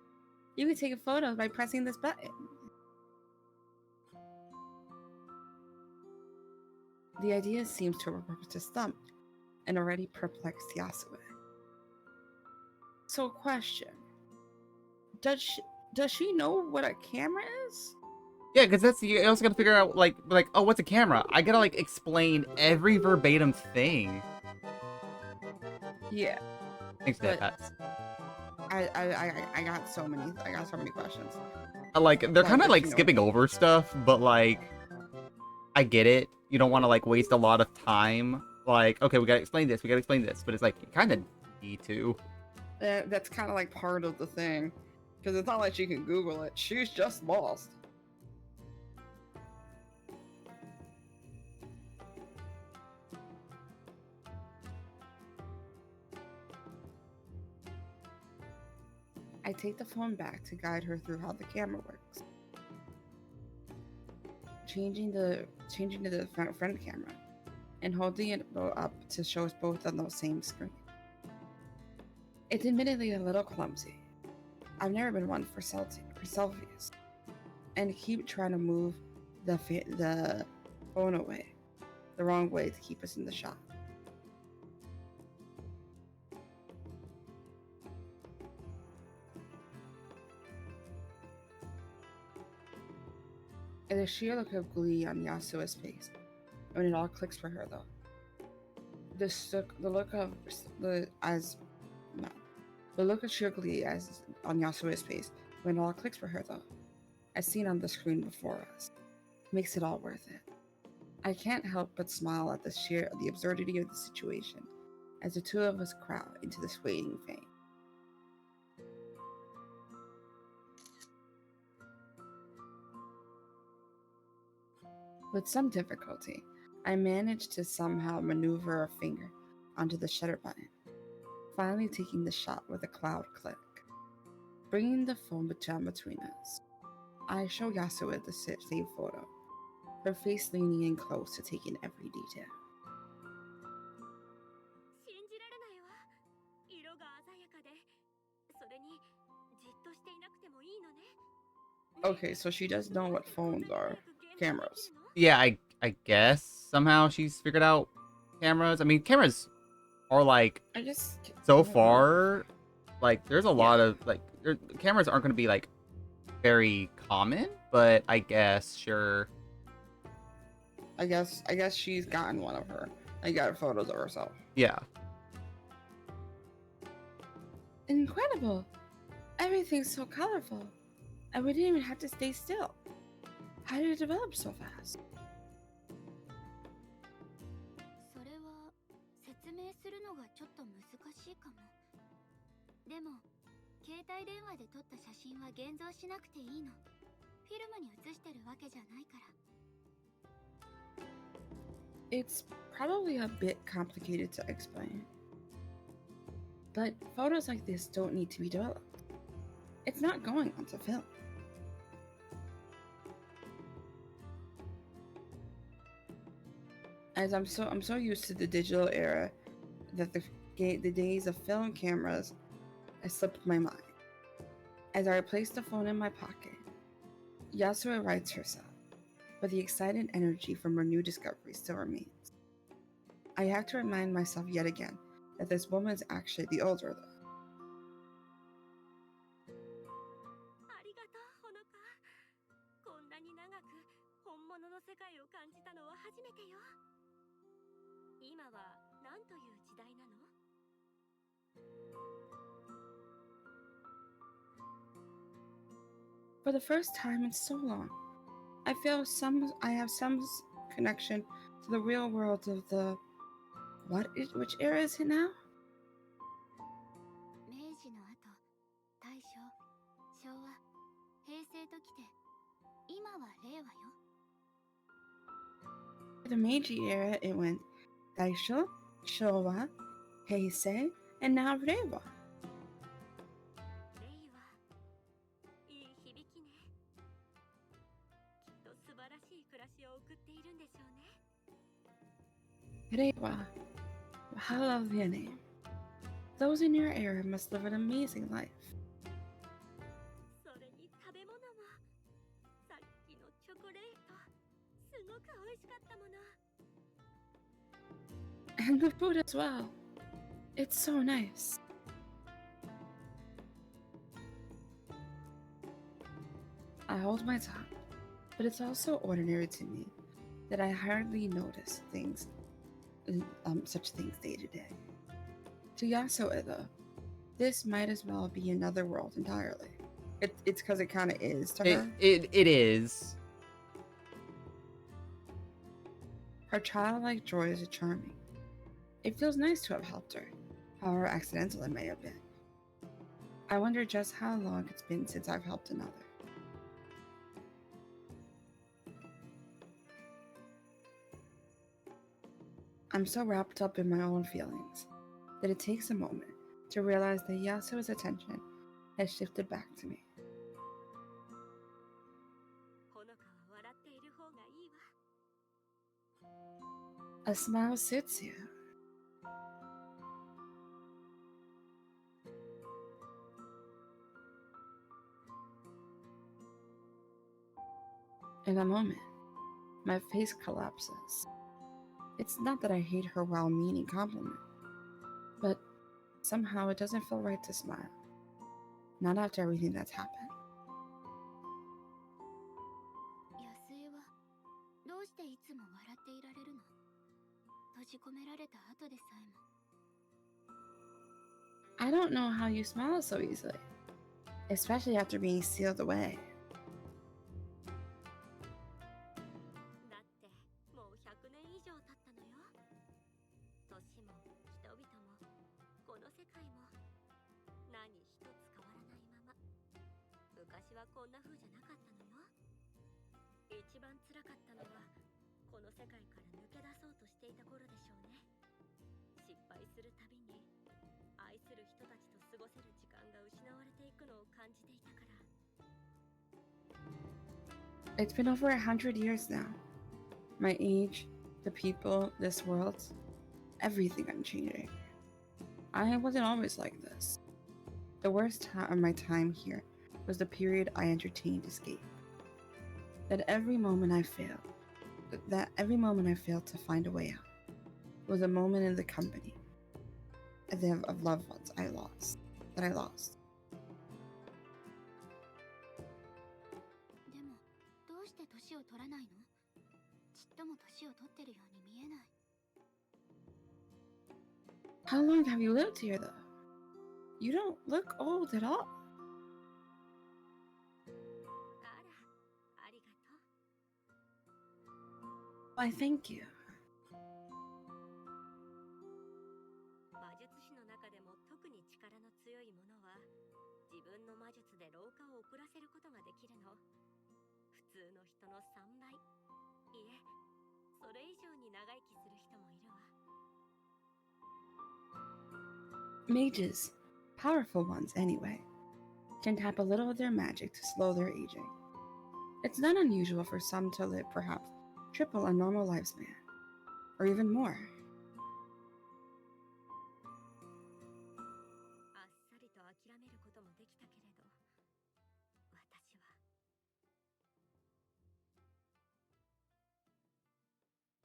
You can take a photo by pressing this button. The idea seems to have stumped an already perplexed Yasue. So, question: does she know what a camera is? Yeah, because that's you also gotta figure out like oh, what's a camera? I gotta like explain every verbatim thing. Yeah. Thanks for that, Pats. I got so many questions. Like they're kind of like you know. skipping over stuff, but like I get it. You don't want to like waste a lot of time. Like, okay, we gotta explain this, but it's like you kind of need to. That's kind of like part of the thing, because it's not like she can Google it. She's just lost. I take the phone back to guide her through how the camera works. Changing to the front camera and holding it up to show us both on the same screen. It's admittedly a little clumsy. I've never been one for selfies, and keep trying to move the phone away, the wrong way to keep us in the shot. And a sheer look of glee on Yasue's face when it all clicks for her, though. The look of sheer glee as on Yasue's face when it all clicks for her, though, as seen on the screen before us, makes it all worth it. I can't help but smile at the absurdity of the situation as the two of us crowd into this waiting fame. With some difficulty, I managed to somehow maneuver a finger onto the shutter button, finally taking the shot with a cloud click. Bringing the phone down between us, I show Yasue the saved photo, her face leaning in close to take in every detail. 信じられないわ。色が鮮やかで、それにじっとしていなくてもいいのね。 Okay, so she does know what phones are. Cameras. Yeah, I guess somehow she's figured out cameras. I mean, cameras are like I just so far Like, there's a lot of like cameras aren't going to be like very common, but I guess sure. I guess she's gotten one of her. I got photos of herself. Yeah. Incredible! Everything's so colorful, and we didn't even have to stay still. How did it develop so fast? それは説明するのがちょっと難しいかも。でも携帯電話で撮った写真は現像しなくていいの。フィルムに写してるわけじゃないから。 It's probably a bit complicated to explain. But photos like this don't need to be developed. It's not going onto film. As I'm so used to the digital era that the days of film cameras has slipped my mind. As I replace the phone in my pocket, Yasura writes herself, but the excited energy from her new discovery still remains. I have to remind myself yet again that this woman is actually the older though. ありがとう、ほのか。こんなに長く本物の世界を感じたのは初めてよ。今は何という時代なの？ For the first time in so long, I have some connection to the real world of the which era is it now? 明治の後、大正、昭和、平成ときて、今は令和よ。 For the Meiji era, it went Daisho, Showa, Heisei, and now Reiwa. 令和。いい響きね。きっと素晴らしい暮らしを送っているんでしょうね。 Reiwa. How lovely a name. Those in your era must live an amazing life. それに食べ物も。さっきのチョコレート、すごく美味しかったもの。 And the food as well. It's so nice. I hold my tongue, but it's also ordinary to me that I hardly notice such things day to day. To Yasuo, though, this might as well be another world entirely. It's because it kind of is to her. It is. Her childlike joy is charming. It feels nice to have helped her, however accidental it may have been. I wonder just how long it's been since I've helped another. I'm so wrapped up in my own feelings that it takes a moment to realize that Yasuo's attention has shifted back to me. ほのかは笑っている方がいいわ。 A smile suits you. In a moment, my face collapses. It's not that I hate her well-meaning compliment, but somehow it doesn't feel right to smile. Not after everything that's happened. 安江はどうしていつも笑っていられるの？閉じ込められた後でさえも。 I don't know how you smile so easily, especially after being sealed away. だってもう100年以上経ったのよ。年も人々もこの世界も何一つ変わらないまま。昔はこんな風じゃなかったのよ。一番辛かったのはこの世界から抜け出そうとしていた頃でしょうね。失敗するたびに愛する人たちと過ごせる時間が失われていくのを感じていたから。 It's been over 100 years now. My age, the people, this world, everything I'm changing. I wasn't always like this. The worst time of my time here was the period I entertained escape. That every moment I failed to find a way out was a moment in the company of loved ones I lost. that I lost. でもどうして年を取らないの？ちっとも年を取ってるように見えない。 How long have you lived here, though? You don't look old at all. あら、ありがとう。 Why, thank you. 魔術師の中でも特に力の強い者は自分の魔術で老化を遅らせることができるの。普通の人の3倍、いえ、それ以上に長生きする人もいるわ。 Mages, powerful ones anyway, can tap a little of their magic to slow their aging. It's not unusual for some to live perhaps triple a normal lifespan, or even more. あっさりと諦めることもできたけれど、私は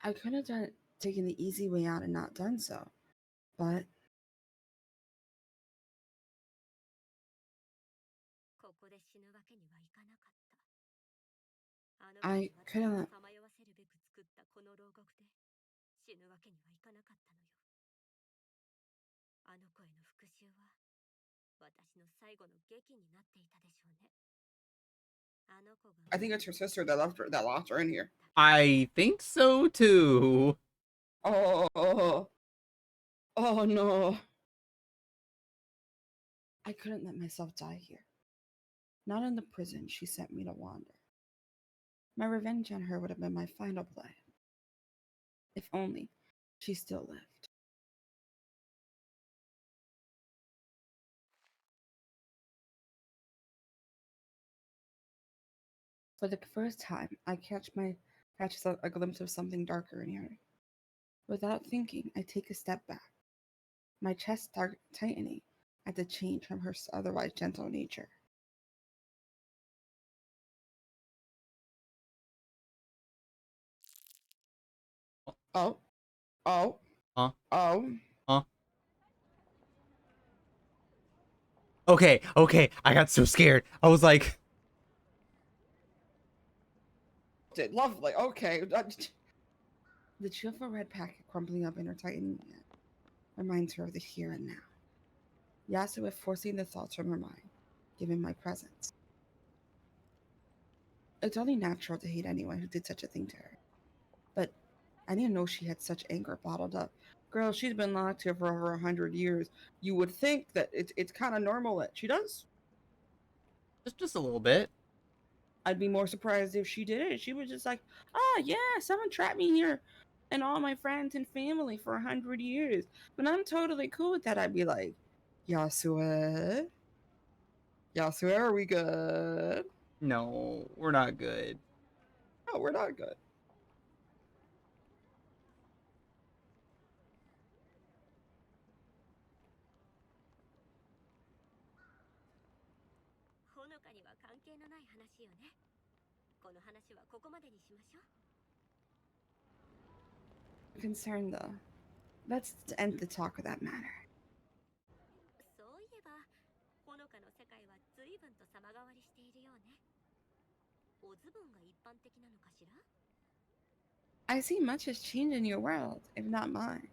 I could have taken the easy way out and not done so, but ここで死ぬわけにはいかなかった。あの I 子に couldn't. 私をさまよわせるべく作ったこの牢獄で死ぬわけにはいかなかったのよ。あの子への復讐は私の最後の劇になっていたでしょうね。あの子が I think it's her sister that locked her in here. I think so too. Oh no. I couldn't let myself die here. Not in the prison she sent me to wander. My revenge on her would have been my final blow. If only she still lived. For the first time, I catch a glimpse of something darker in here. Without thinking, I take a step back. My chest starts tightening at the change from her otherwise gentle nature. Oh, oh, Huh? oh. Huh? Okay, I got so scared. I was like, Lovely. Okay. The cheerful red packet crumpling up in her tightening hand reminds her of the here and now. Yasuo forcing the thoughts from her mind, given my presence. It's only natural to hate anyone who did such a thing to her. But I didn't know she had such anger bottled up. Girl, she's been locked here for over 100 years. You would think that it's kind of normal that she does. just a little bit. I'd be more surprised if she did it. She was just like, oh, yeah, someone trapped me here and all my friends and family for 100 years. But I'm totally cool with that. I'd be like, Yasuo? Yasuo, are we good? No, we're not good. No, we're not good. ほのかには関係のない話よね。この話はここまでにしましょう。 Concerned though. Let's end the talk of that matter. そういえば、ほのかの世界は随分と様変わりしているようね。おズボンが一般的なのかしら？ I see much has changed in your world, if not mine.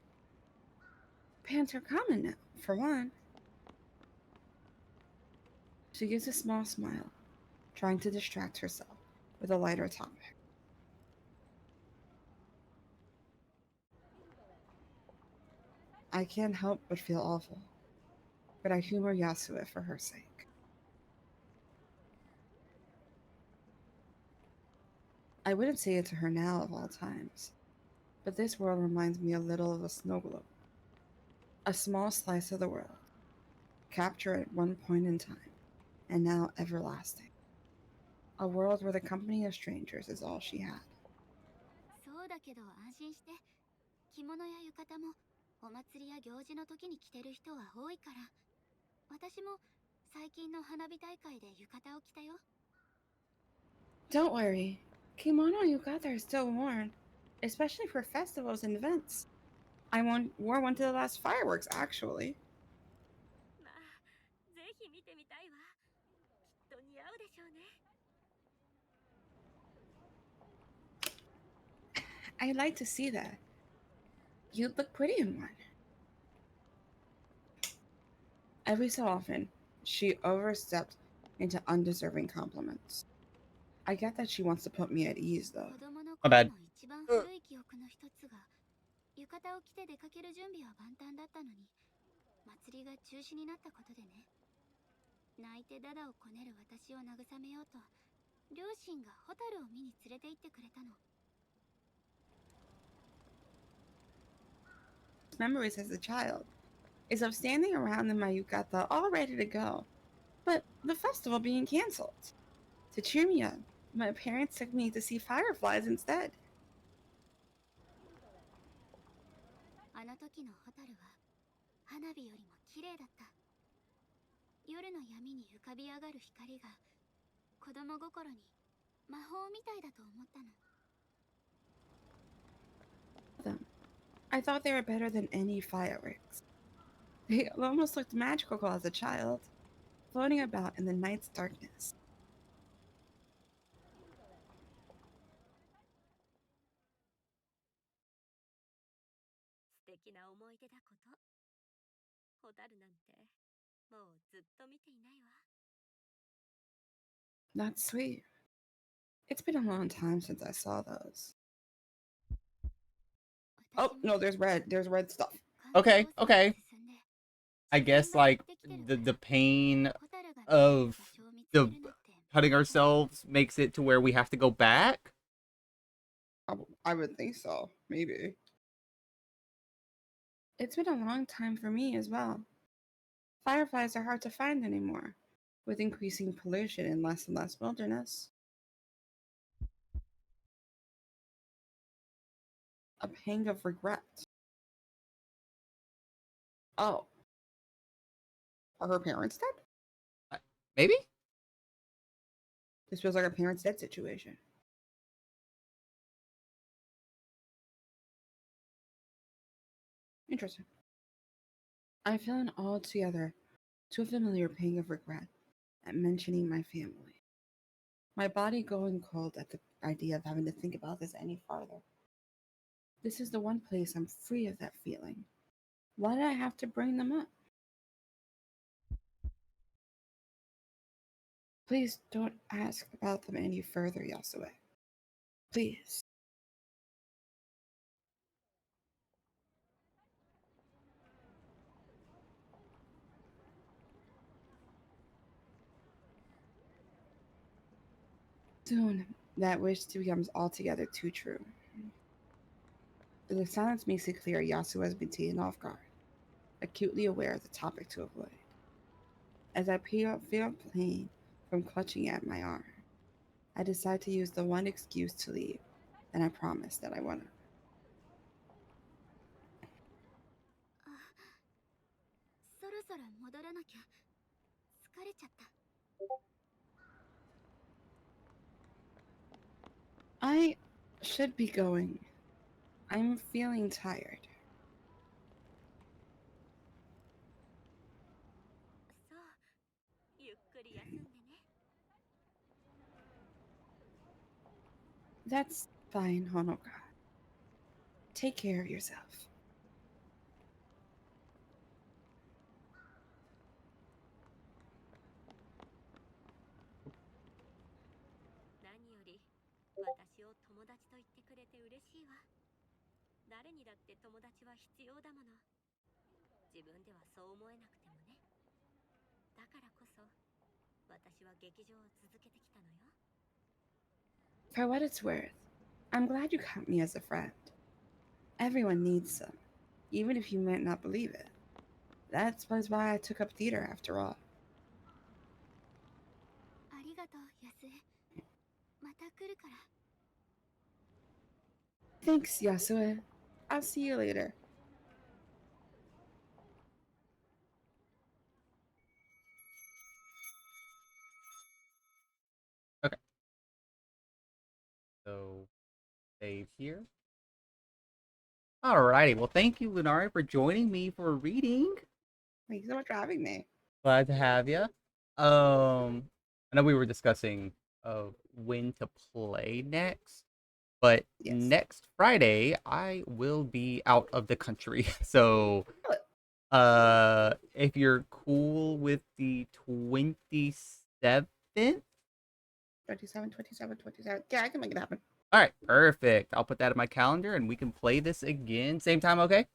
Pants are common now, for one. She gives a small smile, trying to distract herself with a lighter topic. I can't help but feel awful, but I humor Yasuo for her sake. I wouldn't say it to her now of all times, but this world reminds me a little of a snow globe. A small slice of the world, captured at one point in time, and now everlasting. A world where the company of strangers is all she had. そうだけど安心して。着物や浴衣もお祭りや行事の時に着てる人は多いから。私も最近の花火大会で浴衣を着たよ。 Don't worry, kimono yukata are still worn, especially for festivals and events. I wore one to the last fireworks, actually. まあ、でしょうね。 I'd like to see that. You'd look pretty in one. Every so often, she overstepped into undeserving compliments. I get that she wants to put me at ease, though. 子供の My 頃 bad. の一番古い記憶の一つが、浴衣を着て出かける準備は万端だったのに、祭りが中止になったことでね。泣いてダダをこねる私を慰めようと、両親がホタルを見に連れて行ってくれたの。 Memories as a child is of standing around in my yukata all ready to go, but the festival being canceled. To cheer me up, my parents took me to see fireflies instead. あの時のホタルは花火よりも綺麗だった。夜の闇に浮かび上がる光が子供心に魔法みたいだと思ったの。 Them. I thought they were better than any fireworks. They almost looked magical as a child, floating about in the night's darkness. 素敵な思い出だこと。ホタルなんてもうずっと見ていないわ。 That's sweet. It's been a long time since I saw those. Oh, no, there's red. There's red stuff. Okay, okay. I guess like the pain of the cutting ourselves makes it to where we have to go back. I would think so. Maybe. It's been a long time for me as well. Fireflies are hard to find anymore, with increasing pollution and less wilderness. A pang of regret. Oh. Are her parents dead? Maybe? This feels like a parents dead situation. Interesting. I feel an altogether too familiar pang of regret at mentioning my family. My body going cold at the idea of having to think about this any farther. This is the one place I'm free of that feeling. Why did I have to bring them up? Please don't ask about them any further, Yasue. Please. Soon, that wish becomes altogether too true. The silence makes it clear Yasu has been taken off guard, acutely aware of the topic to avoid. As I feel pain from clutching at my arm, I decide to use the one excuse to leave, and I promise that I won't. そろそろ戻らなきゃ。疲れちゃった。 I should be going. I'm feeling tired. そう、ゆっくり休んでね。 That's fine, Honoka. Take care of yourself. 何より私を友達と言ってくれて嬉しいわ。誰にだって友達は必要だもの。自分ではそう思えなくてもね。だからこそ私は劇場を続けてきたのよ。 For what it's worth, I'm glad you count me as a friend. Everyone needs some, even if you might not believe it. That's why I took up theater after all. ありがとう、ヤスエ。また来るから。 Thanks, Yasue. I'll see you later. Okay. So, save here. Alrighty. Well, thank you, Lunari, for joining me for reading. Thank you so much for having me. Glad to have you. I know we were discussing when to play next, but Yes. next Friday I will be out of the country. So if you're cool with the 27th, 27, 27, 27. Yeah, I can make it happen. all right, perfect. I'll put that in my calendar and we can play this again. Same time, okay?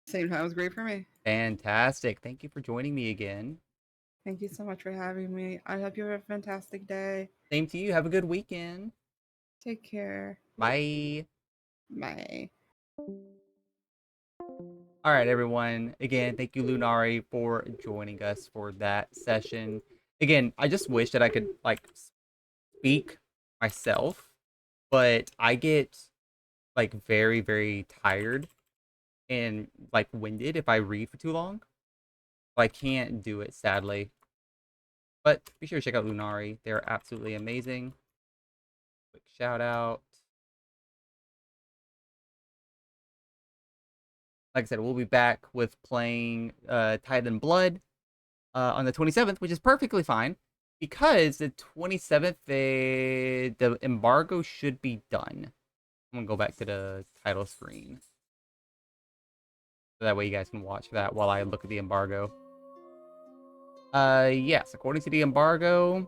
Same time was great for me. Fantastic. Thank you for joining me again. Thank you so much for having me. I hope you have a fantastic day. Same to you. Have a good weekend. Take care. Bye. Bye. All right, everyone. Again, thank you, Lunari, for joining us for that session. Again, I just wish that I could like speak myself, but I get like very, very tired and like winded if I read for too long. So I can't do it, sadly. But be sure to check out Lunari. They're absolutely amazing. Quick shout out. Like I said, we'll be back with playing Titan Blood on the 27th, which is perfectly fine because the 27th, the embargo should be done. I'm gonna go back to the title screen. So that way you guys can watch that while I look at the embargo. Yes, according to the embargo,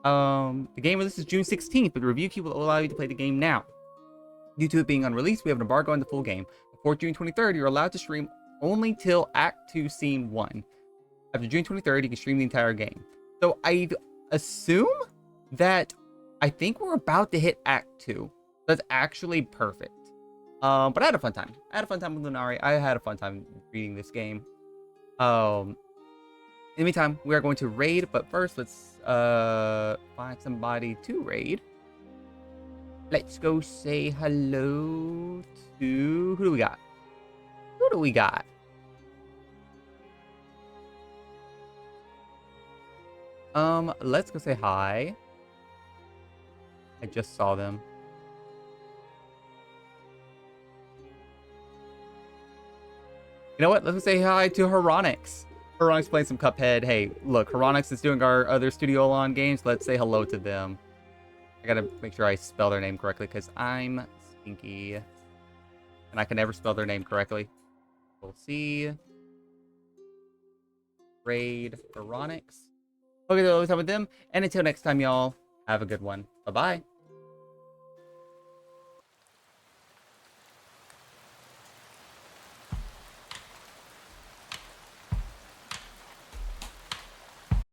the game releases June 16th, but the review key will allow you to play the game now. Due to it being unreleased, we have an embargo on the full game. Before June 23rd, you're allowed to stream only till Act 2, Scene 1. After June 23rd, you can stream the entire game. So I assume that I think we're about to hit Act 2. That's actually perfect. But I had a fun time. I had a fun time with Lunari. I had a fun time reading this game. In the meantime, we are going to raid, but first let's find somebody to raid. Let's go say hello to who do we got? Who do we got? Let's go say hi. I just saw them. You know what? Let's go say hi to Heronix. Heronix playing some Cuphead. Hey, look, Heronix is doing our other Studio Lawn games. Let's say hello to them. I gotta make sure I spell their name correctly because I'm stinky. And I can never spell their name correctly. We'll see. Raid Heronix. Hope you have a good time with them. And until next time, y'all, have a good one. Bye-bye.